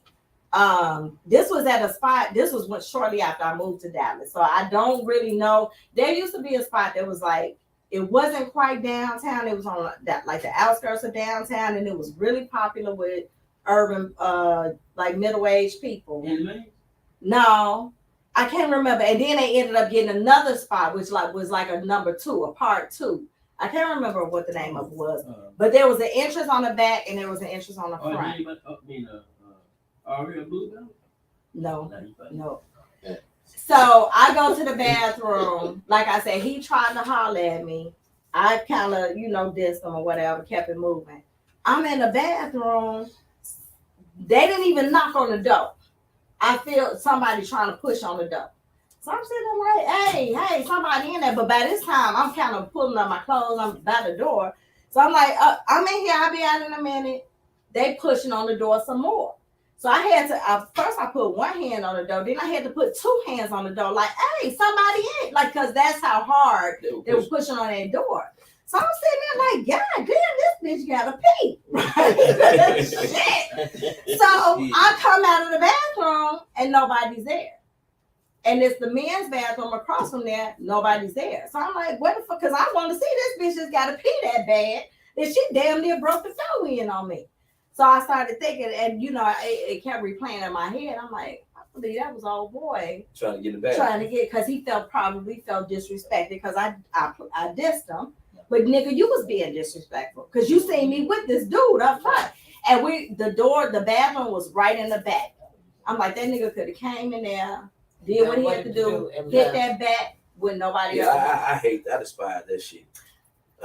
This was at a spot. This was shortly after I moved to Dallas, so I don't really know. There used to be a spot that was like it wasn't quite downtown. It was on that like the outskirts of downtown, and it was really popular with urban, like middle-aged people. In Maine? No, I can't remember. And then they ended up getting another spot, which was like a number 2, a part 2. I can't remember what the name of it was, but there was an entrance on the back and there was an entrance on the front. Aria Blue Belt? No. Yeah. So I go to the bathroom. Like I said, he tried to holler at me. I kind of, dissed him or whatever, kept it moving. I'm in the bathroom. They didn't even knock on the door. I feel somebody trying to push on the door. So I'm sitting there like, hey, somebody in there. But by this time, I'm kind of pulling up my clothes. I'm by the door. So I'm like, I'm in here. I'll be out in a minute. They pushing on the door some more. So I had to, first I put one hand on the door. Then I had to put 2 hands on the door. Like, hey, somebody in. Like, because that's how hard they were pushing on that door. So I'm sitting there like, God damn, this bitch gotta pee. Shit. So I come out of the bathroom and nobody's there. And it's the men's bathroom across from there, nobody's there. So I'm like, what the fuck? Because I want to see this bitch just gotta pee that bad that she damn near broke the door in on me. So I started thinking, and it kept replaying in my head. I'm like, I believe that was old boy trying to get it back. Because he probably felt disrespected because I dissed him. But nigga, you was being disrespectful because you seen me with this dude up front. And the bathroom was right in the back. I'm like, that nigga could have came in there, did what he had to do, hit that back with nobody else. I despise that shit.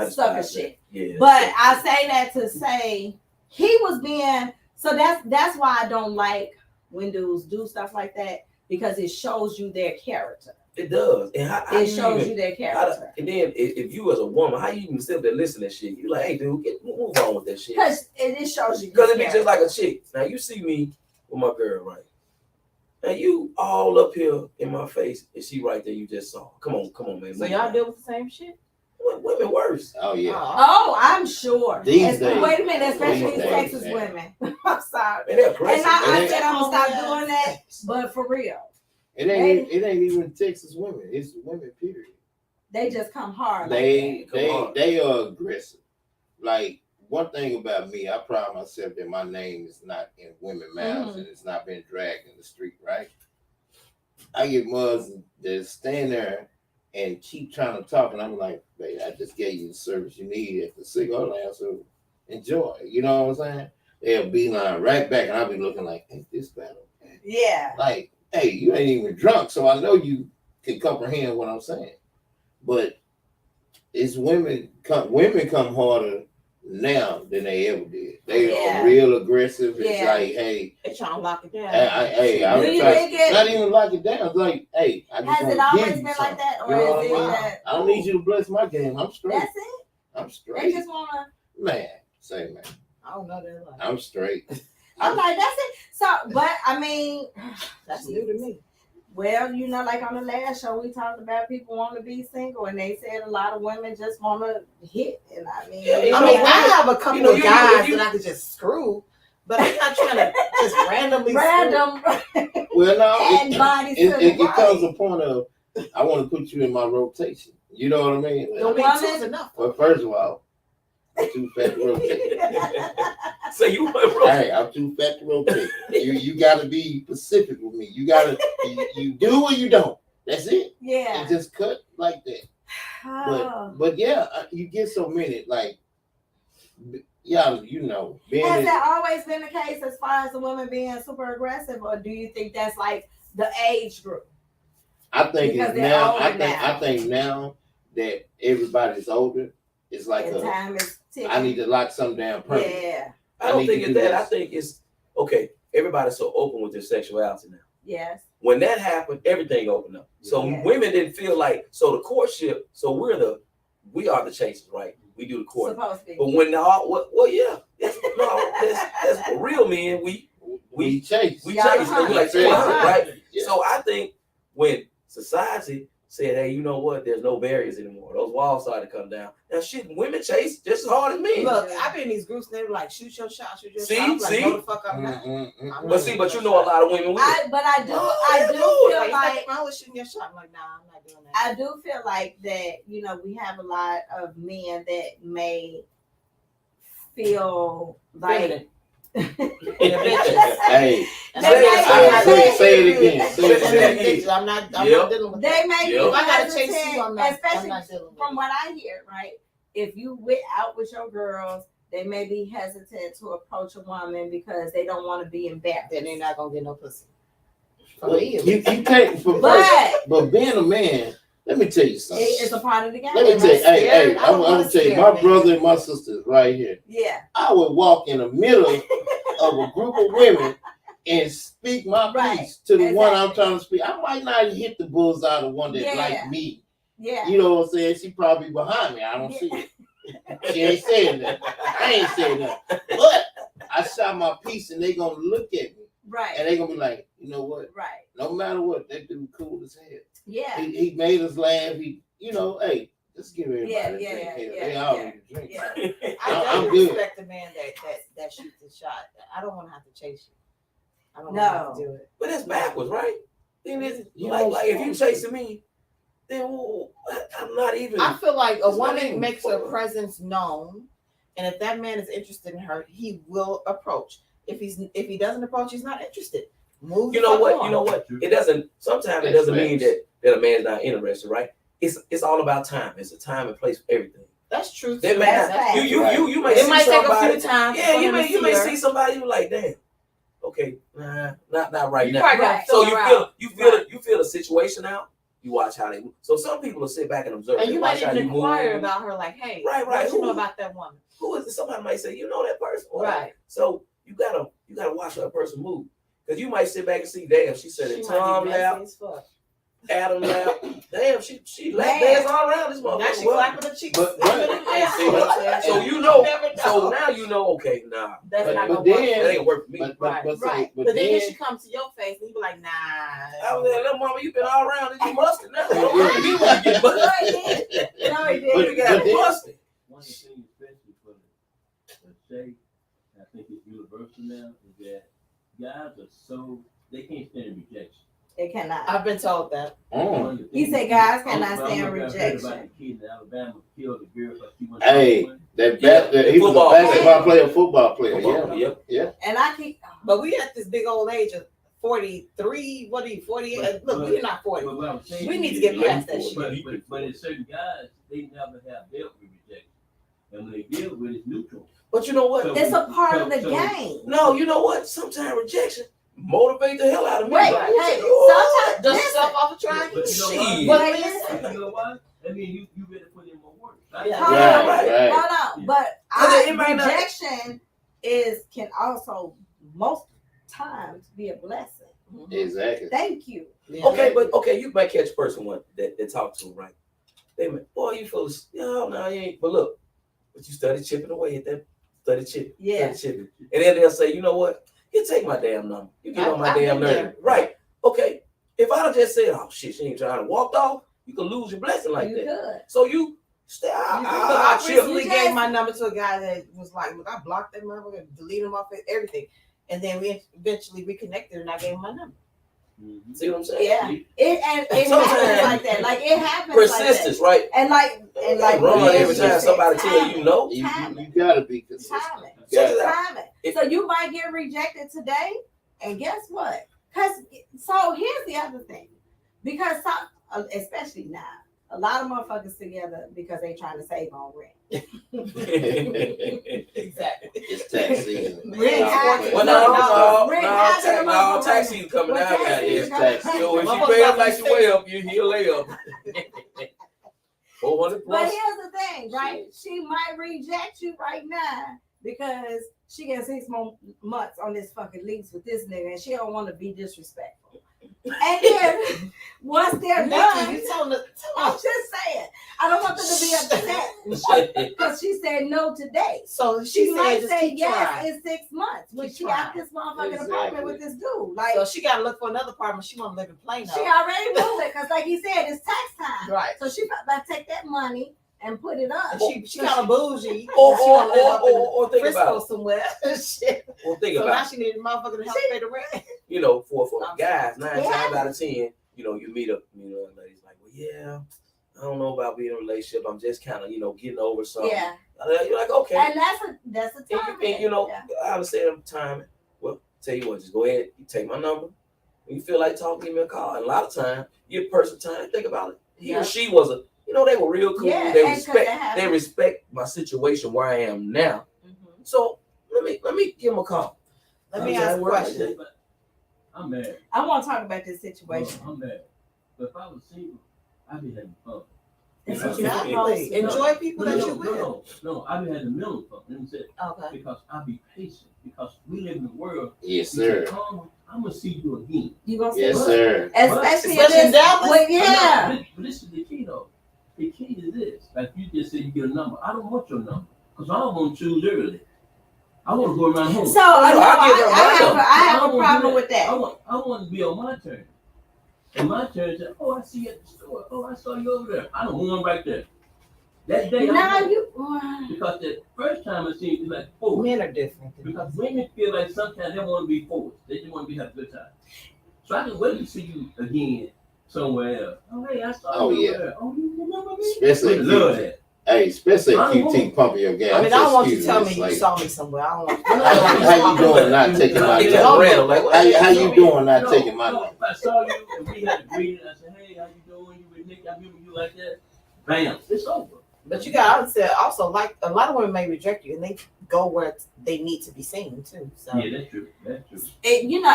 Sucker shit. Yeah. But I say that to say he was being, so that's why I don't like when dudes do stuff like that, because it shows you their character. It does. And it shows you their character. And then if you as a woman, how you even sit there listen to that shit? You like, hey dude, move on with that shit. Because it shows you. Because it be just like a chick. Now you see me with my girl, right? And you all up here in my face, and she right there. You just saw. Come on, man. So y'all deal with the same shit? Women worse. Oh yeah. Oh, I'm sure. These days. Wait a minute, especially these Texas women. I'm sorry. And they're aggressive. And I said I'm gonna stop doing that, but for real. It ain't even Texas women. It's women, period. They just come hard. They are aggressive. Like, one thing about me, I pride myself that my name is not in women's mouths and it's not been dragged in the street, right? I get mothers that stand there and keep trying to talk, and I'm like, babe, I just gave you the service you need at the cigar lounge, so enjoy. You know what I'm saying? They'll beeline right back, and I'll be looking like, ain't this battle? Yeah. Like, hey, you ain't even drunk, so I know you can comprehend what I'm saying. But it's women come harder now than they ever did. They are real aggressive. It's like, hey, they trying to lock it down. Not even lock it down. It's like, hey, I just has it always been like that, or is it that? I don't need you to bless my game. I'm straight. That's it. I'm straight. They just wanna. Man. I don't know that. Like. I'm straight. I'm like, that's it. So, but I mean, that's new to me. Well, like on the last show, we talked about people want to be single, and they said a lot of women just want to hit. And I mean, I have a couple of guys that I could just screw, but I'm not trying to just randomly. Well, no, and it comes a point of I want to put you in my rotation. You know what I mean? Don't make two is enough. Well, first of all, I'm too fat to rotate. So you want to rotate? Hey, I'm too fat to rotate. You got to be specific with me. You got to you do or you don't. That's it. Yeah. And just cut like that. But yeah, you get so many like. Yeah, Has that always been the case as far as the women being super aggressive, or do you think that's like the age group? I think it's now. I think now that everybody's older, it's like time is ticking. I need to lock something down permanently. Yeah. I don't think it's that. I think it's okay. Everybody's so open with their sexuality now. Yes. When that happened, everything opened up. So women didn't feel like the courtship. So we are the chasers, right? We do the court. Supposed to be. But when that's for real men. We chase. We chase. And we like, right? Yeah. So I think when society said, hey, you know what? There's no barriers anymore. Those walls started to come down. Now, shit, women chase just as hard as men. Look, I've been in these groups and they were like, shoot your shot. Like, go the fuck up now. But you know a lot of women will. I do feel like I was shooting your shot. I'm like, nah, I'm not doing that. I do feel like that, we have a lot of men that may feel like Hey, Say it again. Say it again. I'm not dealing with They that. may be If I gotta hesitant, chase you, I'm not especially dealing with from what I hear, right? If you went out with your girls, they may be hesitant to approach a woman because they don't want to be embarrassed. Then they're not gonna get no pussy. Well, you take but being a man, let me tell you something. It's a part of the game. Let me tell you, hey, I'm gonna tell you, my brother and my sisters right here. Yeah. I would walk in the middle of a group of women and speak my piece to the one I'm trying to speak. I might not hit the bullseye, the one that like me. Yeah. You know what I'm saying? She probably behind me. I don't see it. She ain't saying that. I ain't saying that. But I shot my piece and they gonna look at me. Right. And they gonna be like, you know what? Right. No matter what, that dude cool as hell. Yeah. He made us laugh. He, hey, let's give everybody a drink. They all need a drink. Yeah. I do respect a man that shoots the shot. I don't want to have to chase you. I don't want to have to do it. But that's backwards, right? Then like if you chasing me, then I'm not even. I feel like a woman makes her presence known, and if that man is interested in her, he will approach. If he doesn't approach, he's not interested. Move. You know what? It doesn't. Sometimes it doesn't mean that a man's not interested, right? It's all about time. It's a time and place for everything. That's true. That man, you may. It might take a few times. Yeah, you may see somebody you like, damn. Okay, not right now. Right. So you feel the situation out. You watch how they move. So some people will sit back and observe. And you might even inquire about her, like, hey, right. What you know about that woman? Who is it? Somebody might say, you know that person, right? So you gotta watch that person move, because you might sit back and see, damn, she said it. Tom lap, Adam lap. Damn, she lap dance all around this motherfucker. Now she clapping her cheeks. So you know. So now you know. Okay, nah. That's not gonna work. That ain't work for me. But then she comes to your face and you be like, nah. I was like, little mama, you been all around and you busted now. Don't look at me when you get busted. No, he didn't. You got busted. One of the things, especially for the shake, I think it's universal now, is that guys are so they can't stand rejection. They cannot. I've been told that. He said guys cannot stand rejection. About the kid in Alabama killed the girl because she wasn't. Hey, he was a basketball player, football player. Yeah. And I keep. But we at this big old age of 43. What are you? 48? Look, we're not 40. We need to get past that shit. But in certain guys, they never have dealt with rejection, and when they deal with it, it's neutral. But you know what? It's a part of the game. No, you know what? Sometimes rejection motivate the hell out of me. Wait, hey, sometimes dust stuff off a try. But Shit. you know what? I mean, you better put in more work. Hold on. But rejection can also most times be a blessing. Exactly. Thank you. Okay, you might catch a person that talk to, right? They may, boy, you feel, no, you ain't. But look, but you started chipping away at that, started chipping. And then they'll say, you know what? You take my damn number. You get on my damn nerve. Right. Okay. If I'd have just said, oh shit, she ain't trying to walk off, you could lose your blessing like that. Could. So you stay. I recently gave my number to a guy that was like, look, I blocked that motherfucker, deleted him off of everything. And then we eventually reconnected and I gave him my number. Mm-hmm. See what I'm saying? Yeah. It happens like that. Like it happens. Persistence, like that. right? And like run every time somebody tell you no. You gotta be consistent. Timing. So you might get rejected today, and guess what? So here's the other thing, because especially now, a lot of motherfuckers together because they trying to save on rent. Exactly. It's tax season. Tax season coming out. It's tax season. So if you pay up like you way up, he'll lay up. 400 plus. But here's the thing, right? She might reject you right now because she got 6 more months on this fucking lease with this nigga, and she don't want to be disrespectful. And then once they're done, I'm just saying, I don't want them to be upset because she said no today. So she might say yes in 6 months when she got this motherfucking apartment with this dude. Like, so she got to look for another apartment. She want to live in Plano. She already moved it because, like he said, it's tax time. Right. So she about to take that money and put it up. She kind of bougie. Or think about it. Somewhere. Shit. Or think so about now she needed a motherfucker to help pay the rent. You know, for guys, 9 times out of 10, you know, you meet up, you know, and ladies like, well, yeah, I don't know about being in a relationship. I'm just kind of, getting over something. Yeah. You're like, okay. And that's a time. I would say time. Well, tell you what, just go ahead. You take my number. When you feel like talking, give me a call. And a lot of times, you give a person time. Think about it. He or she was they were real cool. Yeah, they respect my situation where I am now. Mm-hmm. So let me give them a call. Let me ask a question. I'm married. I want to talk about this situation. I'm married. But if I was single, I'd be having fun. Exactly. Enjoy people that you with. No, I'd be having mental fun. Let me say it. Okay. Because I'd be patient. Because we live in the world. Yes, sir. I'm gonna see you again. You gonna see? Yes, sir. Especially in Dallas. Well, yeah. But this is the key, though. The key is this: like you just said, you get a number. I don't want your number because I don't want to choose early. I want to go around home. So I have a problem with that. I want to be on my turn. And my turn said, "Oh, I see you at the store. Oh, I saw you over there. I don't want right there." That day, because the first time I seen you, like, oh, men are different. Because women feel like sometimes they want to be forced. They just want to have a good time. So I can wait to see you again somewhere else. Oh, hey, I saw you over there. Oh, you remember me? Especially QT pumping your gas. I mean, I don't want you to tell me you saw me somewhere. I don't want you to how you doing not taking my money? How you doing not taking my money? If I saw you and we had a greeting, I said, hey, how you doing? You with Nick? I remember you like that. Bam, it's over. But you got, I would say, also, like, a lot of women may reject you and they go where they need to be seen too. So yeah, that's true. That's true.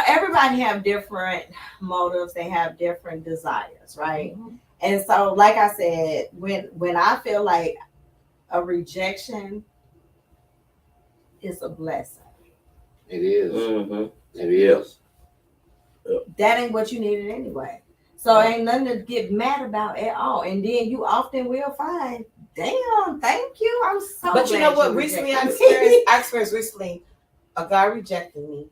Everybody have different motives. They have different desires, right? Mm-hmm. And so, like I said, when I feel like a rejection is a blessing. It is. Mm-hmm. It is. That ain't what you needed anyway. So ain't nothing to get mad about at all. And then you often will find, damn, thank you. I'm so But you know what? Recently I experienced recently a guy rejected me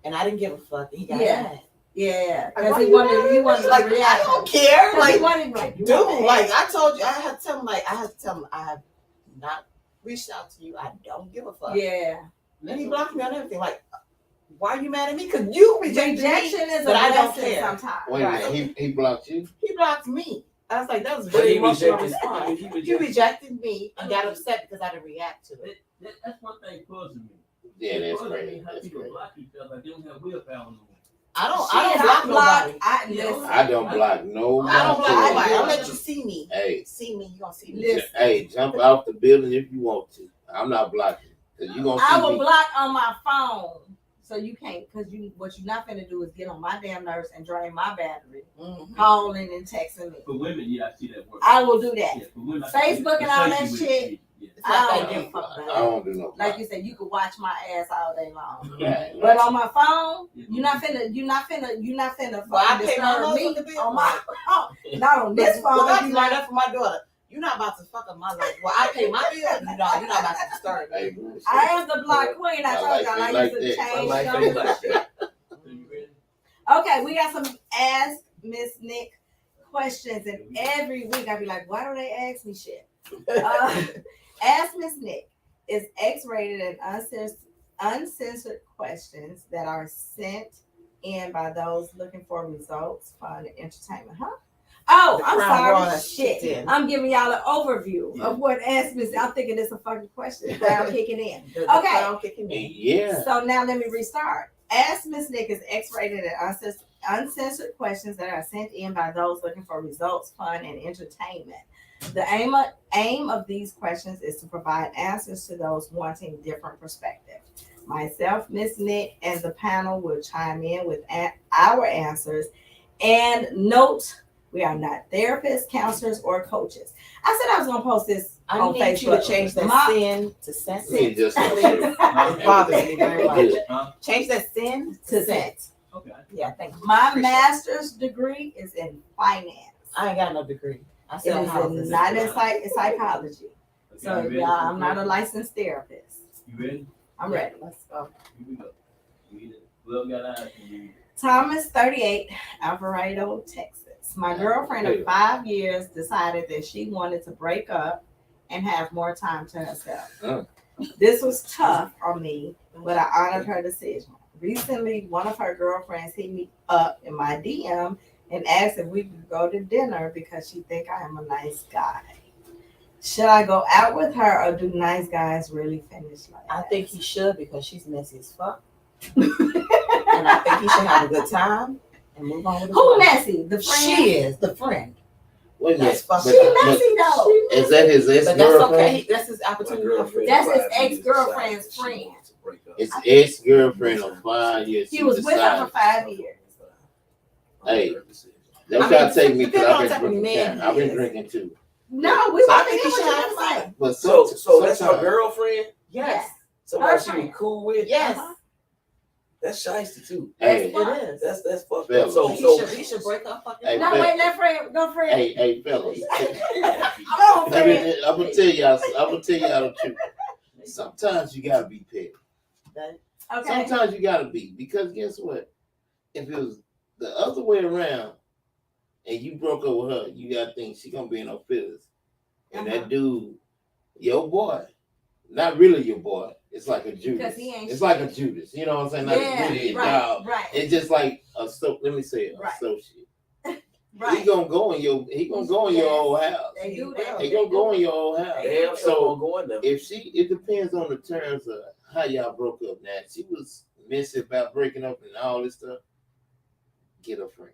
and I didn't give a fuck. He got mad. Yeah. Because he wanted like, I don't care. Like, dude, like I told you, I had to tell him I have not reached out to you. I don't give a fuck. Yeah. And he blocked me on everything. Like, why are you mad at me? Because you rejected me. Rejection is a but I don't blessing care. sometimes. Wait a minute, he blocked you? He blocked me. I was like, that was very emotional response. He rejected me and got upset because I didn't react to it. That's one thing puzzling me. Yeah, that's crazy. How people block each other like they don't have willpower no more. I don't block nobody. I don't block nobody. I don't block nobody. I'll let you see me. Hey. See me, you gonna see me. Listen. Hey, jump off the building if you want to. I'm not blocking. You gonna see I will me. block on my phone. So you can't, because what you're not finna do is get on my damn nerves and drain my battery, calling and texting me. For women, yeah, I see that work. I will do that. Yeah, for women, Facebook and all that shit. Yeah. I don't do no. Like you said, you could watch my ass all day long. Right. But on my phone, you're not finna Well, I pay disturb my me on my phone. Not on this phone. Well, that's right up for my daughter. You're not about to fuck up my life. Well, I pay my bill. You're not about to disturb me. I am the block queen. I told y'all I used to change them. Okay, we got some Ask Mz.Nik questions, and every week I'd be like, why do they ask me shit? Ask Mz.Nik is X-rated and uncensored questions that are sent in by those looking for results, fun, and entertainment. Huh? Oh, I'm sorry. Shit. I'm giving y'all an overview of what Ask Mz.Nik. I'm thinking it's a fucking question. Clown kicking in. Okay. Yeah. So now let me restart. Ask Mz.Nik is X-rated and uncensored questions that are sent in by those looking for results, fun, and entertainment. The aim of these questions is to provide answers to those wanting different perspectives. Myself, Mz.Nik, and the panel will chime in with our answers. And note, we are not therapists, counselors, or coaches. I said I was going to post this on Facebook. I need you to change that sin to sense. It bothers me very much. Change that sin to sense. Okay. Yeah, thank you. My master's degree is in finance. I ain't got no degree. It is not in psychology. Okay, So, yeah, I'm not a licensed therapist. You ready? I'm ready. Let's go. Here we go. Well, got eyes. Thomas, 38, Alvarado, Texas. My girlfriend of 5 years decided that she wanted to break up and have more time to herself. This was tough on me, but I honored her decision. Recently, one of her girlfriends hit me up in my DM and asked if we could go to dinner because she think I am a nice guy. Should I go out with her or do nice guys really finish last? I think he should because she's messy as fuck. And I think he should have a good time and move on with his Who life. messy? The friend? She is the friend. Wait a minute. That's She messy though. Is that his But that's ex-girlfriend? okay. That's his opportunity. That's his ex-girlfriend's friend. It's ex-girlfriend of 5 years. He was with her for 5 years. Hey, don't try to take me because I've been drinking too. No, we So I want to think hear he should what have you fun. say. But So that's her sometimes- girlfriend? Yes. Somebody she Girlfriend. was cool with? Yes. That's shiesty too. Hey, That's It is. That's fucked Fellas. up. He should break up fucking. Hey, No, wait, let friend go friend. hey, fellas. Go friend. I'm gonna tell y'all the truth. Sometimes you gotta be petty. Okay. Sometimes you gotta be, because guess what? If it was the other way around and you broke up with her, you gotta think she gonna be in her feelings. And that dude, your boy, not really your boy. It's like a Judas. He ain't It's like a Judas. You know what I'm saying? Not Yeah, really a right, dog. right. It's just like let me say it, Right. associate. Right. He gonna go in your old house. They do that. He gonna go in your old house. Damn, so I'm going there. It depends on the terms of how y'all broke up. Now, if she was messy about breaking up and all this stuff, get a friend.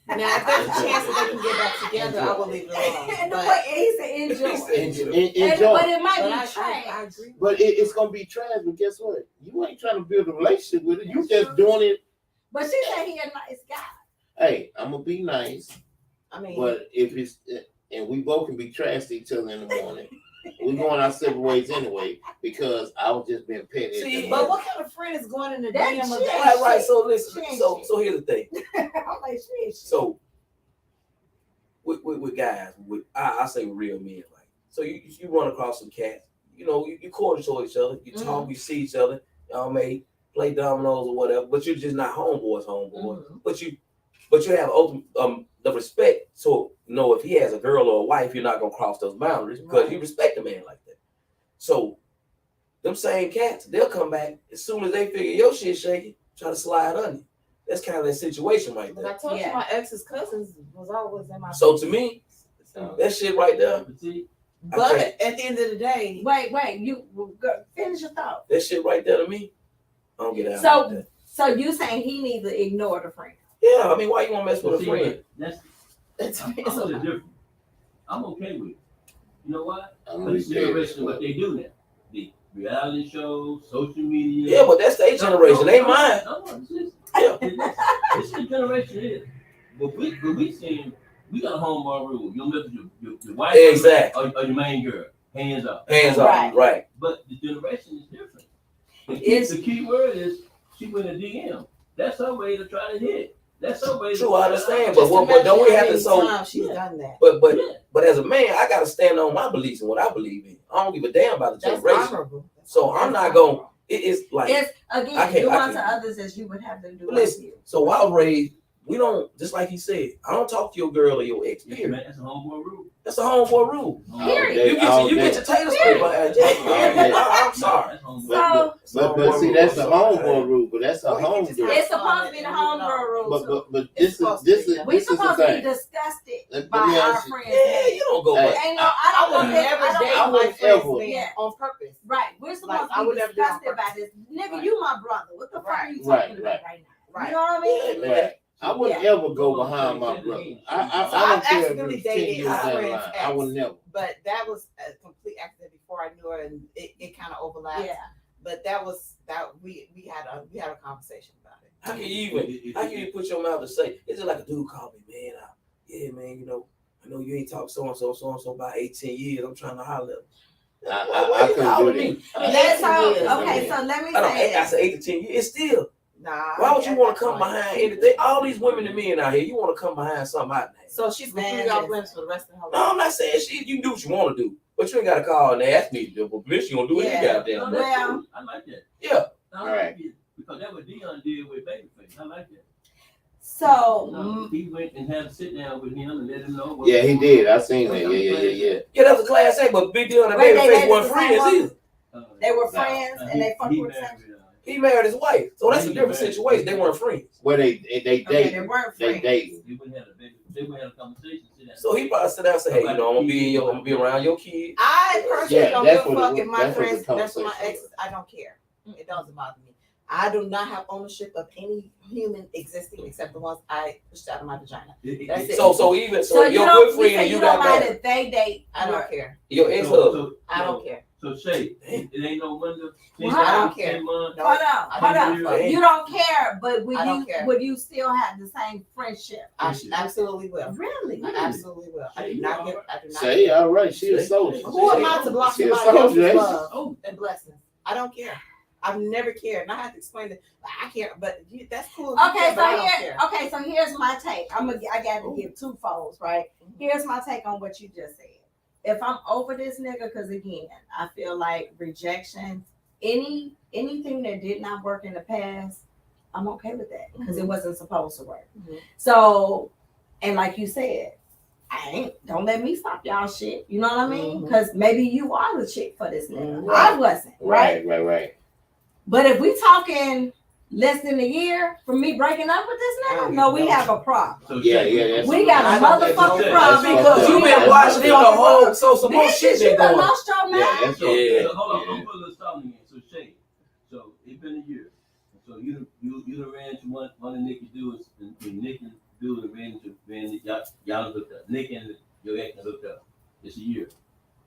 Now, if there's a chance that they can get back together, I will leave it alone. And the But- way he said enjoy. Enjoy. But it might But be I trash. agree. But it's gonna be trash. But guess what? You ain't trying to build a relationship with it. You just doing it. But she said he a nice guy. Hey, I'm gonna be nice. I mean, But if it's and we both can be trash to each other in the morning, we're going our separate ways anyway because I was just being petty. See, but what kind of friend is going in the That DM of shit. that? Right. So listen. Shit. So here's the thing. I'm like, shit. So with guys, I say real men, like, so you run across some cats, you know, you cordial to each other, you talk, you see each other, y'all may play dominoes or whatever, but you're just not homeboys, but you have the respect to know if he has a girl or a wife, you're not gonna cross those boundaries because you respect a man like that. So them same cats, they'll come back as soon as they figure your shit shaky, try to slide on you. That's kind of that situation right But there. I told you my ex's cousins was always in my. So to me, that shit right there. But at the end of the day, Wait, you go, finish your thought. That shit right there to me, I don't get out. Like that. So you saying he needs to ignore the friend? Yeah, I mean, why you want to mess with a friend? I'm totally different. I'm okay with it. You know what? I'm This generation, what they do now, the reality shows, social media. Yeah, but that's their generation. They mine. Yeah. This is the generation is. But we seen, we got a homeboy rule. You'll mess with your wife Exactly. or your main girl. Hands up. Hands up. Right. But the generation is different. The key word is she went a DM. That's her way to try to hit. That's her way. True, I understand. But don't we have to she's done that. But as a man, I gotta stand on my beliefs and what I believe in. I don't give a damn about the generation. So I'm not gonna. It's like it's again, do unto others as you would have them do. Listen, you. so while I was raised, we don't, just like he said, I don't talk to your girl or your ex. Yeah, man, that's a homeboy rule. That's a homeboy rule. Period. You get your tater straight by I'm sorry. But see, that's a homeboy rule. But that's a homegirl. It's supposed to be the homegirl rule. But this is we supposed to be disgusted by our friends. Yeah, you don't go. I would never date my friends on purpose. Right, we're supposed to be disgusted by this. Nigga, you my brother. What the fuck are you talking about right now? Right. You know what I mean? Right. I wouldn't ever go behind my brother. I don't care if it's 10 years down the line. I would never. But that was a complete accident before I knew her, and it kind of overlapped. Yeah. But that we had a conversation about it. How can you even put your mouth to say? It's just like a dude called me, man. Yeah, man. You know, I know you ain't talked so and so about 18 years. I'm trying to holler. Why you calling me? Okay, so let me say. I said 8 to 10 years. It's still. Nah. Why would you want to come behind anything? All these women and men out here, you want to come behind something out there. So she's completely off limits for the rest of her life. No, I'm not saying you can do what you want to do, but you ain't got to call and ask me to do. But bitch, you gonna do what you goddamn. Well, I like that. Yeah. I like it because that's what Dion did with Babyface. I like that. So he went and had a sit down with him and let him know. Yeah, he did. I seen that. Yeah. That was a class A, but Big Dion and Babyface weren't friends either. They were friends and they fucked with each other. He married his wife, so that's a different situation. They weren't friends. Well, they Okay, date. they weren't They friends. dating. They wouldn't have a baby. They wouldn't have a conversation. So he probably sit down and say, hey, you know, I'm gonna be around your kids. I personally don't that's give a what fuck it if was- my that's what friends, the that's my conversation exes. I don't care. It doesn't bother me. I do not have ownership of any human existing except the ones I pushed out of my vagina. That's it. So So your you good don't, friend you and say you you don't got mind that. if they date. I don't care. Your ex-husband. I don't care. So Shay, it ain't no wonder. Well, I don't care. Hold on, I hold don't on. care. You don't care, but I don't care. would you still have the same friendship? I absolutely will. Really? I absolutely will. I do not get. I do not. Say, all right, she a soldier. Who am I to block She a somebody else's soldier. love and blessings? I don't care. I've never cared, and I have to explain it. I can't, but that's cool. Okay, so here's my take. I got to give two folds, right? Here's my take on what you just said. If I'm over this nigga, because again, I feel like rejection, anything that did not work in the past, I'm okay with that because it wasn't supposed to work. So, and like you said, don't let me stop y'all shit. You know what I mean? Because maybe you are the chick for this nigga. I wasn't, right? Right. But if we talking less than a year from me breaking up with this nigga, no, we have a problem. So Yeah. We got a motherfucking problem Because you been watching him the whole, so some more shit you been done going. lost your mind. Yeah, that's Yeah. So hold on, I'm putting this song again. So Shay, so it's been a year. So you done ran into one of Nicky's dudes, and Nick and dude ran y'all hooked up. Nick and your ex hooked up. It's a year.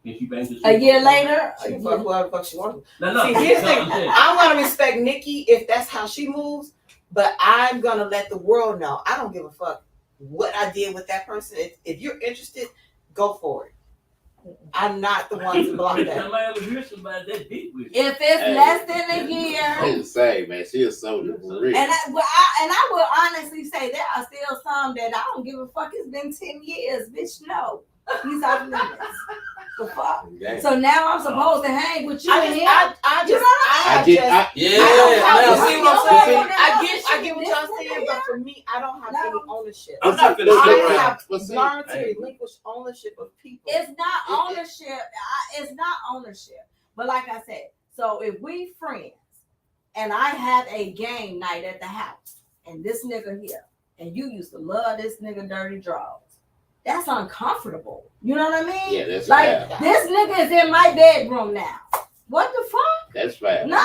Can she bang A year later, She can fuck whoever the fuck she wants. No. See, here's the thing. I'm saying. I'm gonna respect Nikki if that's how she moves, but I'm gonna let the world know. I don't give a fuck what I did with that person. If you're interested, go for it. I'm not the one to block that. Somebody ever hear somebody that deep with you? if it's less than a year, It's the same, man. She a soldier for real. and I will honestly say there are still some that I don't give a fuck. It's been 10 years, bitch. No, he's off limits. The fuck. Damn. So now I'm supposed to hang with you and him. I You know what I just Yeah, I now see what I'm saying? I get what y'all saying, but for me, I don't have any ownership. I'm not gonna I sit around. have But see, learned to relinquish ownership of people. It's not ownership. It's not ownership. But like I said, so if we friends and I have a game night at the house and this nigga here, and you used to love this nigga dirty draws, that's uncomfortable. You know what I mean? Yeah, that's like fair. this nigga is in my bedroom now. What the fuck? That's fair. No.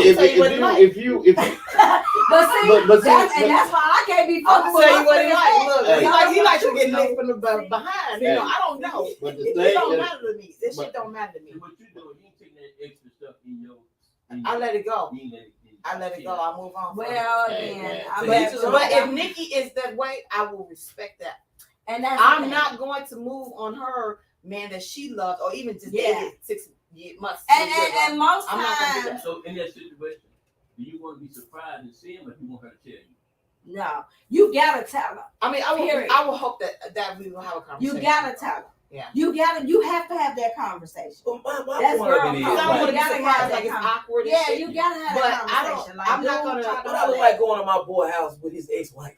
If you But see, But see, that's why I can't be I'm fucking gonna tell you what he with like. Look, Hey. he likes to get licked from the behind. You know, Hey. I don't know. But the It thing don't is, matter to me. This but- shit don't matter to me. So what you doing? You ain't taking that extra stuff in your. I let it go. You ain't let it in. I let it go. I move on. well Hey, then, man. But if Nikki is that way, I will respect that. and that's the I'm thing. not going to move on her man that she loved or even just Yeah. dated 6 months. And most I'm not gonna do times, So in that situation, do you want to be surprised and see him, or you want her to tell you? no, you gotta tell her. I mean, Period. I will hope that we will have a conversation. You gotta tell her. Yeah. You have to have that conversation. Well, my That's point of girl it is, I don't power. want like, to be gotta have surprised that like it's con- awkward. Yeah, and shit. you gotta have But that I don't- conversation. Like, I'm not dude, gonna- try to but I would do like that. going to my boy house with his ex-wife,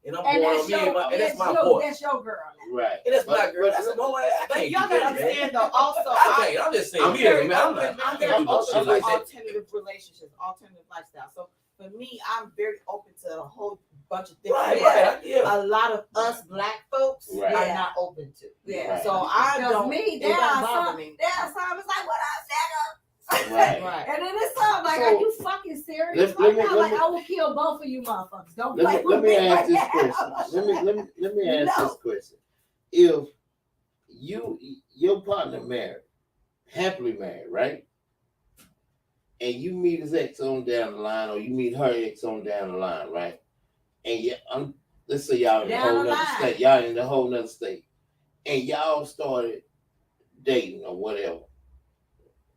and I'm And going that's on me and your, my, and that's my your, boy. that's your girl now. right. And that's my But- girl. That's no way. I But can't y'all do gotta that, man. understand though. Also, I can't. I'm just saying, I'm me as very a man, I open. I'm can't very do no open shit to like that. alternative relationships, alternative lifestyle. So for me, I'm very open to a whole bunch of different. Right. Yeah. A lot of us black folks Right. are Yeah. not open to. Yeah. Right. So I Because don't. me, it there don't are bother some, me. there are some. It's like, what up, nigga? Right. Right. And then it's something like, So, are you fucking serious? let me- Right now, let like me- I will kill both of you motherfuckers. Don't play Let with me ask right this now. question. Let me ask No. this question. If your partner married, happily married, right? And you meet his ex on down the line, or you meet her ex on down the line, right? And let's say y'all in a Down whole the nother line. state, y'all in a whole nother state, and y'all started dating or whatever.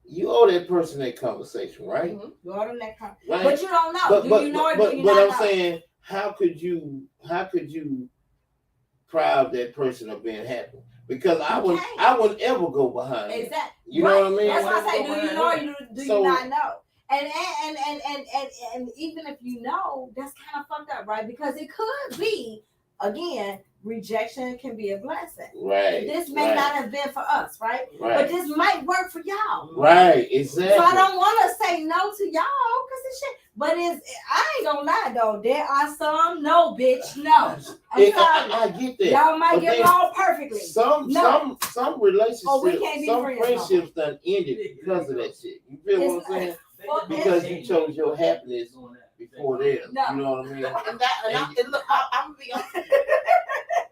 You owe that person that conversation, right? Mhm. You order that car. Right. But you don't know. But do you know or do you but not I'm know? saying, how could you proud that person of being happy? Because I can't. wouldn't ever go behind him. Exactly. You know what I mean? That's why I say, do you know or do So- you not know? And even if you know, that's kind of fucked up, right? Because it could be, again, rejection can be a blessing. Right. This may not have been for us, right? Right. But this might work for y'all. Right, exactly. So I don't want to say no to y'all because it's shit. But I ain't gonna lie though. There are some no, bitch, no. I get that. Y'all might But get then along perfectly. Some relationships, we can't be some friends. friendships done ended because of that shit. You feel what I'm saying? Because you chose your happiness before theirs. No. You know what I mean? And look, I'm gonna be honest.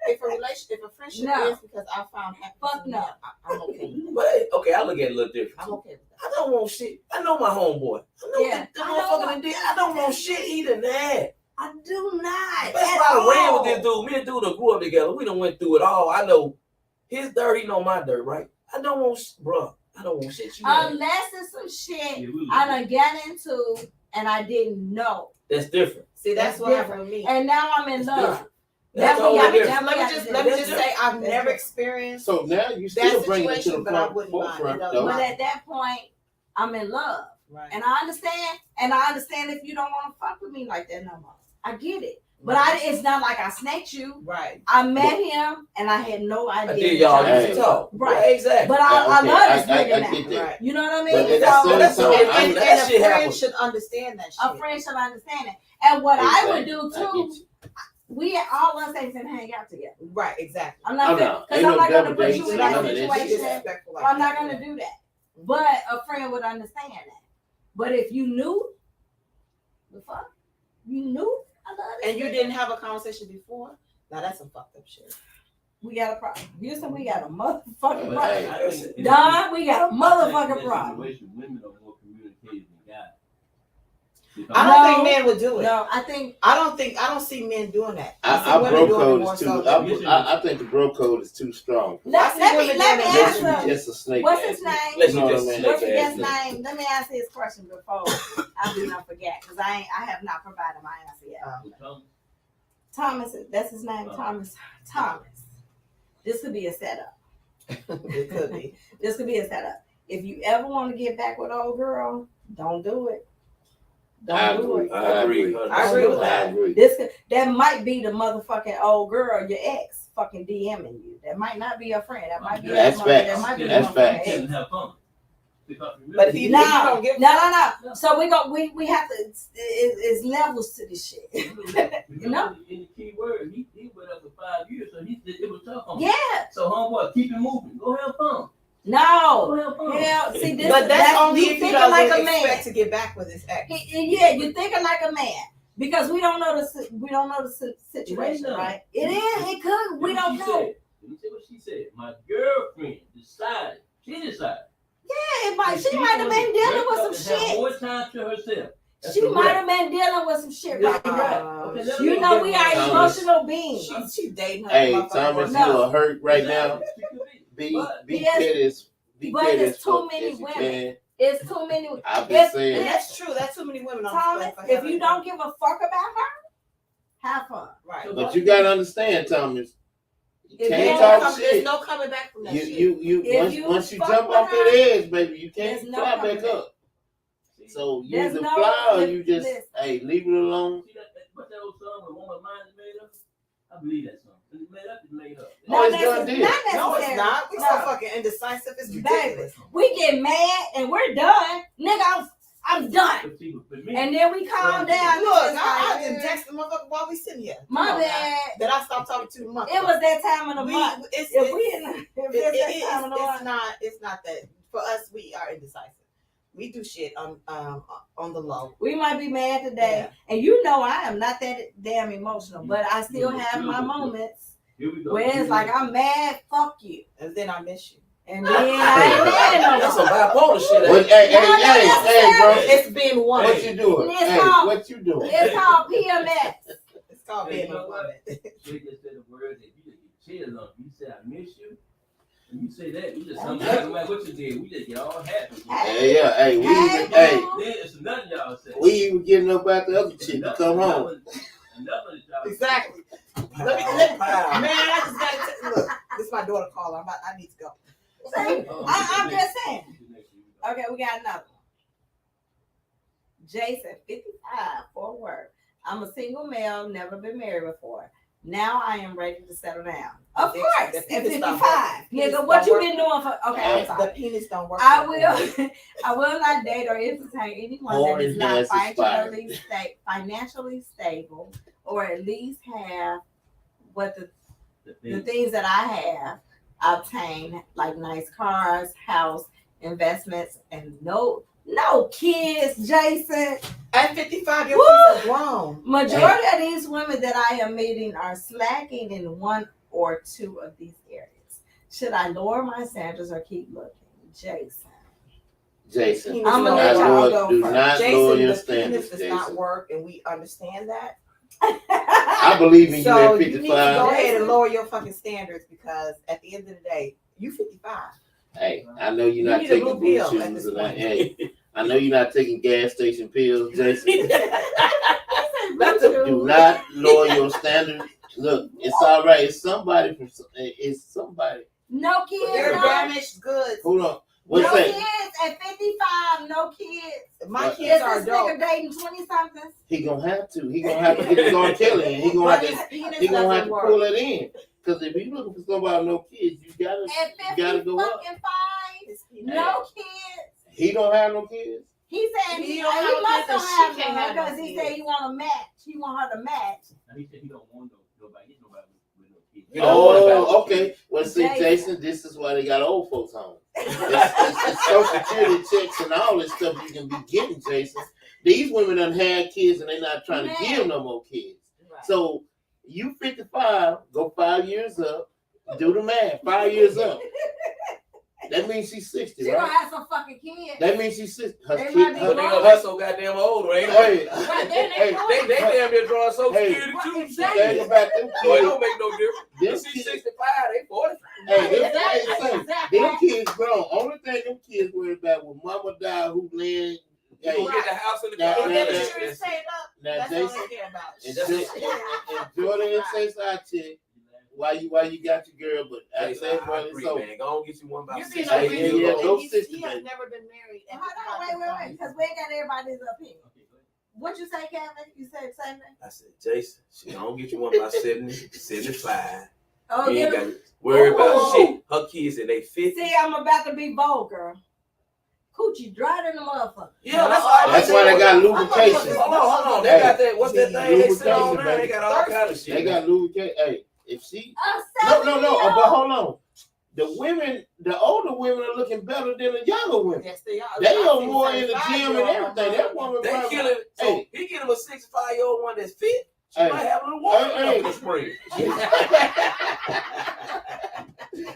If a friendship is because I found happiness, Fuck no. I'm okay with that. But okay, I look at it a little different. I'm okay with that. I don't want shit. I know my homeboy. I know Yeah. the motherfucker did. I don't want shit either than that. I do not. That's why I ran with this dude. Me and dude grew up together. We done went through it all. I know his dirt, he know my dirt, right? I don't want, bruh. I don't want shit. Unless it's some shit I done got into and I didn't know. That's different. See, that's what happened with me. And now I'm in love. That's Let totally me different. just say I've never experienced So now you still that bring it to situation, the but I wouldn't mind. forefront, It though. But at that point, I'm in love. Right. And I understand. And I understand if you don't want to fuck with me like that no more. I get it. But it's not like I snaked you. Right. I met him and I had no idea. I did y'all used to talk. Right. Exactly. But I love this nigga get now. that. Right. You know what I But mean? at the same time, And that a shit friend happens. should understand that shit. A friend should understand it. And what I would do Exactly. I too, get you. we all us ain't finna hang out together. Right, exactly. I'm not no. because Ain't I'm no not gonna double put dates you in and that none of that shit. situation. Disrespectful like I'm not that. gonna do that. But a friend would understand that. But if you knew, the fuck, you knew I love this And you nigga. didn't have a conversation before? Now that's some fucked up shit. We got a problem. Houston, we got a motherfucking problem. Hey, Don, we got a motherfucking problem. Women are more communicative than guys. I No. don't think men would do it. No, I don't see men doing that. Our women bro doing it code more is too. so than- I think the bro code is too strong. let me Unless ask you him. just a snake. What's ass his nigga. name? Let's You know what I just mean? What's snake his ass nigga. name? Let me ask his question before I do not forget, because I have not provided my answer yet. Thomas, that's his name. Thomas. This could be a setup. It could be. This could be a setup. If you ever want to get back with old girl, don't do it. I Don't do agree. it. I agree. I agree with that. I agree. That might be the motherfucking old girl, your ex, fucking DMing you. That might not be your friend. That might be That's your mother. facts. That might be That's your facts. motherfucking ex. Have fun. But if you don't give No. So we have to. It's levels to this shit. You know, in the key word, he went up for 5 years, so it was tough on him. Yeah. So homeboy, keep it moving. Go have fun. No. Go have fun. Hell, see this. But that's only you if you thinking don't like a expect man. to get back with his ex. Yeah, you're thinking like a man because we don't know the situation, right? It is. It could. We don't know. Let me say what she said. My girlfriend decided. She decided. Yeah, it might. She might have been dealing with some Have shit. more time to herself. That's She the might rep. have been dealing with some shit That's right the now. rep. Okay, let me You know we are Thomas. emotional beings. She's dating her. Hey, motherfucking Thomas, boyfriend. you are hurt right now. She could be. Be But petty as but it's as too fuck many as you women. can. It's too many. I've been It's- saying. And that's true. That's too many women on Thomas, the if you don't give a fuck about her, have fun. right. But you gotta understand, Thomas. You If can't you talk don't There's shit. no coming back from that shit. Once you fuck jump with off that her, edge, baby, you can't there's no fly coming back back. up. So you There's either no- fly or you just listen. hey leave it alone. see what's that old song when Woman Mind is made up? I believe that song. When it's made up, it's made up. Oh, it's Not done deal. not No, it's necessarily. not. We No. so fucking indecisive. It's ridiculous. We get mad and we're done. Nigga, I'm done. But see, for me, And then we calm down. Look, It's I like, didn't text the motherfucker while we sitting here. my Come on now. bad. That I stopped talking to the month. It was that time of the month. It's, If it's, we in, if it's that time of the month, it's not that for us. We are indecisive. We do shit on the low. we might be mad today. And you know I am not that damn emotional, but I still have my moments here we go. where it's like I'm mad, fuck you. And then I miss you. And then I ain't mad no That's some more. bipolar shit. What, hey, No, hey, bro. It's been one. What you doing? It's Hey, called- what you doing? It's called PMS. It's called Hey, being you know a what? woman. She just said a word that you just get chills on. You say I miss you. And you say that, you just come back no matter what you did. We just get all happy. Hey, yeah, hey, we Hey, even, hey, boo. Then it's nothing y'all say. we even getting up out the other chick to come home. Another y'all say. Exactly. Let me, man, I just gotta look. This is my daughter calling. I need to go. I'm just saying. Okay, we got another one. Jason, 55, Fort Worth. I'm a single male, never been married before. Now I am ready to settle down. Of course, at the penis 55. Penis Nigga, what don't you work. been doing for? Okay, I'm The sorry. penis don't work. I will not date or entertain anyone Horn that is not has expired. financially stable, or at least have what the thing. things that I have obtained, like nice cars, house, investments, and no kids, Jason. At 55, your kids are grown. Majority of these women that I am meeting are slacking in one or two of these areas. Should I lower my standards or keep looking? Jason. I'm gonna let y'all go do not Jason, lower your the standards, penis does not Jason. work, and we understand that. I believe in So you at you need to 55. go ahead and lower your fucking standards, because at the end of the day, you 55. Hey, I know you're You not need a taking blue blue pill at shoes this and I, point. hey, I know you're not taking gas station pills, Jason. Not the- Do not lower your standards. Look, it's all right. It's somebody. No kids. They're No, damaged goods. Hold on. What's no that? kids at 55. No kids. My Is kids Is are this adults. nigga dating 20-somethings? He gonna have to. He gonna have to get his R. Kelly, and he gonna But have his to. penis He gonna have doesn't to work. pull it in. Because if you looking for somebody with no kids, you gotta At gotta go up. 55, His penis- no kids. He don't have no kids. He said He he don't have must kids don't and she have can't none have no because he kids. said he want a match. He want her to match. Now he said he don't want nobody. Get nobody with no kids. You know what about Oh, okay. Well, see, Jason. Jason, this is why they got old folks home. It's Social Security checks and all this stuff you can be getting, Jason. These women done had kids and they're not trying to give no more kids. Right. So you 55, go 5 years up, do the math, 5 years up. That means she's 60, She gonna right? have some fucking kids. That means she's 60. Her They kid- might be her- But they gonna hustle goddamn old, ain't they? Hey, Right, then hey, They damn near drawing Social Hey. Security too. Exactly. think about them Boy, it kids. don't make no difference. Them If she's kids, 65, they 40. Them kids grown. Only thing them kids worried about when mama died, who land. You gonna get the house in the Now, car. And now, then now, the insurance paid up. Now, That's all Jason, they care about. and Jordan and Chase, I check why you got your girl, but Hey, after that, I brother, agree, so man. Go on, get you one about You 6 see, no, Hey, he- yeah, he- go he- 60, he has baby. never been married. at Hold on, 55. wait, because we ain't got everybody's opinion. Okay, go ahead. What you say, Kevin? You said the same thing? I said, Jason, she gonna get you one about 70, 75. Oh, You ain't yeah. got to worry about Ooh. shit. Her kids in they 50. See, I'm about to be vulgar. Coochie dry than the motherfucker. Yeah, that's all. That's why they got lubrication. Hold on. They Hey, got that. What's that thing they sit on lubrication, there? They baby. got all kind of shit. They got lubrication. Hey, if she A no, 7-year-old. but hold on. The older women are looking better than the younger women. Yes, they are. They I are think more in the 75 gym and year old everything. That woman They probably- killing. So Hey. he get him a 65-year-old one that's fit. She Hey. might have a little water Hey. in the spring.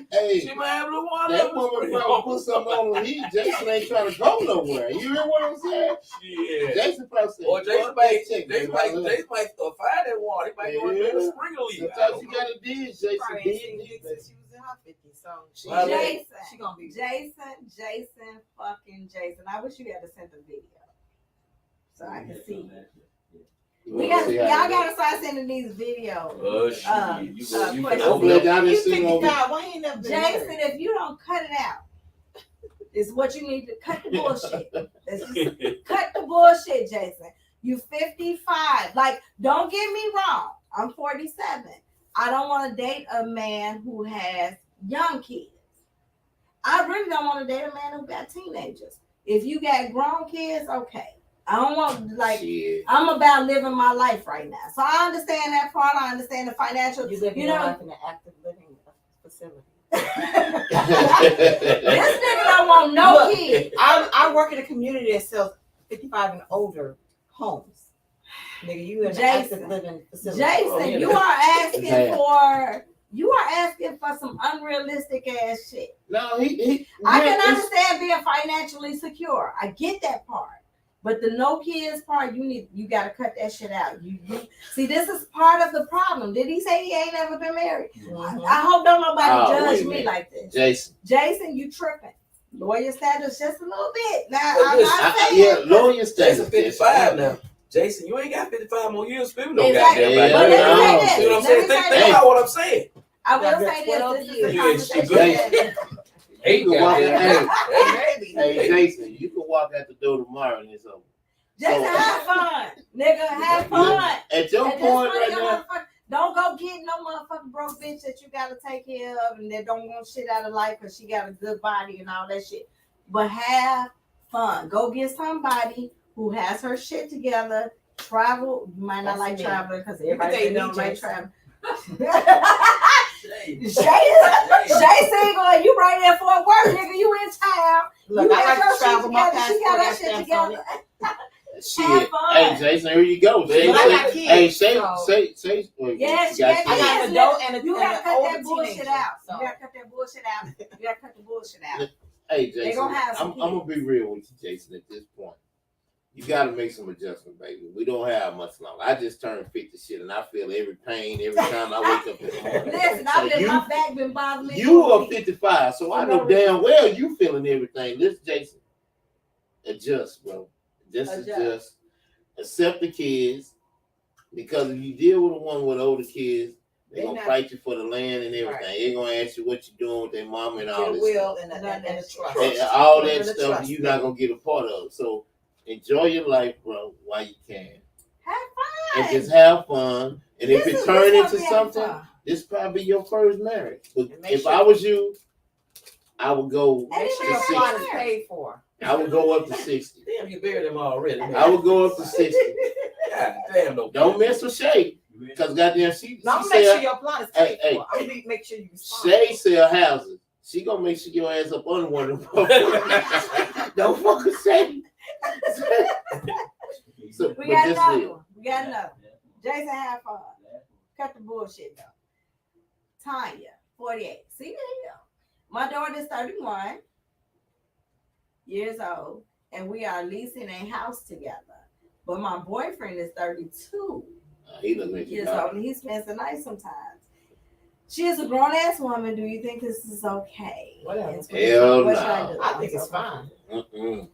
Hey, She might have a little water that in the woman spring. probably put something on the heat. Jason ain't trying to go nowhere. You hear what I'm saying? Shit. Jason probably said, Or Jason "Fuck might, that chick, Jason baby. might, I love Jason might find that water. He might go in there and spring a leak. Sometimes you gotta dig, Jason. Probably Dig, ain't seen dig, dick baby. since she was in her 50s, so she, Well, she gonna be. Jason, fucking Jason. I wish you had to send the video so I can see. You We wanna got see y'all how it gotta start sending these videos. Oh shit! You question. can I'm open glad up. y'all didn't You sing over. 55, why ain't never been Jason, married? if you don't cut it out, is what you need to cut the bullshit. Let's just cut the bullshit, Jason. You 55. Like, don't get me wrong. I'm 47. I don't want to date a man who has young kids. I really don't want to date a man who got teenagers. If you got grown kids, okay. I don't want, like, Shit. I'm about living my life right now. So I understand that part. I understand the financial. You live You your know, life in an active living facility. this nigga don't want no Look, kids. I work in a community that sells 55 and older homes. Nigga, you in an Jason. active living facility. Jason, you are asking for some unrealistic ass shit. No, he I yeah, can it's- understand being financially secure. I get that part. But the no kids part, you gotta cut that shit out. You see, this is part of the problem. Did he say he ain't never been married? Mhm. I hope don't nobody Oh, judge wait a me minute. like this. Jason. Jason, you tripping. Lawyer status just a little bit. Now But I'm listen, not saying Yeah, lower your status. Jason 55 now. Jason, you ain't got 55 more years. People don't Exactly. goddamn Yeah, But let me no. say You know what I'm this. saying? Let me Think say about this. what I'm saying. I will Got say this. 12 This is years. a You ain't shit conversation. good. You can walk goddamn. hey, hey, Jason, you can walk out the door tomorrow and it's over. Jason, have fun. Nigga, have fun. At your At this point point right in your now, motherfucker- Don't go get no motherfucking broke bitch that you gotta take care of and that don't want shit out of life because she got a good body and all that shit. But have fun. Go get somebody who has her shit together. Travel. You might not like traveling because everybody don't like traveling. Shay single, you right there for work, nigga. You in town. Look, You I got like your to travel. shit My together. She got her shit together. Shit. Hey, Jason, here you go. But I got kids. Hey, say. Well, Yes, you got yes, I got an adult and a you gotta cut older that bullshit teenager, out. so. You gotta cut that bullshit out. You gotta cut the bullshit out. Hey, Jason, They gonna have I'm some gonna be real with you, Jason. At this point, you gotta make some adjustment, baby. We don't have much longer. I just turned 50 shit, and I feel every pain every time I wake up in the morning. Listen, my back been bothering me. You are 55, so I know damn well you feeling everything. This Jason, adjust, bro. Just adjust. Accept the kids, because if you deal with the one with older kids, they're gonna fight you for the land and everything. Right. They're gonna ask you what you're doing with their mom and all this stuff. And the trust. And all that And the stuff trust. you're not gonna get a part of. So enjoy your life, bro, while you can. Have fun. And just have fun. And if it turns into something, fun. this probably your first marriage. But if sure- I was you, I would go Make sure to your 60. plot is paid for. I would go up to 60. Damn, you buried him already. I would go up to 60. God damn, no. Don't mess with Shay. Because goddamn, she No, I'm gonna make sell, sure your plot is paid Hey, for. I'm gonna make sure you respond. Shay sell houses. She gonna make sure your ass up under one of them. Don't fuck with Shay. So, We but got just another live. one. We got another. Jason, have fun. Cut the bullshit though. Tanya, 48. See, there you go. My daughter's 31 years old, and we are leasing a house together. But my boyfriend is 32 He looking at you. years old, and he spends the night sometimes. She is a grown-ass woman. Do you think this is okay? Whatever. Hell What should I no. do? I think it's fine. Mm-mm.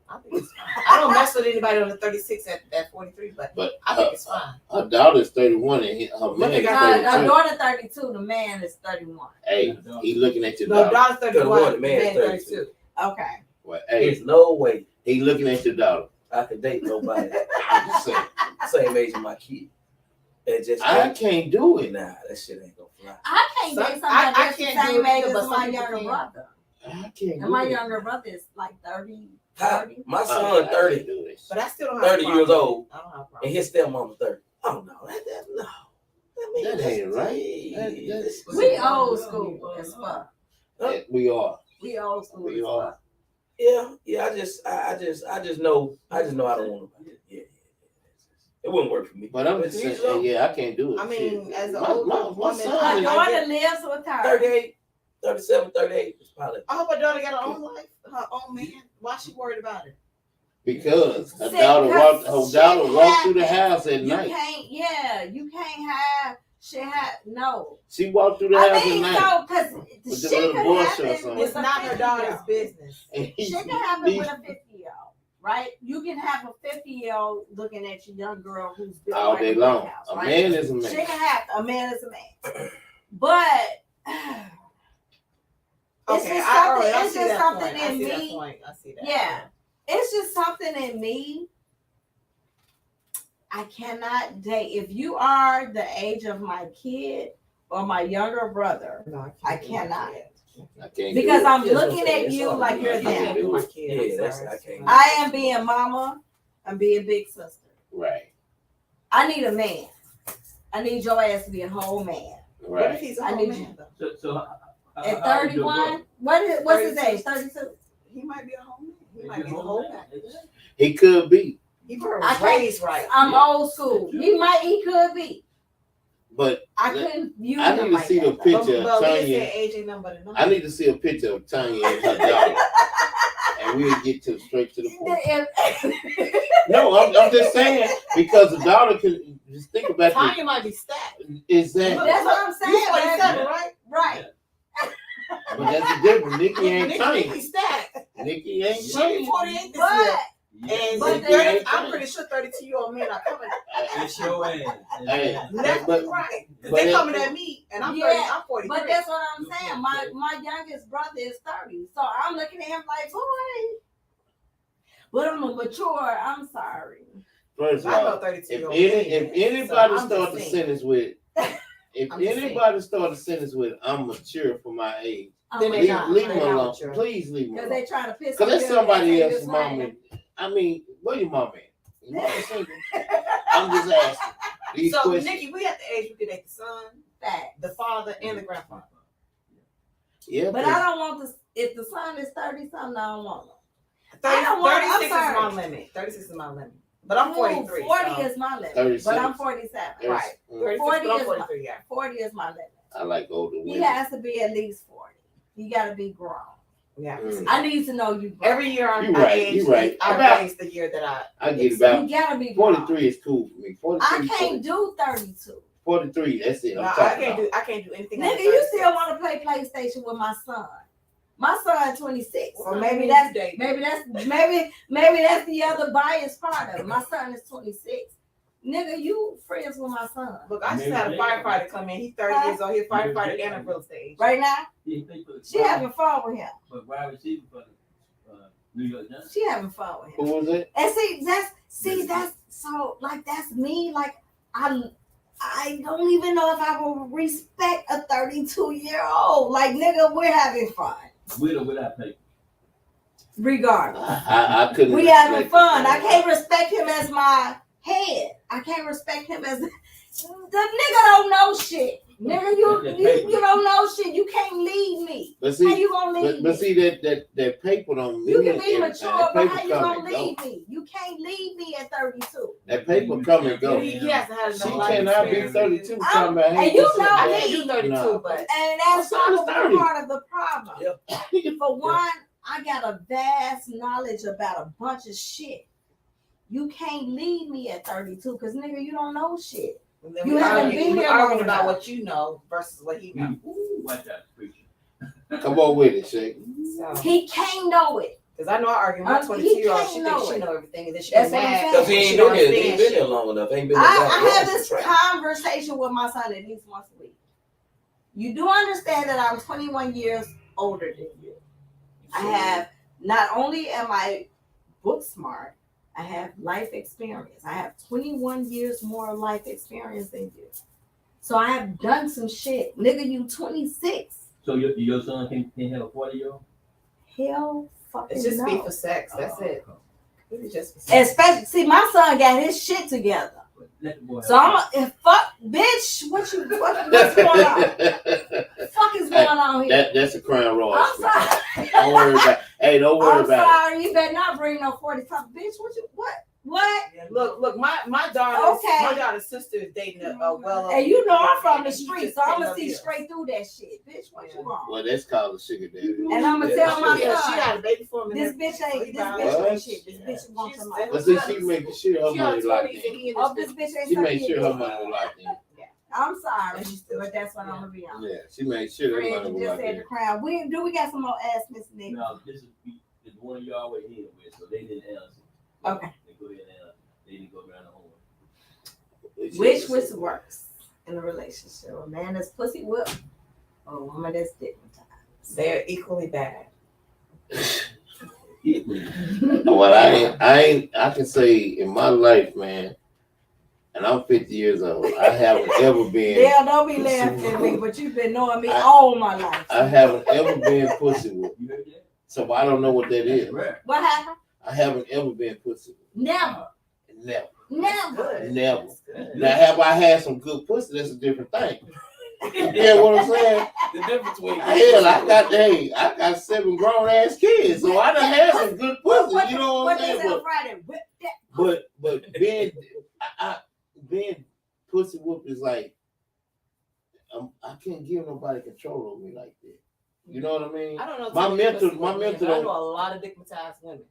I think it's fine. I don't mess with anybody on the 36 at 43, but I think it's fine. Her daughter's 31 and her man is Her 32. daughter 32. The man is 31. Hey, he looking at your No, daughter. daughter's 31. The man is 32. Okay. Well, hey, There's no way he looking at your daughter. I could date nobody I'm just saying. same age as my kid. It just I can't do it. nah, that shit ain't gonna fly. I can't Some- date somebody I that's the can't same do it age either, as but my some people younger can. brother. I can't And do my it. younger brother is like 30. My I son can't 30 do this. But I still don't have 30 a problem. years old. I don't have a and problem. his stepmama 30. Oh no, no. That ain't right. That's- We old school as fuck. Yeah, we are. We old school We as are. fuck. Yeah. I just know I don't want nobody. Yeah. It wouldn't work for me. But I'm just But saying, yeah, I can't do it. I mean, Shit. as an My- older my woman, son My is- daughter lives with her. 38, 37, 38 is probably. I hope her daughter got her own life, her own man. Why she worried about it? Because her See, daughter because walked through the shit house at You night. you can't have shit no. She walked through the I house mean, at night. so, because With the shit little could boy happen shorts on. with It's a not her 50-year-old. daughter's business. And he- Shit can happen he- with a 50-year-old, right? You can have a 50-year-old looking at your young girl who's built all like day a brick long. house, A right? man is a man. Shit can happen. A man is a man. But it's Okay, just I something, see it's just that something point. I in see that me. point. I see that. Yeah. It's just something in me. I cannot date. If you are the age of my kid or my younger brother, No, I cannot. I can't because do it. I'm Yes, looking okay, at it's you all like right. you're I can't them. do my it. kid. Yeah, I'm that's sorry. I can't. I am being mama. I'm being big sister. Right. I need a man. I need your ass to be a whole man. What if Right. he's a I whole need man though? At 31, what's his age? 32. He might be a whole man. He might be a whole package. He could be, He I was can't- raised right. I'm old school. He could be. but I couldn't view I him need to like see the that, though. picture But of we Tanya. said age ain't nothing but a number. I need to see a picture of Tanya and her daughter, and we'll get straight to the point. No, I'm just saying because the daughter can just think about Tanya might be stacked. exactly. That's what I'm saying. You 47, baby. right? Right. But that's the difference. Nikki ain't Tanya. Nikki stacked. Nikki ain't She Tanya. 48 this year. But And But 30, there- I'm pretty sure 32-year-old men are coming. It's your ass. Hey, That's but- right. 'Cause but they it- coming at me, and I'm 30. Yeah, I'm 43. but that's what I'm saying. My youngest brother is 30. So I'm looking at him like, boy. But I'm a mature. I'm sorry. First of I know all, 32 if year old. anybody start the sentence with If I'm just anybody start a sentence with "I'm mature for my age," Then they leave, not. leave They're them not alone. mature. Please leave them Because alone. they trying to piss Because that's somebody else's mama. mama. I mean, where your mama at? Your mama single? I'm just asking. These So, questions. Nikki, we at the age we could date the son, the father, and the grandfather. Yeah, But I don't want this. If the son is 30 something, I don't want him. 30, don't want- 36 is I'm my sorry. limit. 36 is my limit. But I'm 43. 40 so. is my limit. 36. But I'm 47. Right. 36, 40 but I'm is 43, yeah. 40 is my limit. I like older He women. has to be at least 40. He got to be grown. Yeah. I need to know you grown. Every year You I right, age, you right. I About- raise the year that I get You about got to be grown. 43 is cool for me. 43. I can't do 32. 43. That's it. No, I'm I talking can't about. do anything. Nigga, under you 36. still want to play PlayStation with my son? My son 26. Well, So maybe you that's date. maybe that's the other biased part of it. My son is 26. Nigga, you friends with my son Look, I just had a firefighter come in. He's 30 years old. He's a firefighter and a real estate agent. right now. He played for the She having fun with him. but wide receiver for the New York Giants. She having fun with him. Who was it? And that's so like that's me. Like I don't even know if I will respect a 32-year-old. Like nigga, we're having fun. With or without paper. Regardless. I couldn't. We having fun. I can't respect him as my head. I can't respect him as the nigga don't know shit. Nigga, you don't know shit. You can't lead me. But How see, you gonna lead but me? see that paper don't You mean can be everything. mature, That but paper how you come gonna and go. lead me? You can't lead me at 32. That paper come and go. He has to have She enough life cannot be experience. 32 talking about And hey, you this know and I that. can't do 32, Nah. but And that's My son is probably 30. part of the problem. For one, I got a vast knowledge about a bunch of shit. You can't lead me at 32 because nigga, you don't know shit. You haven't been here long arguing about enough. what you know versus what he knows. Ooh, watch out, preacher. Come on with it, Shay. So, He can't know it. because I know I argue with my He 22-year-old. can't She know thinks she it. know everything, and then she That's gets what I'm mad. saying. Because he ain't She been don't here. He ain't understand been shit. here long enough. Ain't been I there. have this conversation with my son at least once a week. You do understand that I'm 21 years older than you. I have, not only am I book smart, I have life experience. I have 21 years more life experience than you. So I have done some shit. Nigga, you 26. So your son can't have a 40-year-old? Hell fucking It's just no. speak for sex. That's it. It's just for sex. Especially, see, my son got his shit together. Let the boy So fuck, bitch, what's going on? Fuck is going on here? That's a crown royal. I'm sorry. Don't worry about. Hey, don't worry I'm about sorry. You better not bring no 40 something, bitch. What? Look, my daughter's sister is dating a well. And you know I'm from the and he street, just so I'm came gonna up see here. straight through that shit, bitch. What you it. want? Well, that's called a sugar daddy. And I'm gonna tell my Yeah, she son, had a baby for him. and this everything. bitch ain't What? shit. This bitch wants She's some money. But see, she making sure her She got money locked 20s and in. he in Oh, his this bitch ain't She sucking made sure your her dick. money was locked in. I'm sorry, And she's still- but that's what I'm gonna be on. Yeah, she made sure her money Fred, you was just locked said in. the crown. We got some more ass, Miss Nick. No, this is the one you always in with, so they didn't answer. Okay. They go ahead and answer. They didn't go around the horn. Which was worse in a relationship? A man that's pussy whipped or a woman that's stigmatized? They're equally bad. Well, I can say in my life, man, and I'm 50 years old. I haven't ever been. Dale, don't be laughing at me, but you've been knowing me all my life. I haven't ever been pussy whipped, You heard that? so I don't know what that That's is. rare. What happened? I haven't ever been pussy whipped. Never. Never, Never. never. That's good. Now, have I had some good pussy? That's a different thing. You get what I'm saying? The difference between Hell, I got 7 grown ass kids, so I done had some good pussy. You know what I'm they saying? say on Friday? Whip that. But being pussy whooped is like I can't give nobody control over me like that. You know what I mean? I don't know. My too many mental- pussy my women, mental but I don't- know a lot of stigmatized women.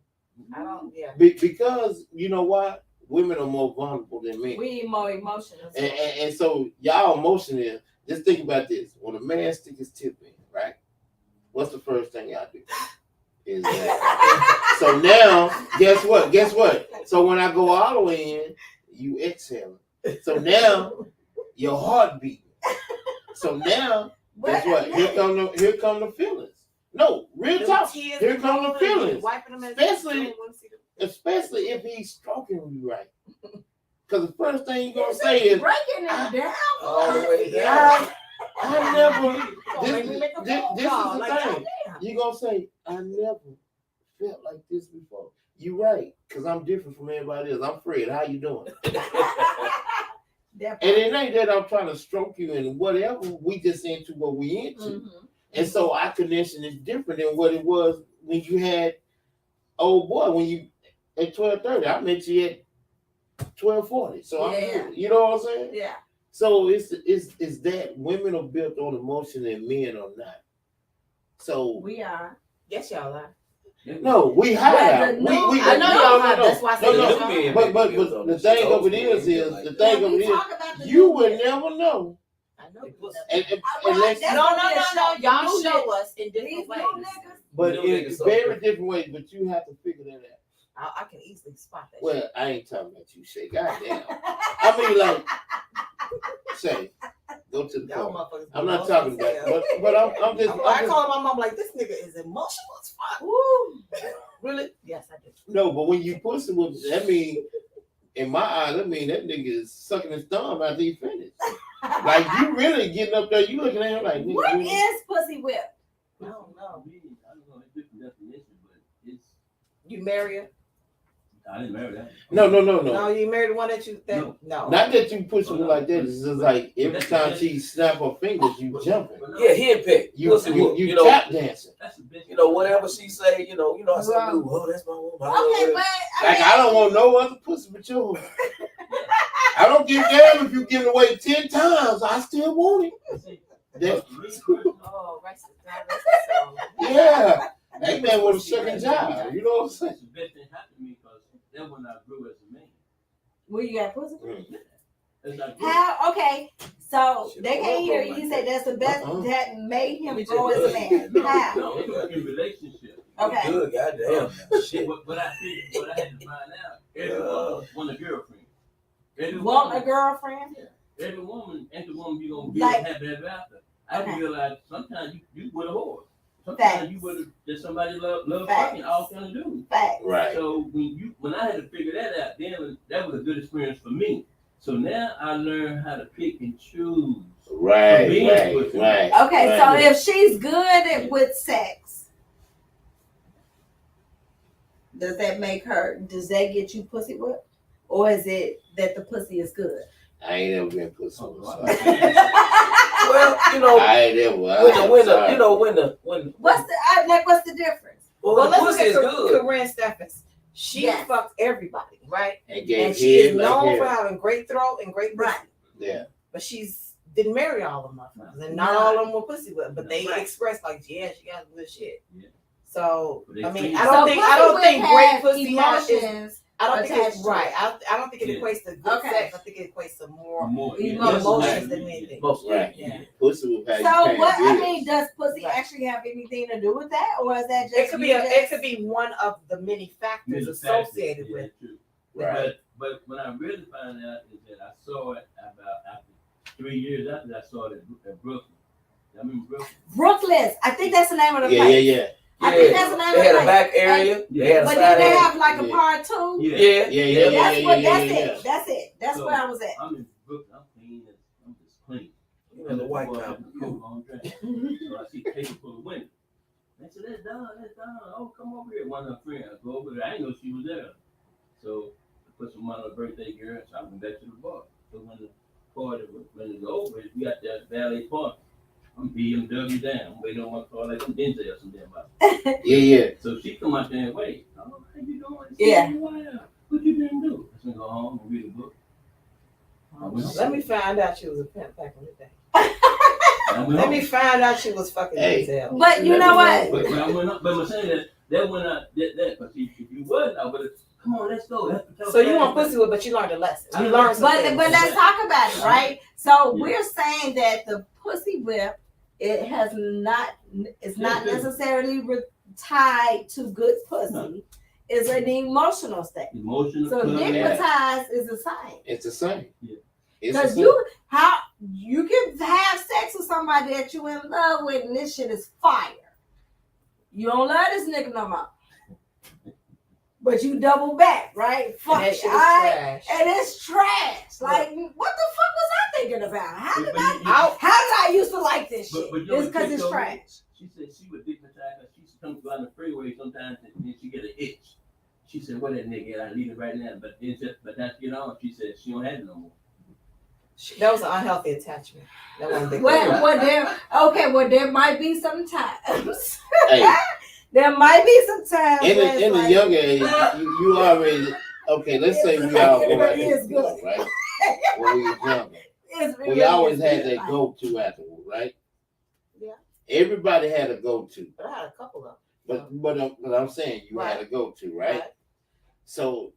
I don't. Yeah. Because you know why? Women are more vulnerable than men. We more emotional. And so y'all emotional. Just think about this. When a man stick his tip in, right? What's the first thing y'all do? Is that so now, guess what? So when I go all the way in, you exhale. So now your heart beating. So now, guess what? Here come the feelings. No, real talk. Here come the feelings. Wiping them Especially if he's stroking you right. Because the first thing you're gonna say is breaking it down. All the way down. I never. Make me make a This phone is call, the like, thing. goddamn. You're gonna say, I never felt like this before. You're right, because I'm different from everybody else. I'm Fred. How you doing? And it ain't that I'm trying to stroke you and whatever. We just into what we into. Mm-hmm. And so our connection is different than what it was when you had, oh boy, when you at 12:30. I met you at 12:40. So Yeah. you know what I'm saying? Yeah. So it's that women are built on emotion and men are not. So We are. Yes, y'all are. no, we hide Well, out. the new- I know y'all are. That's why I said No, y'all no. are. But the thing of it is the thing of it is you will never know. I know. Unless No. Y'all show us in different ways. but New in niggas very different ways, but you have to figure that out. I can easily spot that. Well, I ain't talking about you, Shay. Goddamn. I mean, like, Shay, go to the Y'all point. motherfuckers. I'm not talking about, but I'm just. I call my mom like, this nigga is emotional as fuck. Woo. Really? Yes, I do. No, but when you pussy with, that mean, in my eyes, that mean that nigga is sucking his thumb after he finished. Like, you really getting up there, you looking at him like, nigga, What really? is pussy whip? I don't know. I don't know, it's different definition, but it's, You marry her? I didn't marry that. No. No, you married the one that you No. no. Not that you push her like that. It's just like every time she snap her fingers, you jumping. Yeah, head pick. You Pussy you, whoop, you, you know, tap dancing. That's the best. you know, whatever she say, you know, I said, Well, oh, that's my woman. Okay, but Like I don't want no other pussy but yours. I don't give a damn if you give it away 10 times. I still want it. That's, Oh, racist. yeah. That man want a second job. You know what I'm saying? That's the best thing happened to me because that when I grew as a man. where you got pussy? As I grew, How? Okay, so they can't hear you. You said that's the best that made him grow as a man. How? no, in relationship. Okay. Good, goddamn. Shit. What I figured, what I had to find out, every woman want a girlfriend. Every Want a woman, girlfriend? every woman ain't the woman you gonna be Like- happy ever after. I Okay. realized sometimes you with a whore. Sometimes you with just somebody love fucking all kind of dudes. Fact. Right. So when I had to figure that out, then that was a good experience for me. So now I learned how to pick and choose. Right. Okay, so if she's good with sex, does that get you pussy whipped? Or is it that the pussy is good? I ain't never been pussy. Oh, With, wow. Well, you know, I ain't never. when What's the difference? well, Well, the let's pussy is look at good. Corinne Steffens. She Yes. fucked everybody, right? And gave And she is head like known for hell. having great throat and great pussy. Right. Yeah. But she's didn't marry all of them motherfuckers. And not No. all of them were pussy with, but they Right. expressed like, yeah, she got good shit. Yeah. So But they I mean, treat- I don't think great pussy has emotions. I don't think it's attached to right. it. I don't think it Yeah. equates to good Okay. sex. I think it equates to more Emotions than anything. Most Right. Yeah. Pussy will have So you what? paying I bills. mean, does pussy Right. actually have anything to do with that, or is that just It could be you it could be one of the many factors Middle associated factors, with. yeah, true. Right. But when I really found out is that I saw it about after 3 years after I saw it at Brooklyn. I mean Brooklyn. Brooklyn's? I think that's the name of the Yeah, place. yeah. I think that's the name They of had the a place. back area. They had a But side then they area. have like a Yeah. part two. Yeah. Yeah, That's what. That's yeah. it. That's it. That's So, where I was at. I'm in Brooklyn. I'm clean. I'm just clean. You know, the white Boy, guy. cool, long dress. So I see paper full of women. They said, that's Don. Oh, come over here. One of her friends. I go over there. I didn't know she was there. So I put some money on her birthday girl. So I went back to the bar. So when the party when it was over, we got that valet park. I'm BMW down. I'm waiting on my car like I'm Denzel or some damn body. Yeah. So she come out there and wait. Oh, how you doing? Yeah. What you didn't do? I said, go home and read a book. I went home. Let me find out she was a pimp back in the day. I went Let home. me find out she was fucking Hey. Denzel. But you know what? But I went up. But I'm saying that when I did that, but if you wasn't, I would have. Come on, let's go. So you want pussy with, but you learned a lesson. You learned But something. let's talk about it, right? So Yeah. we're saying that the pussy whip it's not necessarily tied to good pussy. No. It's an emotional state. Emotional. So club. dickmatized is the same. It's the same. Yeah. It's the Because same. you can have sex with somebody that you in love with, and this shit is fire. You don't love this nigga no more. but you double back, right? Fuck And that it. shit is Alright? trash. And it's trash. Like, what the fuck was I thinking about? How did But I used to like this shit? But you know It's what because chick it's told me? trash. She said she would dignify because she used to come go on the freeway sometimes and then she get an itch. She said, "Where that nigga at? I need it right now." But that's get on. She said she don't have it no more. That was an unhealthy attachment. That wasn't big. Well, there might be some times. Hey, There might be some times in the younger age, you already okay. Let's say we all go out to school, right? When we was younger, we always had that go-to afterward, right? Yeah. Everybody had a go-to. But I had a couple of But I'm saying you had a go-to, right? Right. So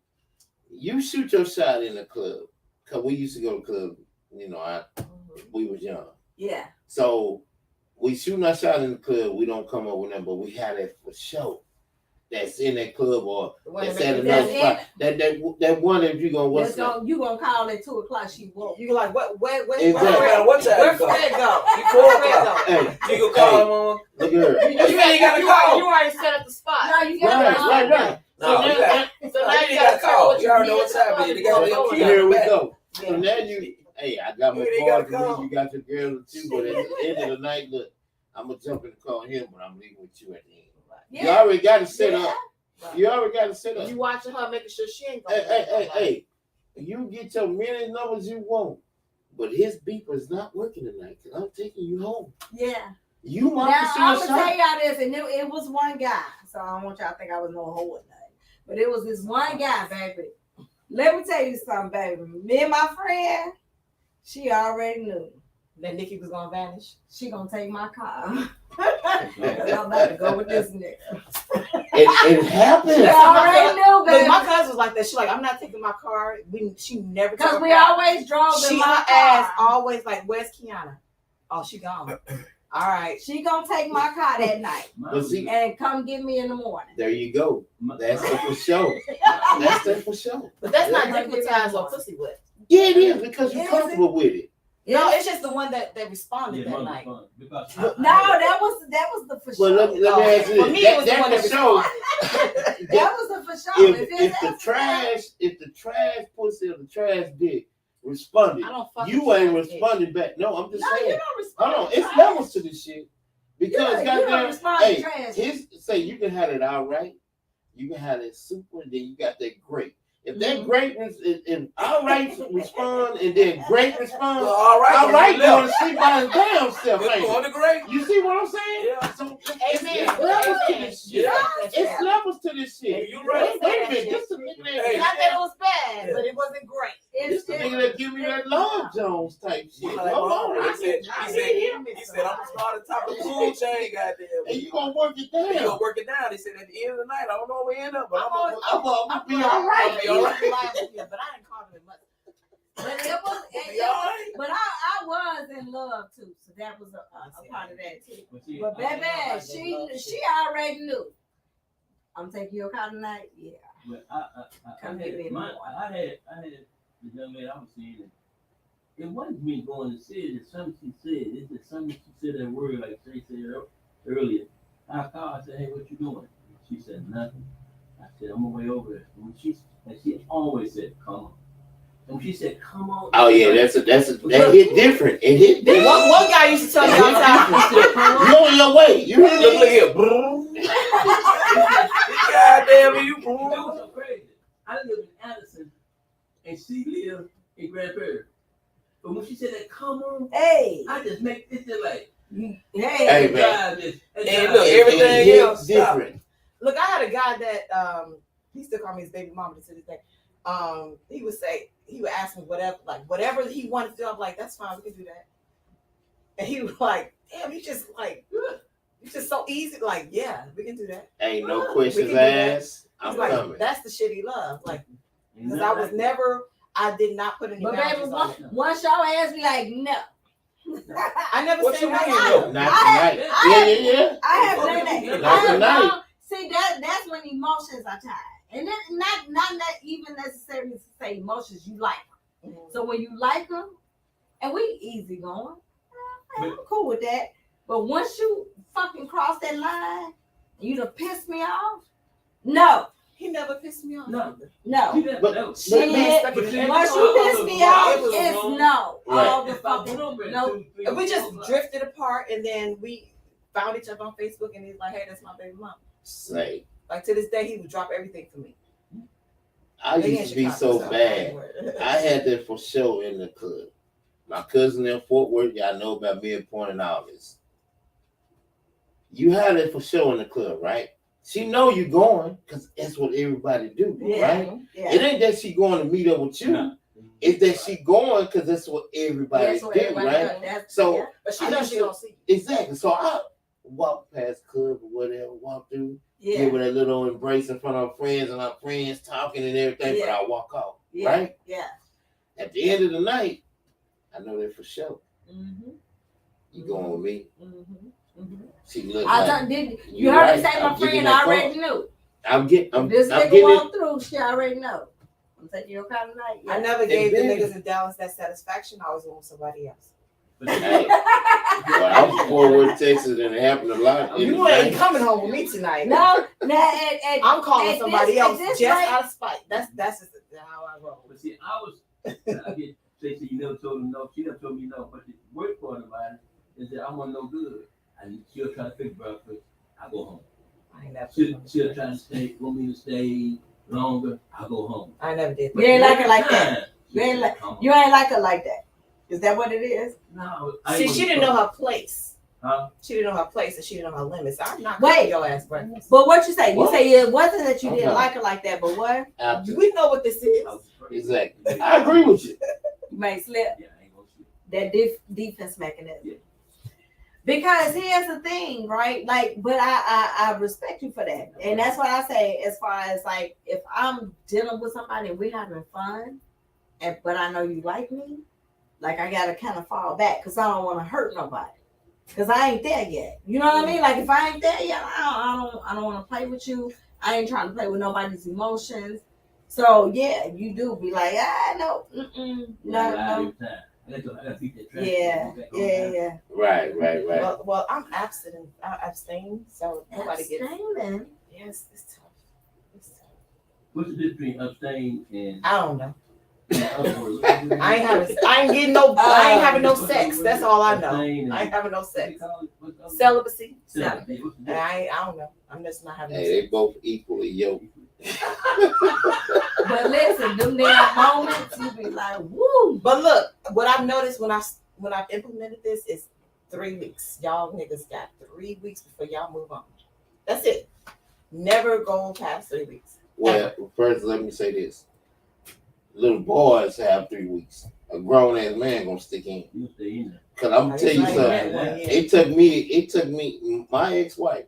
you shoot your shot in the club, cause we used to go to club. You know, we was young. Yeah. So we shooting our shot in the club. We don't come up with them, but we had it for show. That's in that club or that's at another spot. That one that you gonna what's up? You gonna call at 2:00? She woke. You like where Exactly. What time where you go? Fred go? You 4 o'clock. Hey, You can call him on. look at her. You ain't gotta call. You already set up the spot. No, you got Right. No, you got. So now You gotta call. You already know what time it is. They got So the here we back. go. So now hey, I got my They boy gotta for go. me. You got your girl too. But at the end of the night, look, I'm gonna jump in the car here, but I'm leaving with you at the end. You already got to set up. You already got to set up. You watching her, making sure she ain't going. Hey. You get your many numbers you want, but his beeper is not working tonight because I'm taking you home. Yeah. You Now, want to I'm shoot a going to tell shot? y'all this, and it was one guy, so I don't want y'all to think I was no hoe or nothing. But it was this one guy, baby. Let me tell you something, baby. Me and my friend, she already knew. That Nikki was gonna vanish. She gonna take my car. I'm about to go with this nigga. It happens. She already knew, baby. My cousin was like that. She like, I'm not taking my car. She never. Because we always drove in She my her car. ass always like, where's Kiana? Oh, she gone. All right. She gonna take my car that night But see, and come get me in the morning. there you go. That's it for sure. That's it for sure. But that's not Yeah. dignitized or pussy whip. Yeah, it is because you're Is comfortable with it. No, it's just the one that responded that night. Because No, that was the for Well, sure. let me ask you For me, this. it was the one That that for sure. responded. That was the for sure. If the trash pussy or the trash dick responded, I don't fuck you with ain't trash responding back. No, I'm just No, you saying. don't respond. Hold on, to it's trash. levels to this shit. Because You don't goddamn, respond to hey, trash. say you can have it all right, you can have that super, and then you got that great. If that great and all right respond, and then great respond, Well, all right, going to sleep by his damn self. Good ain't on it? the great. You see what I'm saying? Yeah. So Amen. it's levels to this shit. Yeah. It's levels to this shit. You right. Wait a minute, this a nigga Hey. Not that it was bad, but it wasn't great. this a nigga that give me that Love Jones type shit. Like, Hold on, he said, I'm gonna start at the top of the food chain, goddamn. and you gonna work it He gonna down. work it down. He said at the end of the night, I don't know where we end up, but I'm gonna be all right. Be all right. Yeah, but I didn't call him much. But I was in love too, so that was a part of that too. But baby, she already knew. I'm taking your car tonight. Yeah. But Come get me in the morning. I had the young man I was seeing. It wasn't me going to say it. It's something she said. It's just something she said that word like Shay said earlier. I called. I said, "Hey, what you doing?" She said, "Nothing." I said, "I'm on my way over there." And she always said, "Come on." And she said, "Come on." Oh yeah, that hit different. It hit different. One guy used to tell me all the time. You on your way. You hear look me? here, goddamn you, It was so crazy. I live in Addison, and she lived in Grand Prairie. But when she said that, "Come on," Hey, I just make it just like, Hey, man. Hey, look, everything It hit else different. Look, I had a guy that he still called me his baby mama to this day. He would ask me whatever he wanted to do. I'm like, that's fine, we can do that. And he was like, damn, you just so easy. Like, yeah, we can do that. Ain't no We can questions do that. asked. I'm He's like, coming. that's the shit he loved. Like, because I did not put any but baby, boundaries on it. once y'all asked me like, no. I never What said you no. mean, Not I tonight. had- Yeah. I have done that. Not I have tonight. done- See, that's when emotions are tied. And then not even necessarily to say emotions, you like them. So when you like them, and we easy going, I'm cool with that. But once you fucking cross that line, you done piss me off. No. He never pissed me off. No. No. But- She But- once you but- piss me off, it was it's wrong. no. Right. All the fucking no. And we just drifted apart, and then we found each other on Facebook, and he's like, "Hey, that's my baby mom." Say, Like to this day, he would drop everything for me. I used to be so bad. I had that for sure in the club. My cousin in Fort Worth, y'all know about Midpoint and all this. You had it for sure in the club, right? She know you going because that's what everybody do, right? Yeah. It ain't that she going to meet up with you. No. It's that she going because that's what everybody That's what do, everybody right? does. So But she I knows used she to- don't see. exactly. So I walk past club or whatever, walk through, Yeah. give her that little embrace in front of her friends and our friends talking and everything, but Yeah. I walk off, Yeah. right? Yeah. At the end of the night, I know that for sure. Mm-hmm. You going with me? Mm-hmm. Mm-hmm. She look I like done did. You you heard right. her say my I'm getting friend that already knew. I'm getting. If this I'm nigga getting walk through, she already know. I'm taking your kind of night. I Yeah. never gave the been- niggas in Dallas that satisfaction. I always went with somebody else. Hey, well, I'm from Fort Worth, Texas, and it happened a lot. in You the ain't night. coming home with me tonight. No, and I'm calling at somebody this- else at this just rate- out of spite. That's just how I roll. But see, I get say you never told him no. She never told me no. But the worst part about it is that I want no good. And she'll try to fix breakfast. I go home. I ain't never. She'll try to stay, want me to stay longer. I go home. I never did. You ain't like her like that. Time, You ain't like- come you ain't like her like that. Is that what it is? No, I See, ain't she gonna didn't know talk. her place. Huh? She didn't know her place, and she didn't know her limits. I'm not Wait. cooking your ass breakfast. But what you say? You What? say it wasn't that you didn't Okay. like her like that, but what? After- We know what this is. I was afraid. Exactly. I agree with you. You may slip Yeah, I ain't gonna sleep. that defense mechanism. Yeah. Because here's the thing, right? Like, but I respect you for that. And that's what I say as far as like if I'm dealing with somebody and we're having fun, but I know you like me, like I gotta kind of fall back because I don't want to hurt nobody. Cause I ain't there yet. You know what I mean? Like if I ain't there yet, I don't want to play with you. I ain't trying to play with nobody's emotions. So yeah, you do be like, no, Yeah, I lie no. every time. I gotta beat that trash. Yeah. Right. Well, I'm abstinent. I abstain, so nobody gets. Abstaining. Yes, it's tough. It's tough. What's the difference between abstain and I don't know. I I ain't getting no. I ain't having no sex. That's all I know. I ain't having no sex. Celibacy. Celibacy. And I don't know. I'm just not having. Hey, no they sex. both equally yoked. But listen, them damn moments, you be like, woo. But look, what I've noticed when I've implemented this is 3 weeks. Y'all niggas got 3 weeks before y'all move on. That's it. Never go past 3 weeks. Well, first let me say this: little boys have 3 weeks. A grown ass man gonna stick in. You stay in there. Cause I'm gonna tell you Right, something. right, yeah. It took me, my ex-wife.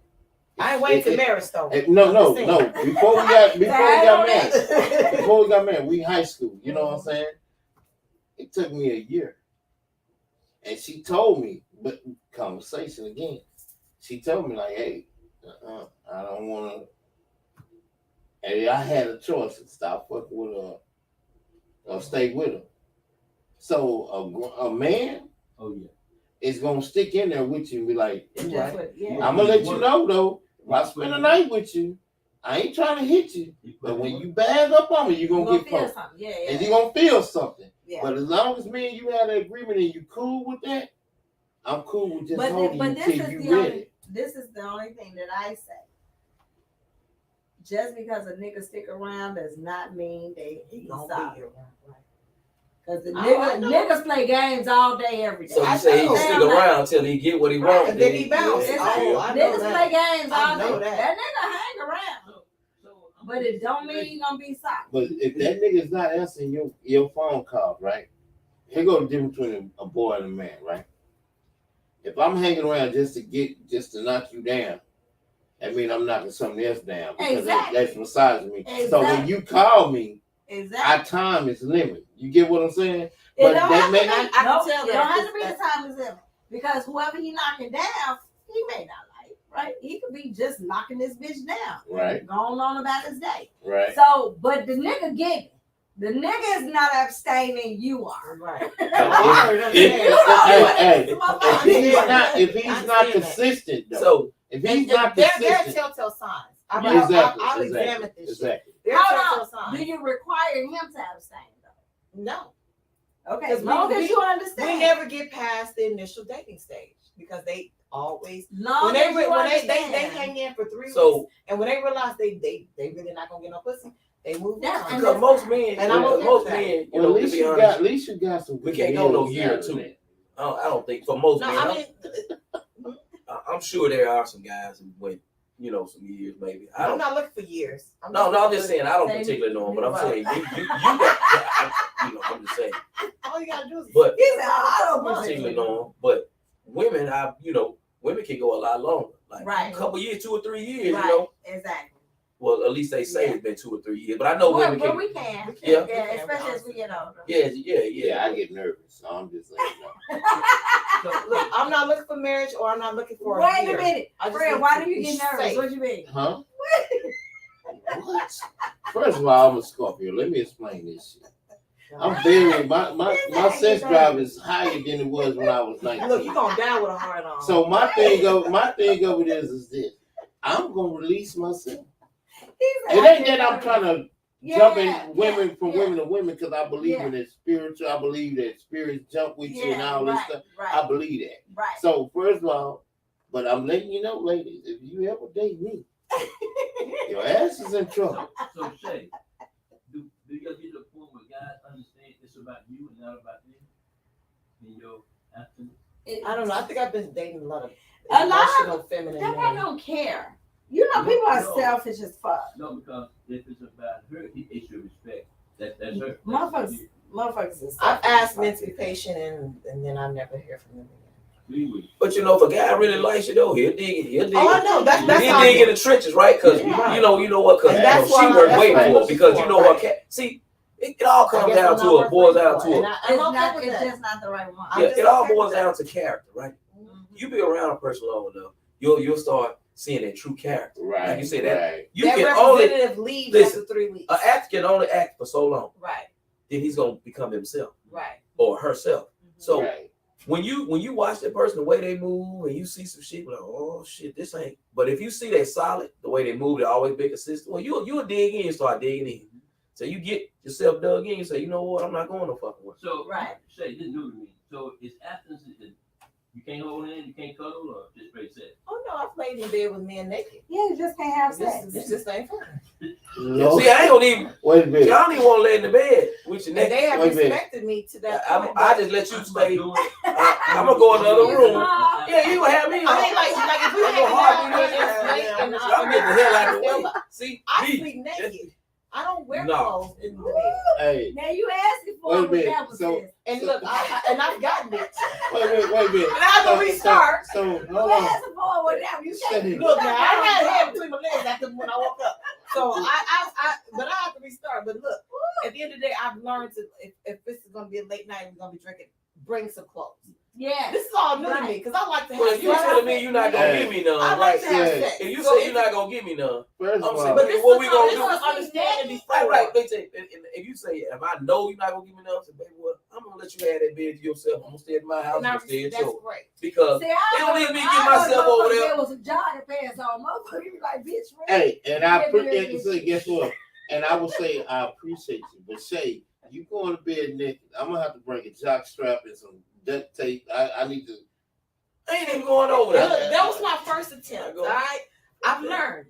I ain't waiting to marry though. No. I'm just saying. Before we got married, Damn. before we got married, we high school. You know what I'm saying? It took me a year, and she told me, but conversation again. She told me like, "Hey, I don't want to." And I had a choice to stop fucking with her or stay with her. So a man Oh yeah. is gonna stick in there with you and be like, That's Right. what- yeah. I'm gonna let you know though. If I spend the night with you, I ain't trying to hit you. But when you bag up on me, you're You gonna get feel poked. something. Yeah, And yeah. you're gonna feel something. Yeah. But as long as me and you have an agreement and you cool with that, I'm cool with just holding you this till is you the ready. only this is the only thing that I say. Just because a nigga stick around does not mean that he's Don't solid. be around, right. Because the I know. niggas play games all day, every day. So you say he can stick around till he get what he wants. And then he bounce. It's Oh, like, I know niggas that. play games I all know day. that. That nigga hang around. But it don't mean he gonna be solid. But if that nigga's not answering your phone call, right? Here go the difference between a boy and a man, right? If I'm hanging around just to knock you down, that means I'm knocking something else down because Exactly. that's besides me. So Exactly. when you call me, Exactly. our time is limited. You get what I'm saying? It But don't that have may to be, I can no, tell it that. don't have to be the time is limit. Because whoever he knocking down, he may not like, right? He could be just knocking this bitch down. Right. Going on about his day. Right. So, but the nigga get it. The nigga is not abstaining, you are. Right. If he's not consistent though, So if he's There not are consistent, telltale signs. I'll examine this. Exactly. There are Hold telltale on. Do signs. you require him to abstain though? No, Okay, 'Cause as long we- as you understand. we never get past the initial dating stage because they always Long when as you they understand. hang in for 3 So weeks, and when they realize they really not gonna get no pussy, they move That's- on. and because most men, And I'm okay most with that. men, you Well, know, at to least be you honest, got, at least you got some. we good can't go no deals year out or of two. that. I don't think for most No, men. I mean, I'm sure there are some guys who went, you know, some years maybe. I I'm don't. not looking for years. I'm just saying I don't Same. particularly know him, but I'm Right. saying you got, you know, I'm just saying. All you gotta do is. But He said, I don't particularly know him, but women, women can go a lot longer, like Right. a couple years, 2 or 3 years, Right. you know. Exactly. Well, at least they say Yeah. it's been 2 or 3 years, but I know women But can. we can. Yeah. Yeah, especially as we get older. Yeah. Yeah, I get nervous, so I'm just letting you know. So, Look, I'm not looking for marriage, or I'm not looking for. Wait year. a minute. I just Fred, need why to do you be get nervous? safe. What you mean? Huh? What? First of all, I'm a Scorpio. Let me explain this shit. I'm very my sex drive is higher than it was when I was 19. Look, you gonna die with a heart on. So my thing of it is this: I'm gonna release myself. It ain't that I'm trying to jumping women from women to women because I believe in it spiritual. I believe that spirits jump with you and all this stuff. I believe that. Right. So first of all, but I'm letting you know, ladies, if you ever date me, your ass is in trouble. so Shay, do you get to the point where guys understand it's about you and not about them in your absence? I don't know. I think I've been dating a lot of A lot of- emotional feminine That men. I don't care. You know, people are No. selfish as fuck. No, because if it's about her, it should respect. That's her. Motherfuckers is I've selfish asked as men fuck. to be patient, and then I never hear from them again. But you know, if a guy really likes you though, he'll dig it. He'll dig Oh, I it. know. That's He'll how dig in the trenches, right? Because Yeah. you know what? Because And that's she why- worked that's way what I'm for it looking because for, you know her right. cat. See, it all I comes guess down I'm to not it. worth Boils waiting down for, to and it. I'm okay It's with that. just not the right one. I'm Yeah, just it all okay boils with that. down to character, right? Mhm. You be around a person long enough, you'll start seeing their true character. Right. Like you said, that Right. you That can only representative leaves listen, after 3 weeks. an actor can only act for so long. Right, Then he's gonna become himself right. or herself. So Right. when you watch that person, the way they move, and you see some shit, like, oh shit, this ain't. But if you see they solid, the way they move, they always be consistent. Well, you'll dig in, start digging in. So you get yourself dug in. You say, you know what, I'm not going no fucking way. So, Right. Shay, this is new to me. So, it's absence that you can't hold hands, you can't cuddle, or just straight sex? Oh no, I've laid in bed with men naked. Yeah, you just can't have sex. This just ain't fun. No. See, I ain't gonna even. Wait a minute. Y'all don't even want to lay in the bed with your And neck. they have Wait a minute. respected me to that I point. just let you I'm stay. doing it. I'm gonna go in the other room. Yeah. Yeah, you gonna have me. I mean, like if we I'm hang gonna out hardly and do it's late that. and I'm getting the hell out of the way. See, I me. sleep naked. I don't wear No. clothes in the bed. Hey, Now you asking for Wait a it, but minute. that was So- this. And look, I've gotten it. wait a minute. And I have to restart. So hold You on. asking for it, but now you can't. Say- Look, now I had a head between my legs after when I woke up. So but I have to restart. But look, at the end of the day, I've learned to if this is gonna be a late night, we're gonna be drinking, bring some clothes. Yes. This is all new to me because I like to Well, have if you sex. telling me you're not gonna Hey. give me none, I like right? to have Yeah. sex. If you So say you're not gonna give me none, First of I'm all, saying, But this what we is gonna this do? was understanding before. Right. They say, if you say, if I know you're not gonna give me none, I say, baby, what? I'm gonna let you have that bed to yourself. I'm gonna stay at my house. I'm Now, gonna stay at that's yours. great. Because See, it don't need me to I get know myself over there. There was a jogging pants on. Motherfucker, you like, bitch, really? hey, and I Yeah, appreciate yeah, you. Say, guess what? And I will say I appreciate you, but Shay, you going to bed naked? I'm gonna have to bring a jock strap and some duct tape. I need to. I ain't even going over Look, there. that was my first attempt. All right, I've learned.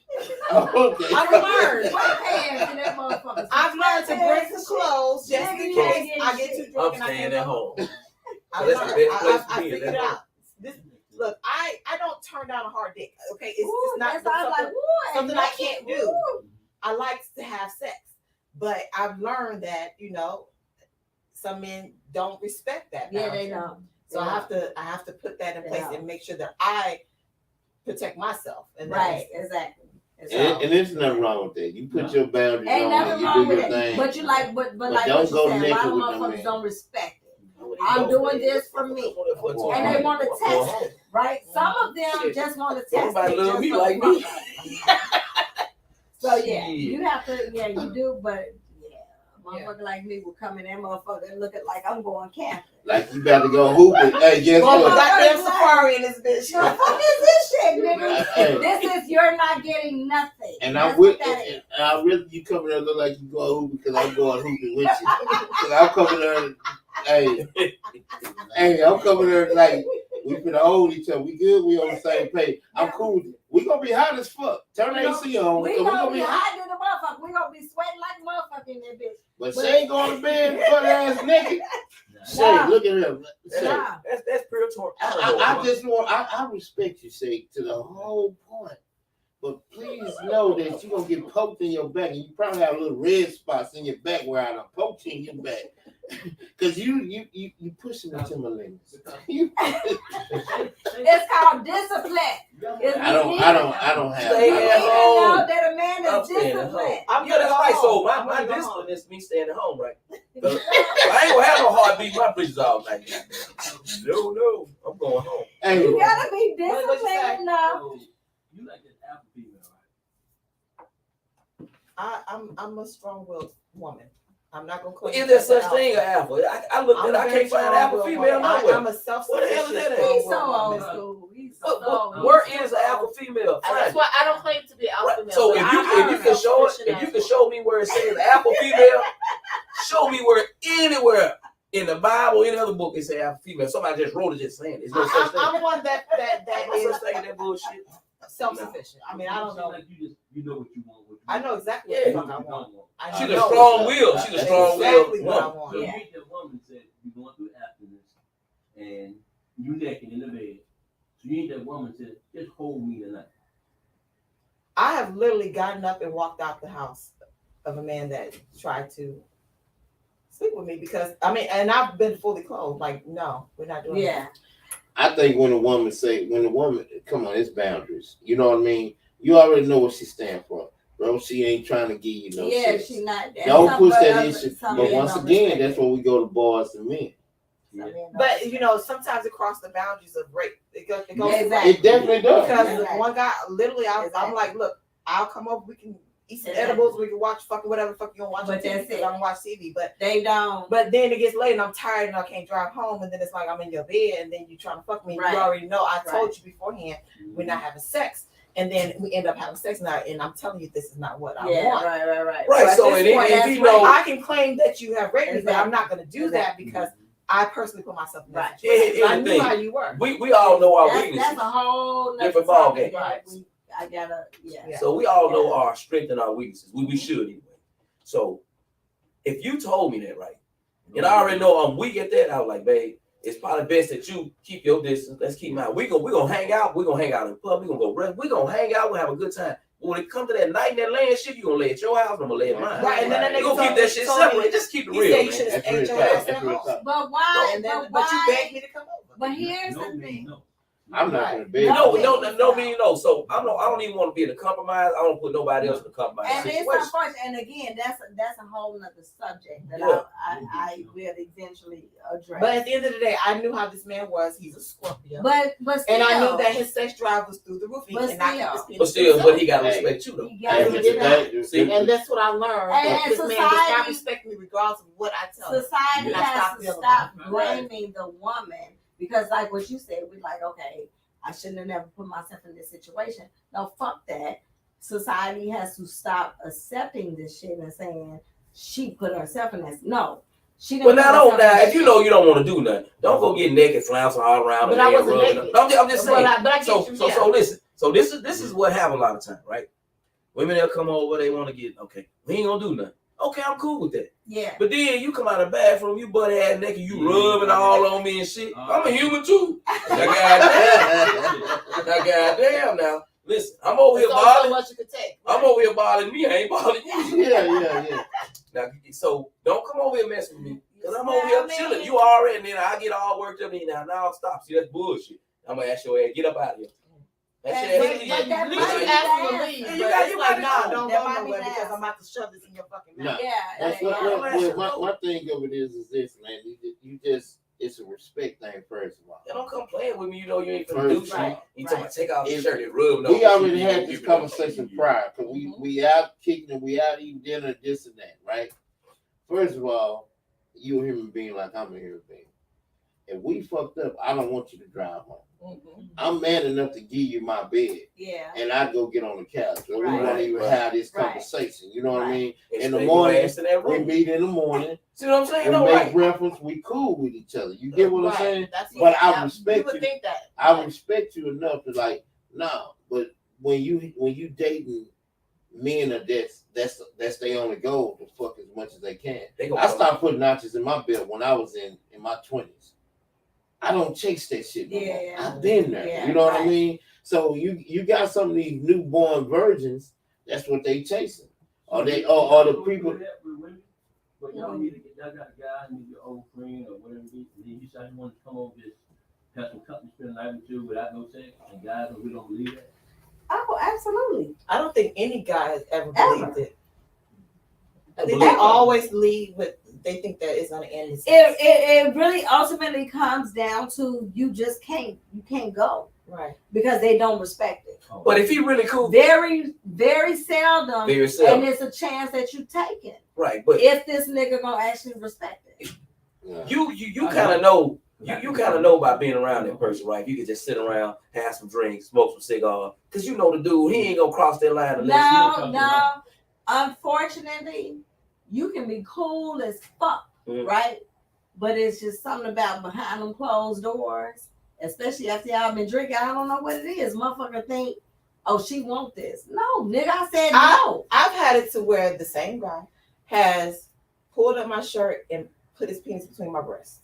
Oh, okay. I've learned. What pants in that motherfucker? I've learned to bring some clothes just in Nigga, case you I ain't get getting too shit. drunk I'm and I staying can't at go. home. I That's the learned. best place to I be, is figured at it home. out. This, look, I don't turn down a hard dick. Okay, it's Ooh, not that's all something, like, ooh, something I can't do. Ooh. I like to have sex, but I've learned that some men don't respect that. Yeah, boundary. they know. So I have to put that in place Yeah. and make sure that I protect myself. And that Right, is- exactly. And there's nothing wrong with that. You put your boundaries Ain't on nothing and you wrong do with your it. thing. But you like, but like don't what you go said, a naked lot of with no motherfuckers man. don't respect it. I'm doing this for me. And they want to test it, right? Some of them Shit. just want to test Somebody it. love just me for like fun. me. So yeah, Shit. you have to, yeah, you do, but yeah, a motherfucker like me will come in that motherfucker looking like I'm going camping. Like you about to go hooping. Hey, guess Well, what? goddamn safari in this bitch. The fuck is this shit, nigga? Hey. This is you're not getting nothing. And I really you coming there look like you going hooping because I'm going hooping with you. Because I'm coming there, hey, I'm coming there like we finna hold each other. We good. We on the same page. I'm cool with it. We gonna be hot as fuck. Turn the AC on. We gonna be hot in the motherfucker. We gonna be sweating like a motherfucker in that bitch. But she ain't going to bed butt ass naked. Shay, look at her. That's pure torture. I just want I respect you, Shay, to the whole point. But please know that you're gonna get poked in your back, and you probably have little red spots in your back where I done poked you in your back. Cause you pushing me to my limits. It's called discipline. I don't have Stay at home. Know that a man is disciplined. I'm good at life, so my discipline is me staying at home, right? I ain't gonna have no heartbeat my bridges all night. No, I'm going home. Hey, you gotta be disciplined enough. You like that alpha female, right? I'm a strong-willed woman. I'm not gonna claim. Is there such thing as alpha? I looked at. I can't find an alpha female nowhere. I'm a self-sufficient. What the hell is that? He's so old school. He's so Where is an alpha female? That's why I don't claim to be alpha female. So if you can show me where it says alpha female, show me where anywhere in the Bible, any other book, it says alpha female. Somebody just wrote it, just saying. There's no such thing. I'm one that There's no is such thing that bullshit. self-sufficient. I mean, I don't know. Like you know what you want. I know exactly Yeah. what the fuck I want. She's a strong will. She's a strong will. Exactly what I woman. want. So Yeah. you meet that woman said you're going through abstinence and you naked in the bed. So you need that woman said, just hold me tonight. I have literally gotten up and walked out the house of a man that tried to sleep with me because and I've been fully clothed. Like, no, we're not doing yeah. that. I think when a woman come on, it's boundaries. You know what I mean? You already know what she stands for. Bro, she ain't trying to give you no sex. She not. Don't push that issue. But once again, that's where we go to boys and men. Yeah. But sometimes it crosses the boundaries of rape. It goes. Exactly. It definitely does. Because the one guy, literally, I'm like, look, I'll come over. We can eat some edibles. We can watch fucking whatever the fuck you want to watch. But on TV, that's it. I don't watch TV. But They don't. But then it gets late and I'm tired and I can't drive home. And then it's like I'm in your bed and then you trying to fuck me. Right. You already know. I told Right. you beforehand we're not having sex. And then we end up having sex now. And I'm telling you, this is not what I Yeah, want. right. Right. at So this if point, you know, I can claim that you have raped me, but I'm Exactly. not going to do that because I personally put myself in that Right. situation. Yeah, I knew thing. how you were. we all know our That's weaknesses. a whole nother Different ball topic. game. Right. I gotta. Yeah. So we all know our strengths and our weaknesses. We should anyway. So if you told me that, right, and I already know I'm weak at that, I was like, babe, it's probably best that you keep your distance. Let's keep mine. We're gonna hang out. We're gonna hang out in the pub. We're gonna go rest. We're gonna hang out. We'll have a good time. But when it comes to that night and that laying shit, you're gonna lay at your house, I'm gonna lay at mine. Right, and then that We're nigga gonna keep that shit separate. Just keep it He real, said you man. should have That's ate real your talk. ass at That's real home. talk. But why? But you begged me to come over. But here's No, the thing. no. I'm not gonna beg. No. So I don't even want to be in a compromise. I don't put nobody else in a compromise And it's situation. unfortunate. And again, that's a whole nother subject that Yeah. I will eventually address. But at the end of the day, I knew how this man was. He's a Scorpio. but still, And I knew that his sex drive was through the roof. But And I kept his penis But to still, himself. but he gotta respect you though. he Hey, got but to today- And that's what I learned. And That this man does society- not respect me regardless of what I tell him. society Yeah. has Stop to feeling stop it. blaming the woman because, like what you said, we're like, okay, I shouldn't have never put myself in this situation. No, fuck that. Society has to stop accepting this shit and saying she put herself in this. No, she didn't. But put now, herself in if this you know you don't want to do nothing, don't go get naked, flouncing all around. But and I then wasn't rubbing naked. up. I'm just saying. But I get you, yeah. So listen. So this is what happens a lot of time, right? Women they'll come over, they want to get okay. We ain't gonna do nothing. Okay, I'm cool with that. Yeah. But then you come out of the bathroom, you butt ass naked, you rubbing all on me and shit. I'm a human too. Now goddamn now. Listen, I'm over here There's only so bothering. much you could take. I'm over here bothering me. I ain't bothering you. Yeah. Now, so don't come over here messing with me. Because I'm over here chilling. You already, and then I get all worked up. And now stop. See, that's bullshit. I'm going to ask your ass, get up out of here. That shit But ain't that leave. might You be asked the him to answer. leave. Yeah, But you got- it's you like, gotta nah, go. don't That go might be nowhere the because answer. I'm about to shove this in your fucking No. mouth. Yeah. That's one thing of it is this, man. You just it's a respect thing first of all. You don't come playing with me. You know you ain't finna do First, shit. right, You talking about take off your If- shirt and rub no. We already had this conversation prior because we out kicking and we out eating dinner, this and that, right? First of all, you a human being like I'm a human being. if we fucked up, I don't want you to drive home. Mm-hmm. I'm man enough to give you my bed, Yeah. and I go get on the couch. So Right. we won't even have this conversation. You know what I mean? In the morning, we meet in the morning. See what I'm saying? We No, make right. reference. We cool with each other. You get what I'm saying? That's But I you respect would you. think that. I respect you enough to like, nah. But when you dating men that's their only goal to fuck as much as they can. I started putting notches in my belt when I was in my 20s. I don't chase that shit no more. I've been there. Yeah, you know what I mean? So you got some of these newborn virgins. That's what they chasing. Or the people. But y'all need to get y'all got a guy, maybe your old friend or whatever it is, and then you decide you want to come over just have some company spend a night with you without no sex, and guys we don't believe that. Oh, absolutely. I don't think any guy has ever believed it. They always leave with they think that it's gonna end. It really ultimately comes down to you can't go. Right. Because they don't respect it. But if he really cool, very, very seldom, very seldom. and it's a chance that you taking. Right, but if this nigga gonna actually respect it. You kind of know. You kind of know by being around that person, right? You can just sit around, have some drinks, smoke some cigar, because you know the dude, he ain't gonna cross that line unless No. Unfortunately, you can be cool as fuck, right? But it's just something about behind them closed doors, especially after y'all been drinking. I don't know what it is. Motherfucker think, oh, she want this. No, nigga, I said no. I've had it to where the same guy has pulled up my shirt and put his penis between my breasts.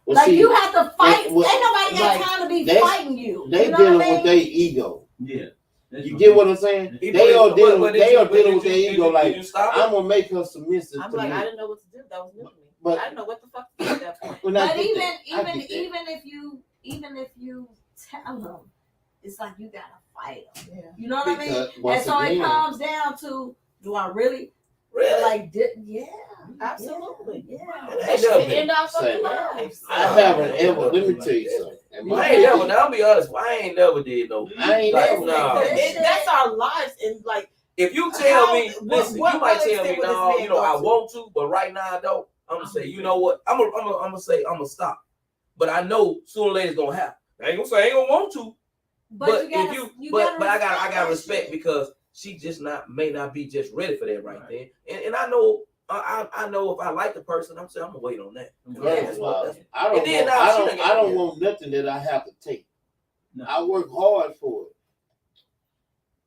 Well, like see, you have to fight. Ain't nobody got like, time to be fighting you. They you know dealing what I mean? with their ego. Yeah. You get what I'm saying? They are dealing with their ego. Like, I'm gonna make her submissive. I'm to like, me. I didn't know what to do. That was new to me. But I didn't know what the fuck to do at that point. But even if you tell them, it's like you gotta fight them. Yeah. You know what I mean? And so it comes down to, do I really like? Yeah, absolutely. Yeah. End our fucking lives. I haven't ever. Let me tell you something. I ain't never. Now I'll be honest. I ain't never did no. I ain't never. That's our lives, and like. If you tell me, listen, you might tell me, no, you know, I want to, but right now I don't. I'm gonna say, you know what? I'm gonna stop. But I know sooner or later it's gonna happen. I ain't gonna say I ain't gonna want to. But I gotta respect because she just may not be just ready for that right then. And I know I know if I like the person, I'm saying I'm gonna wait on that. I don't want nothing that I have to take. No. I work hard for it.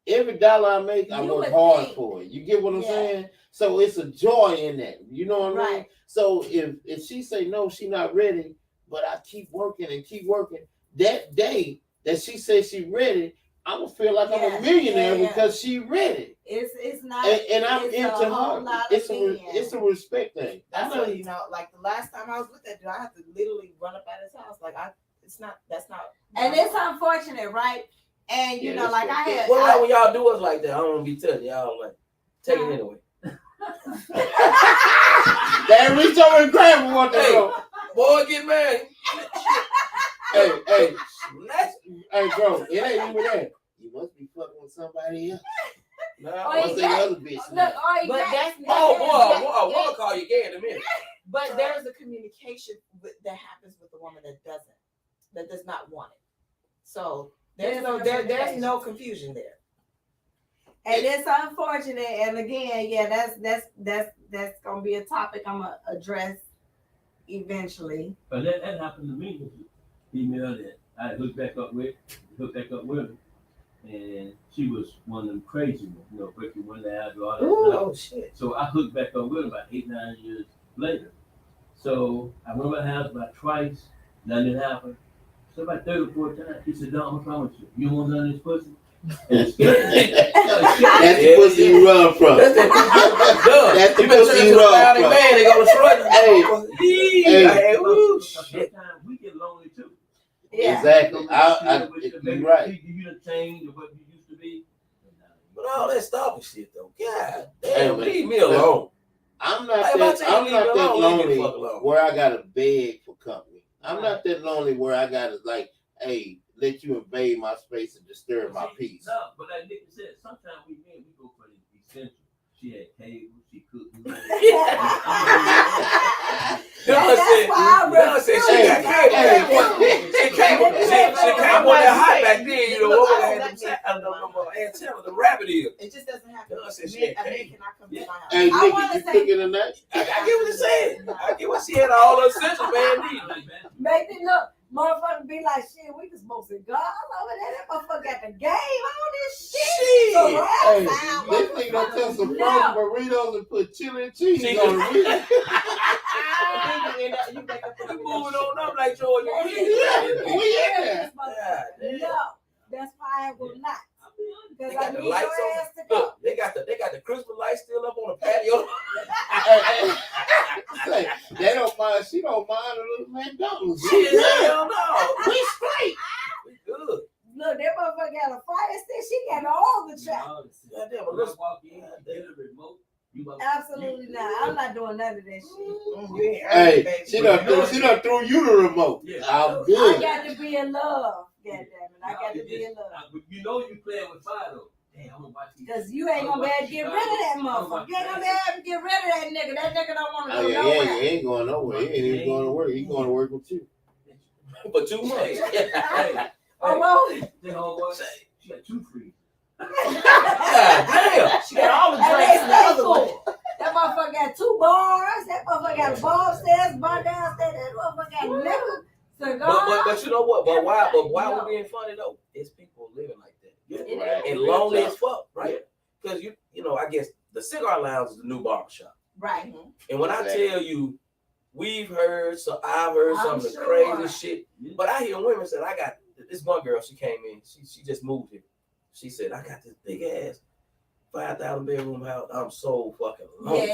Every dollar I make, I work hard for it. You get what I'm saying? So it's a joy in that. You know what I mean? So if she say no, she not ready, but I keep working, that day that she says she ready, I'm gonna feel like I'm a millionaire because she ready. It's not, and I'm into her. It's a respect thing. That's what you know. Like the last time I was with that dude, I had to literally run up at his house. Like that's not. And it's unfortunate, right? And you know, like I had. Well, like when y'all do us like that, I don't want to be touching y'all. Like, take it anyway. They reach over and grab me one day. Boy, get married. Hey, bro, it ain't even that. You must be fucking with somebody else. No, what's the other bitch? But that's boy, I want to call you gay in a minute. But there's a communication that happens with the woman that does not want it. So there's no confusion there. And it's unfortunate. And again, that's gonna be a topic I'm gonna address eventually. But that happened to me with a female that I hooked back up with her. And she was one of them crazy ones, you know, breaking one leg, all that stuff. Oh shit. So I hooked back up with her about 8-9 years later. So I went to her house about twice, nothing happened. So about 3 or 4 times, she said, "No, I'm promise you, you don't want none of this pussy." That's the pussy you run from. That's the pussy you run from. Man, they go to Troy. Hey, sometimes we get lonely too. Yeah. Exactly. You're right. You done changed or what you used to be. But all that stalking shit though, God damn, leave me alone. I'm not that lonely where I gotta beg for company. I'm not that lonely where I gotta like, hey, let you invade my space and disturb my peace. No, but like Nick said, sometimes we go for the essential. She had cable, she cooked. That's why I said she got came with that hot back then. You know what had antenna, the rabbit ear. It just doesn't happen. No, I said she Men had cannot come to my house. Hey, I Nikki, wanna you say- cooking tonight? I get what you're saying. I get what she had all her essentials, man. Make it look, motherfucker be like, shit, we just smoke cigars over there. That motherfucker got the game on this shit. So Shit. Hey, outside, this nigga done took some No. frozen burritos and put chili and cheese Cheese. on it. You make up You moving on up like George. Yeah. No, that's why I will not. They Because I got the need your lights ass to on. go. Look, they got the Christmas lights still up on the patio. Say, they don't mind. She don't mind a little McDonald's. She Shit, good. hell no. We straight. We good. Look, that motherfucker got a fire stick. She got all the trap. Goddamn, but When I listen. walk in, get a remote. Absolutely not. I'm not doing none of that shit. Hey, she done threw you the remote. Yeah. I'm I good. got to be in love. Goddamn it. I got to be in love. You know you playing with fire though. Damn, I'm gonna watch these. Because you ain't going to be able to get rid of that motherfucker. You ain't going to be able to get rid of that nigga. That nigga don't want to Oh go yeah, nowhere. he ain't going nowhere. He ain't even going to work. He going to work with you. For 2 months. Hey, Oh, well. the homeboy, she got 2 free. God damn. She got all the And they drinks and the stay other one. full. That motherfucker got 2 bars. That motherfucker got a bar upstairs, bar downstairs. That motherfucker got liquor, cigar. But you know what? But why we being funny though? It's people living like that. Right. And lonely as fuck, right? Because you know, I guess the cigar lounge is the new barbershop. Right. And when I Exactly. tell you, I've heard some of the sure. crazy shit. But I hear women say, I got this one girl, she came in, she just moved here. She said, I got this big ass 5,000 bedroom house. I'm so fucking lonely.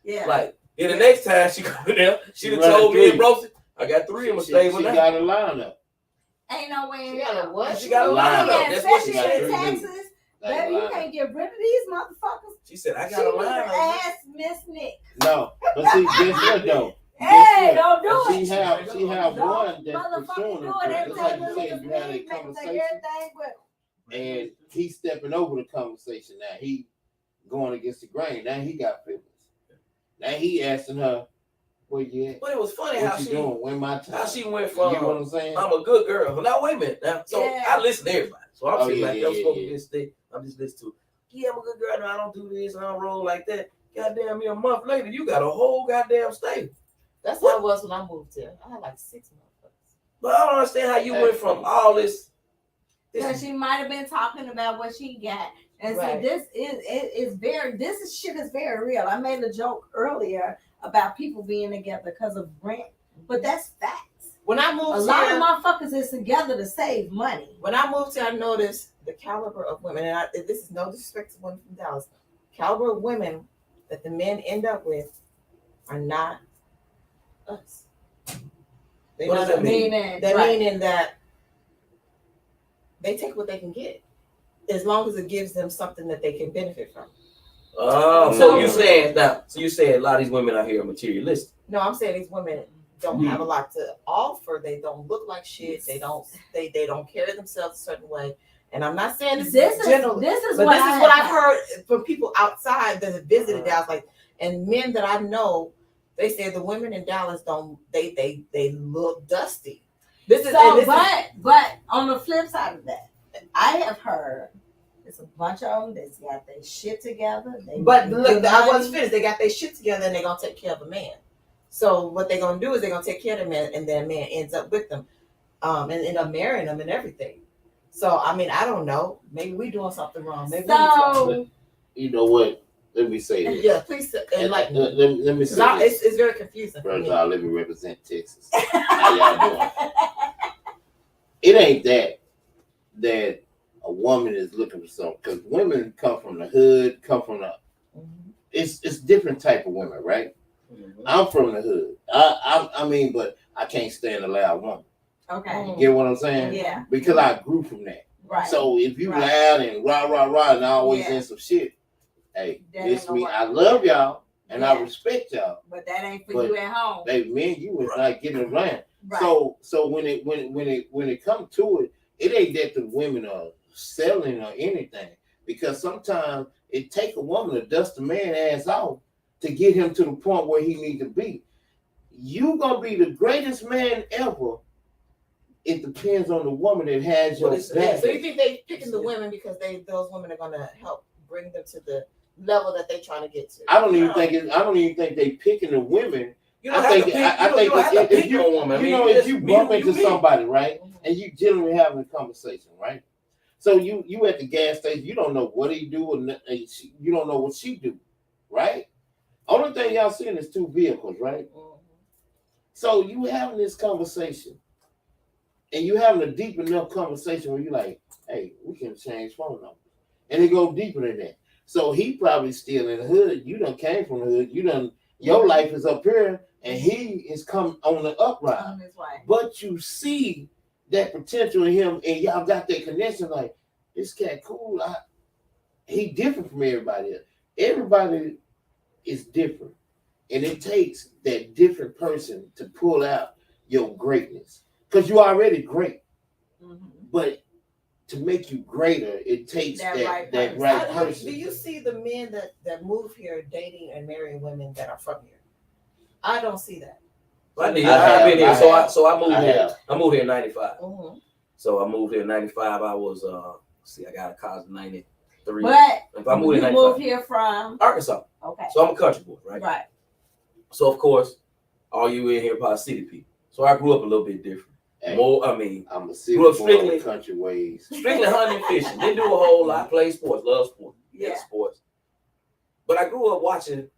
Yeah. Like, then the next time she come in there, she done She told me running and Brosy, I got 3 of them She stable now. got a lineup. Ain't no way in She got a hell. what? She got a Line lineup. up. Yeah, That's what she especially said. in Texas. Baby, you can't get rid of these motherfuckers. She said, I She got a need to lineup. ask Mz.Nik. No, but see, guess what though? Hey, Guess what? don't do it. She have Don't one that's motherfucker pursuing do her. it. Every Just time like you you look said, at you me, had a make take conversation, everything with and he's stepping over the conversation now. He going against the grain. Now he got feelings. Now he asking her, where you at? But it was funny how What you she doing? When my time? how she went You know what from I'm saying? I'm a good girl. Now wait a minute. Now so Yeah. I listen to everybody. So I'm Oh, sitting yeah, like yeah, I'm yeah, supposed to yeah. be stick. I'm just listening to. Yeah, I'm a good girl. No, I don't do this and I don't roll like that. Goddamn me, a month later, you got a whole goddamn stable. That's how it was when I moved here. I had like 6 motherfuckers. But I don't understand how you went from all this. Because she might have been talking about what she got. And Right. see, shit is very real. I made a joke earlier about people being together because of rent, but that's facts. When I A moved lot here, of motherfuckers is together to save money. when I moved here, I noticed the caliber of women, and this is no disrespect to women from Dallas. Caliber of women that the men end up with are not us. They What does that mean? Meaning that they take what they can get, as long as it gives them something that they can benefit from. Oh, so you saying now? So you saying a lot of these women out here are materialistic? No, I'm saying these women don't have a lot to offer. They don't look like shit. They don't carry themselves a certain way. And I'm not saying this is general, this is but what this is what I've heard from people outside that have visited Dallas, like, and men that I know. They say the women in Dallas don't. They look dusty. But on the flip side of that, I have heard it's a bunch of them that's got their shit together. But look, I wasn't finished. They got their shit together and they're gonna take care of a man. So what they're gonna do is they're gonna take care of the man, and then man ends up with them, and end up marrying them and everything. So I mean, I don't know. Maybe we doing something wrong. Maybe You know what? Let me say this. yeah, please enlighten me. Let me say this. It's very confusing. For First me. of all, let me represent Texas. How y'all doing? It ain't that a woman is looking for something, because women come from the hood, it's different type of women, right? Mm-hmm. I'm from the hood. I mean, but I can't stand a loud woman. Okay. You get what I'm saying? Yeah. Because I grew from that. Right. So if you Right. loud and rah and always Yeah. in some shit, hey, That it's ain't me. gonna I love y'all and I Yeah. respect y'all. But that ain't for But you at home. Baby, me and you was not getting around. Right. So when it comes to it, it ain't that the women are selling or anything, because sometimes it take a woman to dust a man ass off to get him to the point where he need to be. You gonna be the greatest man ever it depends on the woman that has your back. So you think they picking the women because those women are gonna help bring them to the level that they're trying to get to? I don't even think they picking the women. You don't have to pick your woman. If you bump into somebody, right, and you generally having a conversation, right? So you at the gas station, you don't know what he do, and you don't know what she do, right? Only thing y'all seeing is two vehicles, right? So you having this conversation, and you having a deep enough conversation where you're like, hey, we can change phone numbers. And it go deeper than that. So he probably still in the hood. You done came from the hood. Your life is up here, and he is come on the upright. But you see that potential in him, and y'all got that connection. Like, this cat cool. He different from everybody else. Everybody is different, and it takes that different person to pull out your greatness. Because you're already great, but to make you greater, it takes that right person. Do you see the men that move here dating and marrying women that are from here? I don't see that. I've been here, so I moved here. I moved here in '95. So I moved here in '95. I was I got a college in '93. But if I moved you moved here from Arkansas. Okay. So I'm a country boy, right? Right. So of course, all you in here probably city people. So I grew up a little bit different. Hey, I'm a city grew up boy, country ways. Strictly hunting and fishing. Didn't do a whole lot. Played sports, love sports, sports. But I grew up watching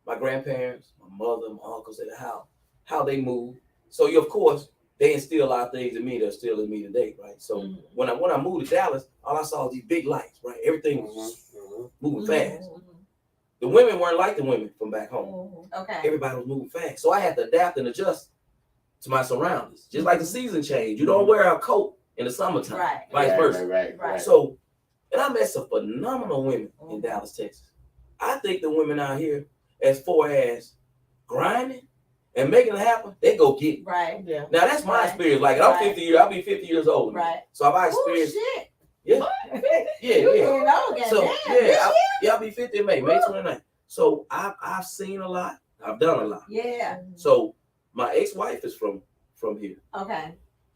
my grandparents, my mother, my uncles at the house, how they moved. So of course, they instill a lot of things in me that's still in me today, right? So when I moved to Dallas, all I saw was these big lights, right? Everything was moving fast. The women weren't like the women from back home. Okay. Everybody was moving fast. So I had to adapt and adjust to my surroundings. Just like the season change. You don't wear a coat in the summertime. Right. Vice versa. Right. So, and I met some phenomenal women in Dallas, Texas. I think the women out here, as far as grinding and making it happen, they go get it. Right. Yeah. Now that's my experience. Like I'm 50 years, I'll be 50 years old. Right. So I've experienced. Oh shit. Yeah. Yeah. So I'll be 50 in May 29th. So I've seen a lot. I've done a lot. Yeah. So my ex-wife is from here. Okay.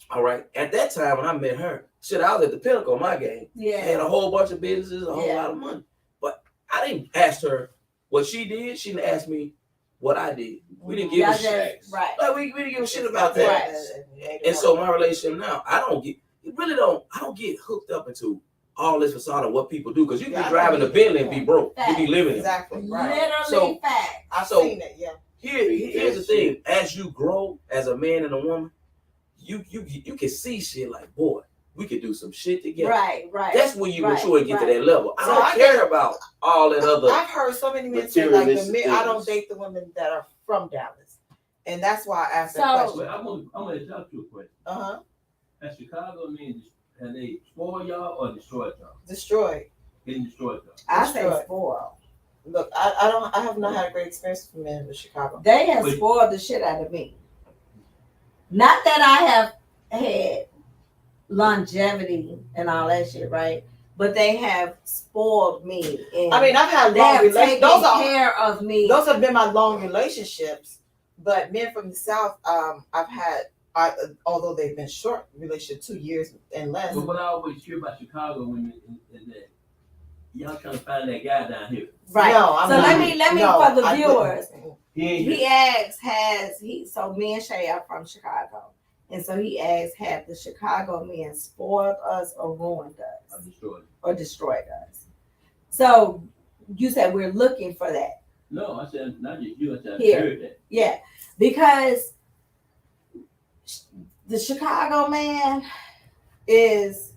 All right. At that time when I met her, I was at the pinnacle of my game. Yeah. I had a whole bunch of businesses, a whole lot of money. But I didn't ask her what she did. She didn't ask me what I did. We didn't give a shit. Right. Like we didn't give a shit about that. Right. And so my relationship now, I don't get hooked up into all this facade of what people do, because you can be driving a Bentley and be broke. Fact. You be living Exactly. it. Right. Literally fact. I've seen it, yeah. Here's the thing. As you grow as a man and a woman, you can see shit like, boy, we could do some shit together. Right. That's when you mature and get to that level. I don't care about all that other. I've heard so many men say, like, I don't date the women that are from Dallas. And that's why I asked that question. I'm going to ask you a question. Has Chicago have they spoiled y'all or destroyed y'all? Destroyed. Getting destroyed y'all. I say spoiled. Look, I have not had a great experience with men in Chicago. They have spoiled the shit out of me. Not that I have had longevity and all that shit, right? But they have spoiled me. And I mean, I've had long relationships. Those are care of me. Those have been my long relationships. But men from the South, I've had, although they've been short relationships, 2 years and less. But what I always hear about Chicago women is that y'all trying to find that guy down here. Right. No, so let me for the viewers. He asks, so me and Shay are from Chicago. And so he asks, have the Chicago men spoiled us or ruined us? Or destroyed us? So you said we're looking for that. No, I said not just you, I said Here. I heard that. Yeah. Because the Chicago man is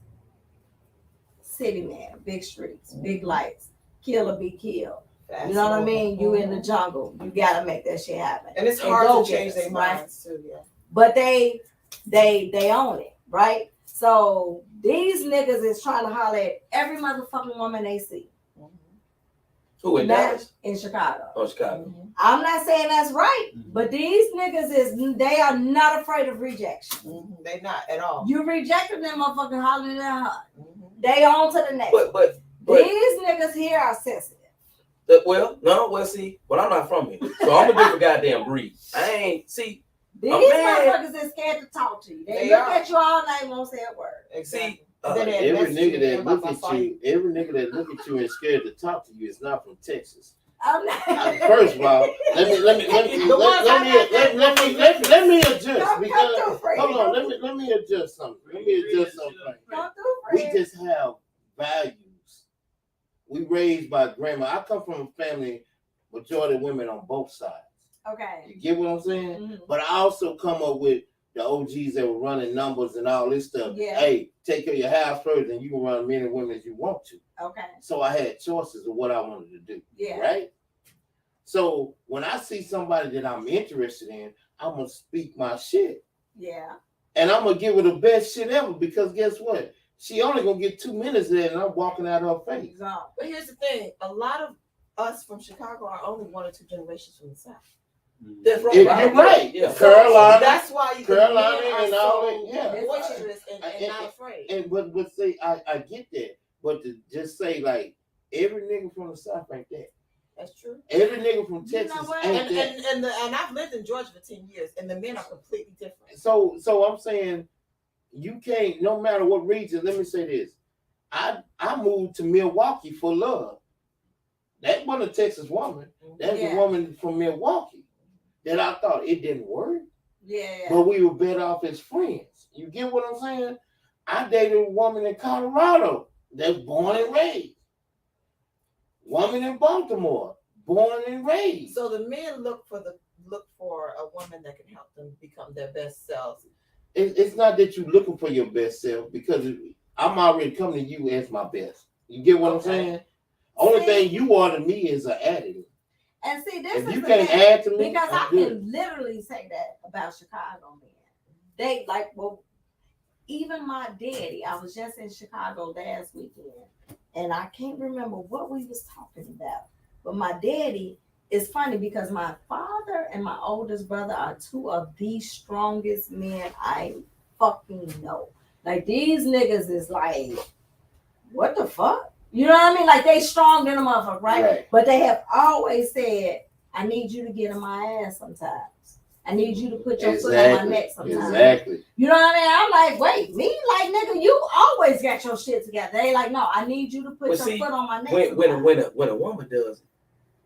city man, big streets, big lights, kill or be killed. You know what I mean? You in the jungle, you gotta make that shit happen. And it's hard to change their minds too, yeah. But they own it, right? So these niggas is trying to holler at every motherfucking woman they see. Who in Dallas? In Chicago. Oh, Chicago. I'm not saying that's right, but these niggas they are not afraid of rejection. They not at all. You rejected them motherfucking hollering at her. They on to the next. But these niggas here are sensitive. See, I'm not from here, so I'm a different goddamn breed. These man. motherfuckers is scared to talk to you. They look at you all night, won't say a word. Exactly. Every nigga that look at you and scared to talk to you is not from Texas. First of all, let me adjust because hold on, let me adjust something. We just have values. We raised by grandma. I come from a family, majority of women on both sides. Okay. You get what I'm saying? Mm-hmm. But I also come up with the OGs that were running numbers and all this stuff. Yeah. Hey, take care of your house first, and you can run many women as you want to. Okay. So I had choices of what I wanted to do. Yeah. Right? So when I see somebody that I'm interested in, I'm going to speak my shit. Yeah. And I'm going to give her the best shit ever because guess what? She only going to get 2 minutes there and I'm walking out her face. Exactly. But here's the thing. A lot of us from Chicago are only 1 or 2 generations from the South. That's right. You're right. Yeah. Carolina. That's why you Carolina and all so that. Yeah. boisterous and not afraid. And but say I get that. But to just say like every nigga from the South ain't that. That's true. Every nigga from Texas ain't and I've lived in Georgia for 10 years, and the men are completely different. So I'm saying you can't, no matter what region. Let me say this: I moved to Milwaukee for love. That wasn't a Texas woman. That's a woman from Milwaukee that I thought it didn't work. Yeah. But we were better off as friends. You get what I'm saying? I dated a woman in Colorado that's born and raised. Woman in Baltimore, born and raised. So the men look for a woman that can help them become their best selves. It's not that you're looking for your best self because I'm already coming to you as my best. You get what I'm saying? Only thing you are to me is an additive. And see, this if is you the can't thing, add to me, because I'm I good. can literally say that about Chicago men. They like, well, even my daddy. I was just in Chicago last weekend, and I can't remember what we was talking about. But my daddy is funny because my father and my oldest brother are 2 of the strongest men I fucking know. Like these niggas is like, what the fuck? You know what I mean? Like they strong than a motherfucker, right? But they have always said, I need you to get in my ass sometimes. I need you to put your foot on my neck sometimes. Exactly. You know what I mean? I'm like, wait, me? Like, nigga, you always got your shit together. They like, no, I need you to put your foot on my neck. When a woman does it,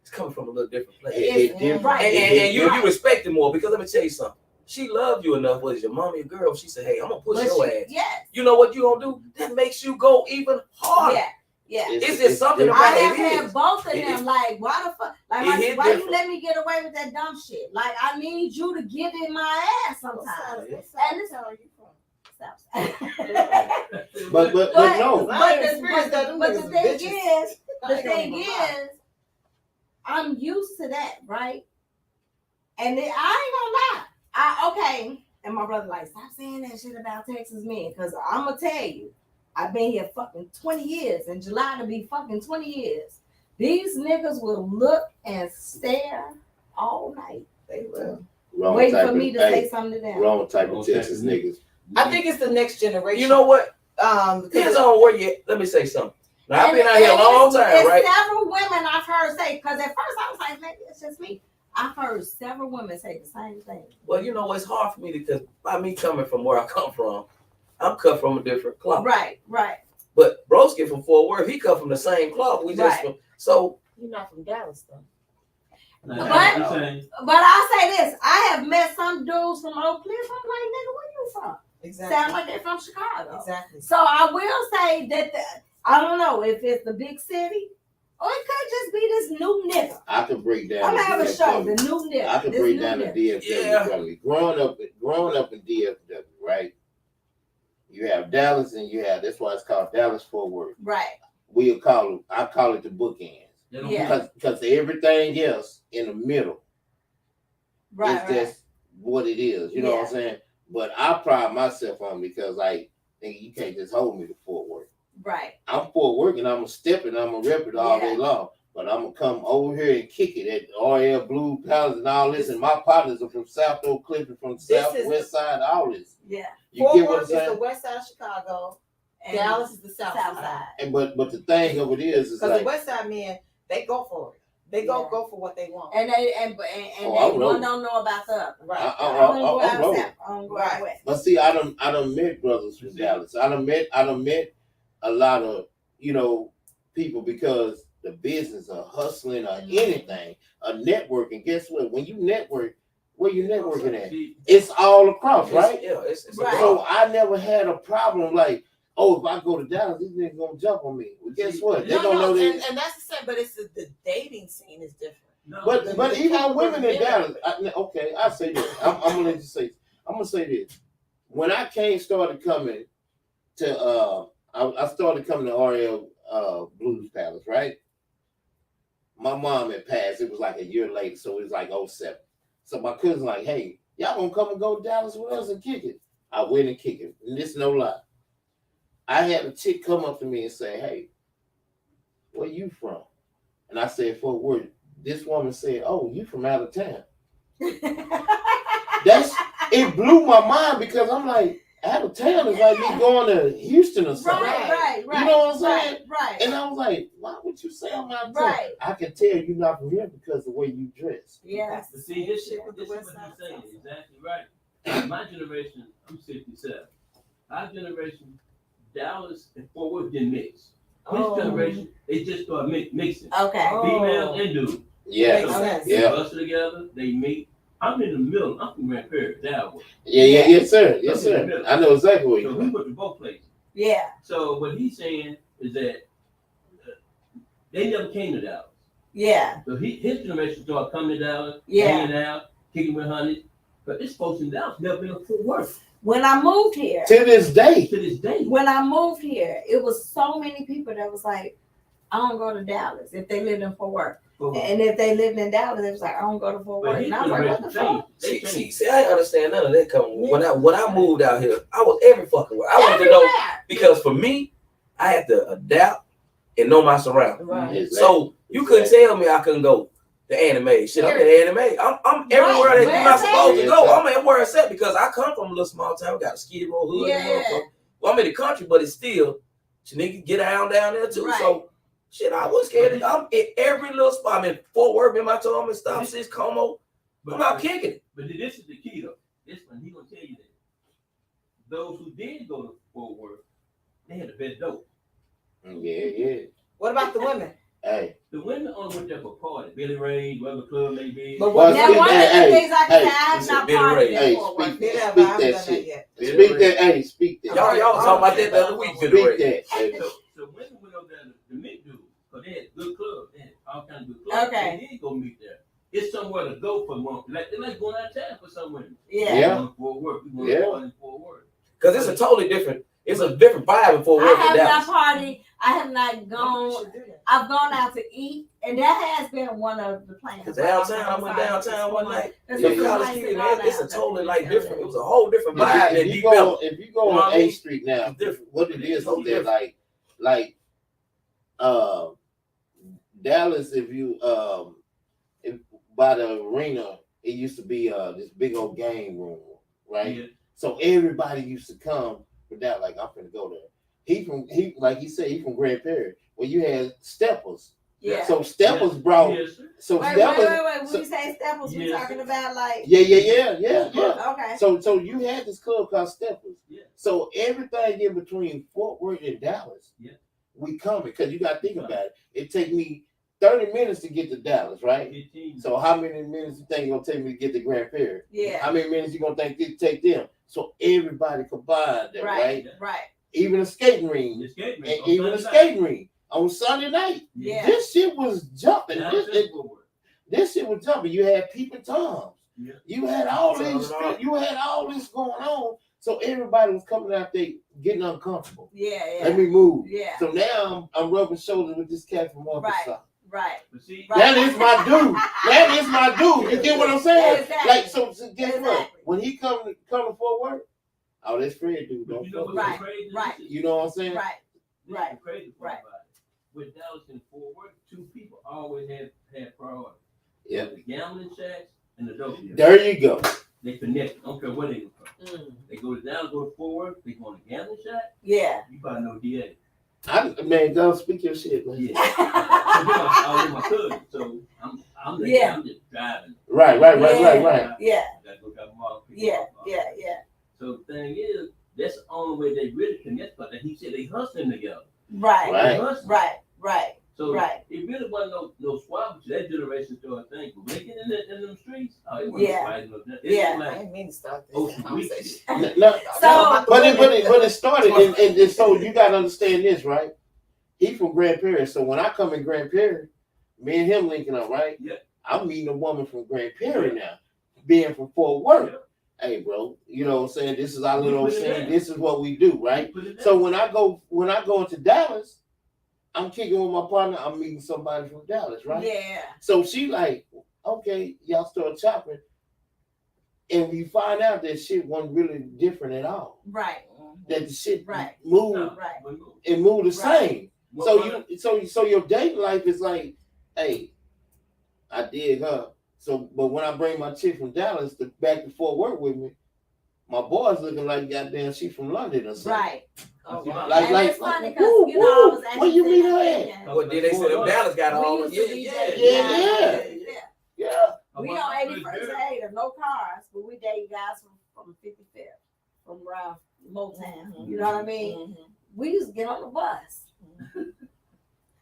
it's coming from a little different place. It's different. Right. And you respect it more because let me tell you something. She loved you enough, whether it's your mommy or girl. She said, hey, I'm going to push your ass. Yes. You know what you going to do? That makes you go even harder. Yeah. Yeah. It's just something about I it. have had both of them. Like, why the fuck? Like, why you let me get away with that dumb shit? Like, I need you to get in my ass sometimes. And this are you from? But no. But the thing is, I'm used to that, right? And I ain't gonna lie. And my brother like, stop saying that shit about Texas men, because I'm gonna tell you, I've been here fucking 20 years. In July to be fucking 20 years. These niggas will look and stare all night. They will. Wait for me to say something to them. Wrong type of Texas niggas. I think it's the next generation. You know what? Depends on where you. Let me say something. Now I've been out here a long time, right? Several women I've heard say, because at first I was like, maybe it's just me. I've heard several women say the same thing. Well, you know, it's hard for me because by me coming from where I come from, I'm cut from a different cloth. Right. But Broski from Fort Worth, he cut from the same cloth. We just so you're not from Dallas though. But I'll say this: I have met some dudes from Oak Cliff. I'm like, nigga, where you from? Exactly. Sound like they're from Chicago. Exactly. So I will say that I don't know if it's the big city or it could just be this new nigga. I could break down. I'm gonna have a show, the new nigga. I could break down the DFW from me. Growing up in DFW, right? You have Dallas and you have, that's why it's called Dallas Fort Worth. Right. I call it the bookends. Yeah. Because everything else in the middle is just what it is. You know what I'm saying? But I pride myself on because like, nigga, you can't just hold me to Fort Worth. Right. I'm Fort Worth and I'm gonna step it, I'm gonna rep it all day long. But I'm gonna come over here and kick it at RL Blue Palace and all this. And my partners are from South Oak Cliff and from Southwest Side, all this. Yeah. You get what I'm saying? Fort Worth is the west side of Chicago. And Dallas is the south side. And but the thing of it is because like, the west side men, they go for it. They go for what they want. And they one don't know about the other. Right. I don't go out rolling. south. I don't go out west. But see, I done met brothers from Dallas. I done met a lot of, people because the business of hustling or anything, a networking. Guess what? When you network, where you networking at? It's all across, right? It's Right. So I never had a problem like, oh, if I go to Dallas, these niggas gonna jump on me. Well, guess what? They gonna know that. And that's the same, but it's the dating scene is different. But even women in Dallas, I say this. I'm gonna let you say. I'm gonna say this. When I started coming to, I started coming to RL Blues Palace, right? My mom had passed. It was like a year later, so it was like 07. So my cousin like, hey, y'all gonna come and go to Dallas with us and kick it? I went and kick it. And this no lie. I had a chick come up to me and say, hey, where you from? And I said, Fort Worth. This woman said, oh, you from out of town. It blew my mind because I'm like, out of town is like me going to Houston or something. Right. You know what I'm saying? Right. And I was like, why would you say I'm out of town? Right. I can tell you're not from here because of the way you dress. Yes. But see, this is what you're saying. Exactly right. My generation, I'm 67. Our generation, Dallas and Fort Worth didn't mix. This generation, they just start mixing. Okay. Female and dude. Yeah. They bustle together, they meet. I'm in the middle. I'm from Grand Prairie, Dallas. Yes, sir. I know exactly what So you're we went to both places. Yeah. So what he's saying is that they never came to Dallas. Yeah. So his generation started coming to Dallas, Yeah. hanging out, kicking with honey. But this folks in Dallas never been to Fort Worth. When I moved here, to this day. When I moved here, it was so many people that was like, I don't go to Dallas if they lived in Fort Worth. And if they lived in Dallas, it was like, I don't go to Fort Worth. And I was like, what the fuck? See, I ain't understand none of that coming. When I moved out here, I was every fucking where. I wanted to know, because for me, I had to adapt and know my surroundings. Right. So you couldn't tell me I couldn't go to anime. Shit, I'm at anime. I'm everywhere that you're not supposed to go. I'm at where it's at because I come from a little small town. We got a Skid Row hood. Yeah. Well, I'm in the country, but it's still, niggas get down there too. Right. So shit, I was scared. I'm in every little spot. I'm in Fort Worth, in my town, I'm in Stop 6, Como. I'm out kicking it. But this is the key though. This one, he gonna tell you that those who did go to Fort Worth, they had the best dope. Yeah. What about the women? Hey. The women only went there for party, Billy Ray, whatever club may be. But one of the things I can say, I have not partied Hey, in Fort Worth. speak that shit. Speak that. Y'all talking about that the other week, Billy Ray. Speak that. So women went over there to meet dudes, because they had good clubs. They had all kinds of good clubs. Okay. They did go meet there. It's somewhere to go for one. Like they like going out of town for some women. Yeah. Fort Worth. We going to party in Fort Worth. Because it's a totally different, it's a different vibe in Fort Worth than I have Dallas. not partied. I have not gone. I've gone out to eat, and that has been one of the plans. Because downtown, I went downtown one night. It's It's a totally like different. It was a whole different If vibe than you Deep go, Ellum. if you go on A Street now, what it is that like Dallas, if you if by the arena, it used to be this big old game room, right? Yeah. So everybody used to come for that. Like, I'm gonna go there. He like he said, he from Grand Prairie. Well, you had Steppers. Yeah. So Steppers brought. Yes, So Wait. Steppers. When you say Steppers, we talking about like. Yeah. Okay. So you had this club called Steppers. Yeah. So everything in between Fort Worth and Dallas, we coming because you got to think about it. It take me 30 minutes to get to Dallas, right? 15. So how many minutes you think it's gonna take me to get to Grand Prairie? Yeah. How many minutes you gonna think it take them? So everybody combined there, right? Right. Even a skating ring, The skate ring. and even a skating ring on Sunday night. Yeah. This shit was jumping. Now, This shit was jumping. You had peeping toms. Yeah. You had all these. You had all this going on. So everybody was coming out there getting uncomfortable. Yeah. Let me move. Yeah. So now I'm rubbing shoulders with this cat from Arkansas. Right. But see, That is my dude. That is my dude. You get what I'm saying? Exactly. Like, so guess what? When he come to Fort Worth, oh, that's Fred dude. Don't fuck with him. Right. You know what I'm saying? Right. Crazy part about it. With Dallas and Fort Worth, two people always had priority. Yeah. The gambling shacks and the dope dealers. There you go. They connect. I don't care where they go from. They go to Dallas, go to Fort Worth, they go on the gambling shack. Yeah. You probably know DA. Man, go speak your shit, man. Yeah. I was with my cousin, so I'm Yeah. I'm just driving. Right. Yeah. Gotta go drop them off, pick them Yeah. up. Yeah. So the thing is, that's the only way they really connect. But he said they hustling together. Right. Right. They hustling. Right. So Right. it really wasn't no swap. That generation started thinking. But when they get in them streets, oh, it wasn't Yeah. fighting up there. Yeah. I Like didn't mean to start this Ocean conversation. Week. No, So, but it started, and so you gotta understand this, right? He from Grand Prairie, so when I come in Grand Prairie, me and him linking up, right? Yeah. I'm meeting a woman from Grand Prairie now, being from Fort Worth. Hey, bro, you know what I'm saying? This is our little scene. This is what we do, right? So when I go into Dallas, I'm kicking with my partner. I'm meeting somebody from Dallas, right? yeah. So she like, okay, y'all start chopping, and we find out that shit wasn't really different at all. Right. That the shit Right. moved Right. and moved the Right. same. So your dating life is like, hey, I dig her. So, but when I bring my chick from Dallas back to Fort Worth with me, my boy's looking like goddamn she from London or something. Right. Oh, wow. And it's funny because you know I was actually where you meet her thinking, at? Well, then they said them Dallas got all we of used to be yeah. dating guys. Yeah. We on 81st Aid, no cars, but we dating guys from 55th, from around Motown. You know what I mean? We used to get on the bus.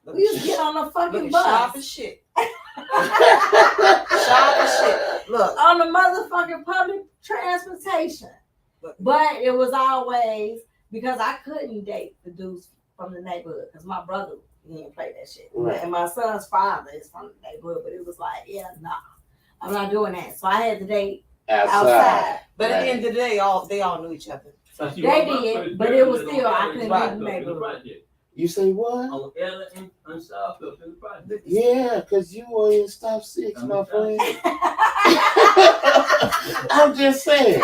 We used to get on the fucking bus. Sharp as shit. Sharp as shit. Look. On the motherfucking public transportation. But it was always because I couldn't date the dudes from the neighborhood because my brother didn't play that shit. Right. And my son's father is from the neighborhood, but it was like, yeah, nah, I'm not doing that. So I had to date outside. But at the end of the day, they all knew each other. They did, but it was still, I couldn't leave the neighborhood. You say what? On Ellen and South up in the project. Yeah, because you were in stop 6, my friend. I'm just saying.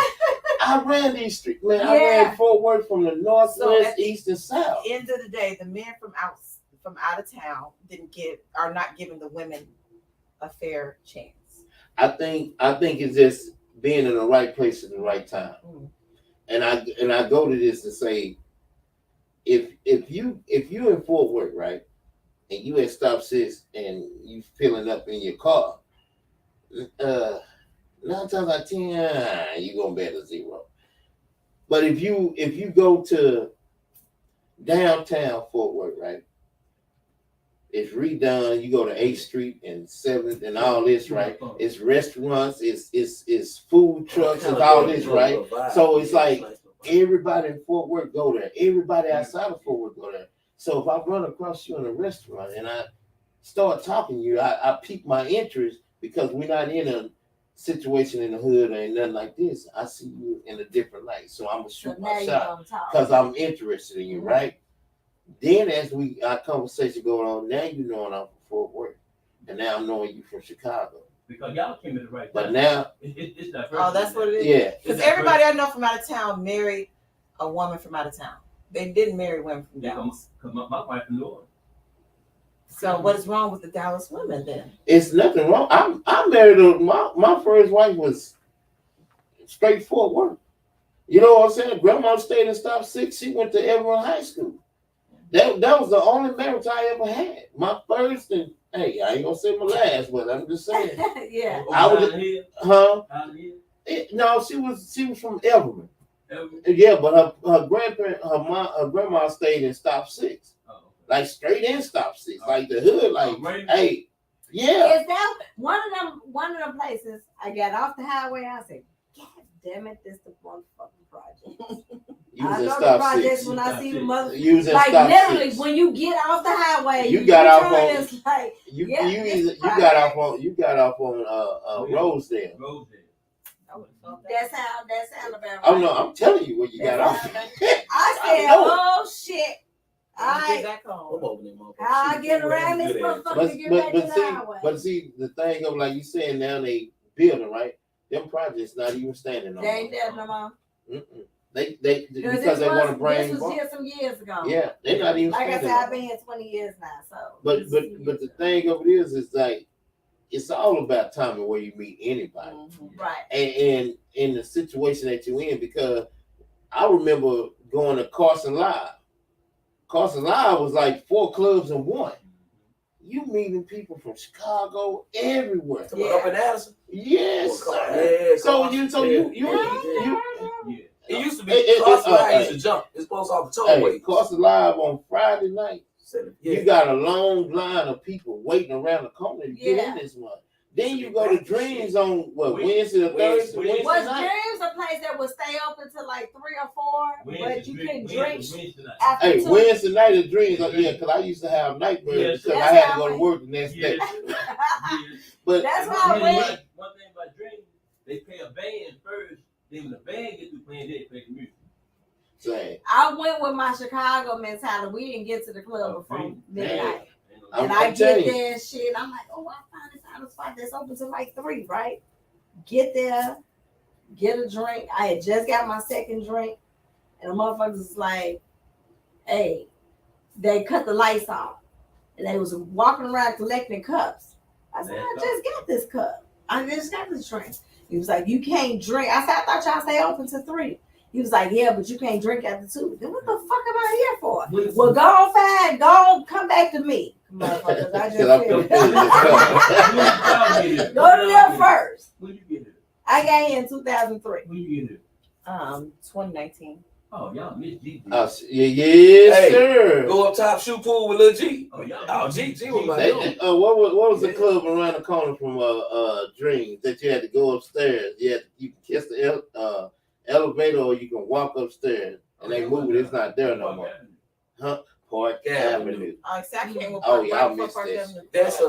I ran these streets, man. I ran Fort Worth from the north, west, east, and south. End of the day, the men from out of town are not giving the women a fair chance. I think it's just being in the right place at the right time. And I go to this to say, if you in Fort Worth, right, and you at stop 6 and you filling up in your car, 9 times out of 10, you gonna be at a 0. But if you go to downtown Fort Worth, right, it's redone. You go to 8th Street and 7th and all this, right? It's restaurants, it's food trucks and all this, right? So it's like everybody in Fort Worth go there. Everybody outside of Fort Worth go there. So if I run across you in a restaurant and I start talking to you, I pique my interest because we're not in a situation in the hood or nothing like this. I see you in a different light. So I'm going to shoot my shot because I'm interested in you, right? Then as our conversation going on, now you know I'm from Fort Worth. And now I'm knowing you from Chicago. Because y'all came at the right time. But now it's that. Oh, that's what it is? Yeah. Because everybody I know from out of town married a woman from out of town. They didn't marry women from Dallas. Because my wife from New Orleans. So what is wrong with the Dallas women then? It's nothing wrong. I married my first wife was straight Fort Worth. You know what I'm saying? Grandma stayed in stop 6. She went to Everett High School. That was the only marriage I ever had. My first and hey, I ain't gonna say my last, but I'm just saying. Yeah. I was no, she was from Everett. Yeah, but her grandma stayed in stop 6. Like straight in stop 6. Like the hood, like hey, yeah. Is that one of them places I got off the highway, I said, God damn it, this the motherfucking project. I know the projects when I see the mother like literally 6. When you get off the highway, you got off on it's like you got off on Rosedale. That's Alabama. Oh no, I'm telling you where you got off. I said, oh shit. I get back home. I get around this motherfucker to get back to the highway. But see, the thing of like you saying now they building, right? Them projects not even standing no more. They ain't there no more. They because they want to bring. This was here some years ago. Yeah, they not even. Like I said, I've been here 20 years now. So. But the thing of it is like it's all about timing where you meet anybody, right? And in the situation that you're in, because I remember going to Carson Live. Carson Live was like 4 clubs in one. you meeting people from Chicago everywhere. Up in Addison. Yes, sir. Yeah. So you It used to be Courtney I used to jump. It's close off the tollway. Courtney Live on Friday night. Yeah. You got a long line of people waiting around the corner to get in this one. Then you go to Dreams on Wednesday or Thursday. Was Dreams a place that would stay open till like 3 or 4, but you couldn't drink after 2? Wednesday night at Dreams, because I used to have nightmares because I had to go to work the next day. But that's how I went. One thing about Dreams, they pay a band first. Then when the band get through playing, they play the music. Same. I went with my Chicago mentality. We didn't get to the club before midnight. And I'm I get there and shit. I'm like, oh, I finally found a spot that's open till like 3, right? Get there, get a drink. I had just got my second drink. And the motherfuckers was like, hey, they cut the lights off. And they was walking around collecting cups. I said, I just got this cup. I just got this drink. He was like, you can't drink. I said, I thought y'all stay open till 3. He was like, yeah, but you can't drink after 2. Then what the fuck am I here for? Well, go on, fine. Go on, come back to me. Motherfuckers, I just go to them first. When you get here? I got here in 2003. When you get here? 2019. Oh, y'all miss G. Yes, sir. Go up top, shoot pool with Lil G. Oh, y'all. Oh, G was my dude. What was the club around the corner from Dreams that you had to go upstairs? You can kiss the elevator or you can walk upstairs and they move it. It's not there no more. Huh? Park Avenue. I came with Oh, y'all missed this. That's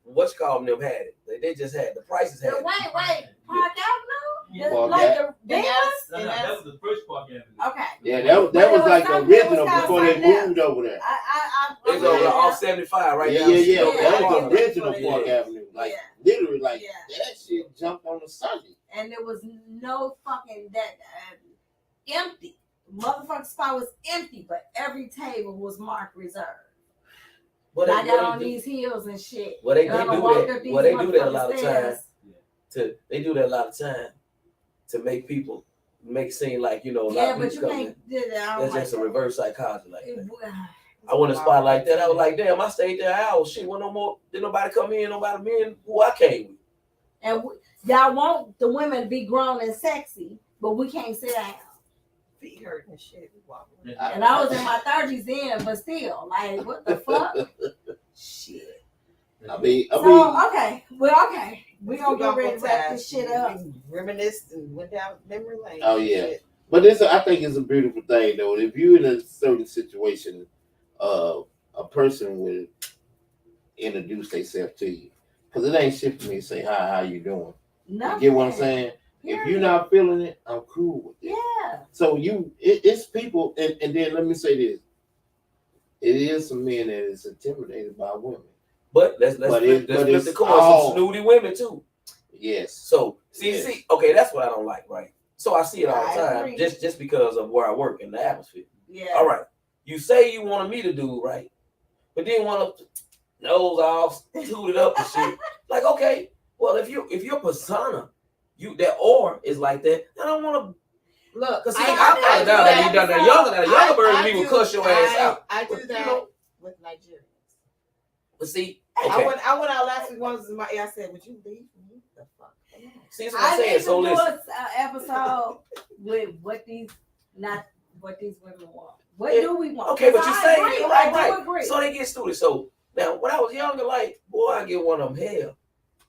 what's called them had it. They just had the prices had it. Wait, Park Avenue? Park Like the That Dallas? was the first Park Avenue. Okay. Yeah, that was like the original before they moved over there. It's over off 75 right now. Yeah. That was the original Park Avenue. Like literally, like that shit jumped on the Sunday. And there was no fucking empty. Motherfucking spot was empty, but every table was marked reserved. But I got on these heels and shit. Well, they do that. Well, they do that a lot of times. They do that a lot of time to make people make seem like a lot of but you can't do that. That's just a reverse psychology like that. I went to a spot like that. I was like, damn, I stayed there hours. Shit, wasn't no more. Didn't nobody come in. Nobody men who I came with. And y'all want the women to be grown and sexy, but we can't sit down. Feet hurt and shit. And I was in my 30s then, but still, like, what the fuck? Shit. I mean, okay. Well, okay. We're going to get ready to wrap this shit up. Reminisced and went down memory lane. Oh, yeah. But I think it's a beautiful thing, though. If you're in a certain situation, a person will introduce themselves to you. Because it ain't shit for me to say, hi, how you doing? Nothing. You get what I'm saying? If you're not feeling it, I'm cool with it. Yeah. So it's people, and then let me say this. It is some men that is intimidated by women. But let's flip the coin. Some snooty women too. Yes. So see, okay, that's what I don't like, right? So I see it all the time, just because of where I work in the atmosphere. Yeah. All right. You say you wanted me to do right, but then want to nose off, tooted up and shit. Like, okay, well, if your persona, that or is like that, I don't want to. Look, because I found out that you done that younger bird than me will cuss your ass out. I do that with Nigerians. But see, okay. I went out last week once in my ear. I said, "Would you leave me the fuck?" See, that's what I'm saying. So listen, an episode with what these women want. What do we want? Okay, but you say right. Agree. So they get stupid. So now, when I was younger, like, boy, I get one of them hell.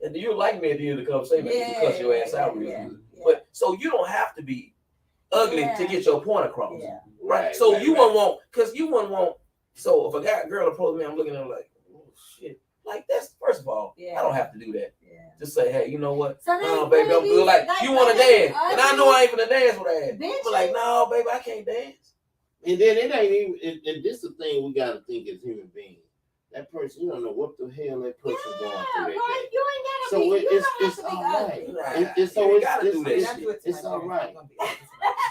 And you like me at the end of the conversation, you cuss your ass out real good. But so you don't have to be ugly to get your point across. Yeah. Right. So you wouldn't want, because you wouldn't want, so if a girl approaches me, I'm looking at her like, oh shit. Like, that's, first of all, I don't have to do that. Yeah. Just say, hey, you know what? So no, baby, I'm good. Like, you want to dance. And I know I ain't gonna dance with her ass. But like, no, baby, I can't dance. And then it ain't even, and this is the thing we got to think as human beings. That person, you don't know what the hell that person going through that day. You ain't gotta it's all right. It's all right.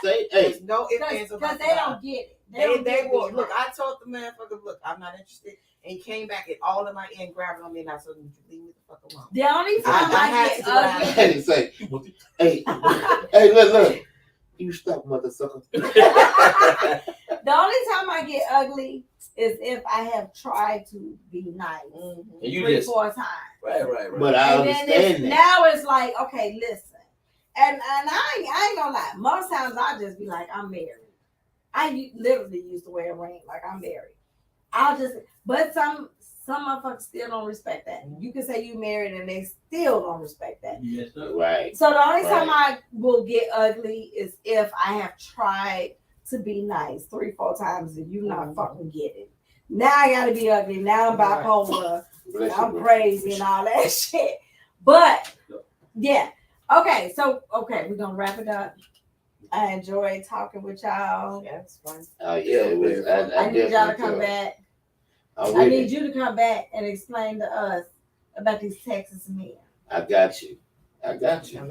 Say, hey, no ifs, ands, or because they don't get it. They will look. I told the motherfucker, look, I'm not interested, and he came back and all in my end, grabbing on me, and I told him, leave me the fuck alone. The only time I get ugly. And say, hey, look. You stop, mother sucker. The only time I get ugly is if I have tried to be nice And you 3-4 times. right. But I And then understand that. now it's like, okay, listen. And I ain't gonna lie. Most times I just be like, I'm married. I literally used to wear a ring like I'm married. But some motherfuckers still don't respect that. You can say you married and they still don't respect that. Yes, sir. Right. So the only time I will get ugly is if I have tried to be nice 3-4 times and you not fucking get it. Now I gotta be ugly. Now I'm bipolar. I'm crazy and all that shit. But yeah. Okay, so we're gonna wrap it up. I enjoyed talking with y'all. Yeah, it's fun. Oh yeah, it was. I need y'all to come back. I need you to come back and explain to us about these Texas men. I got you. I'm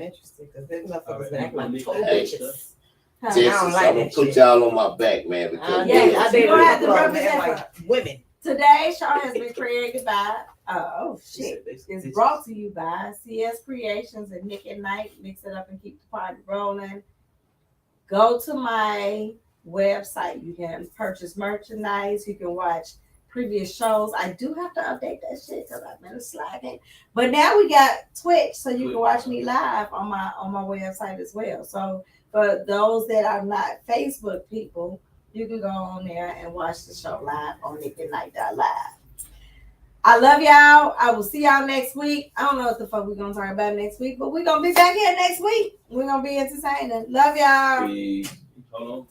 interested because these motherfuckers been acting like total Hey. bitches. Huh? Texas, I don't like I'm gonna that put shit. y'all on my back, man. Because Yeah, you don't have to Man, represent like women. Today's show has been created by it's brought to you by CS Creations and Nik Nite. Mix it up and keep the party rolling. Go to my website. You can purchase merchandise. You can watch previous shows. I do have to update that shit because I've been slacking. But now we got Twitch, so you can watch me live on my website as well. So for those that are not Facebook people, you can go on there and watch the show live on NikNite.live. I love y'all. I will see y'all next week. I don't know what the fuck we're gonna talk about next week, but we're gonna be back here next week. We're gonna be entertaining. Love y'all. Hold on.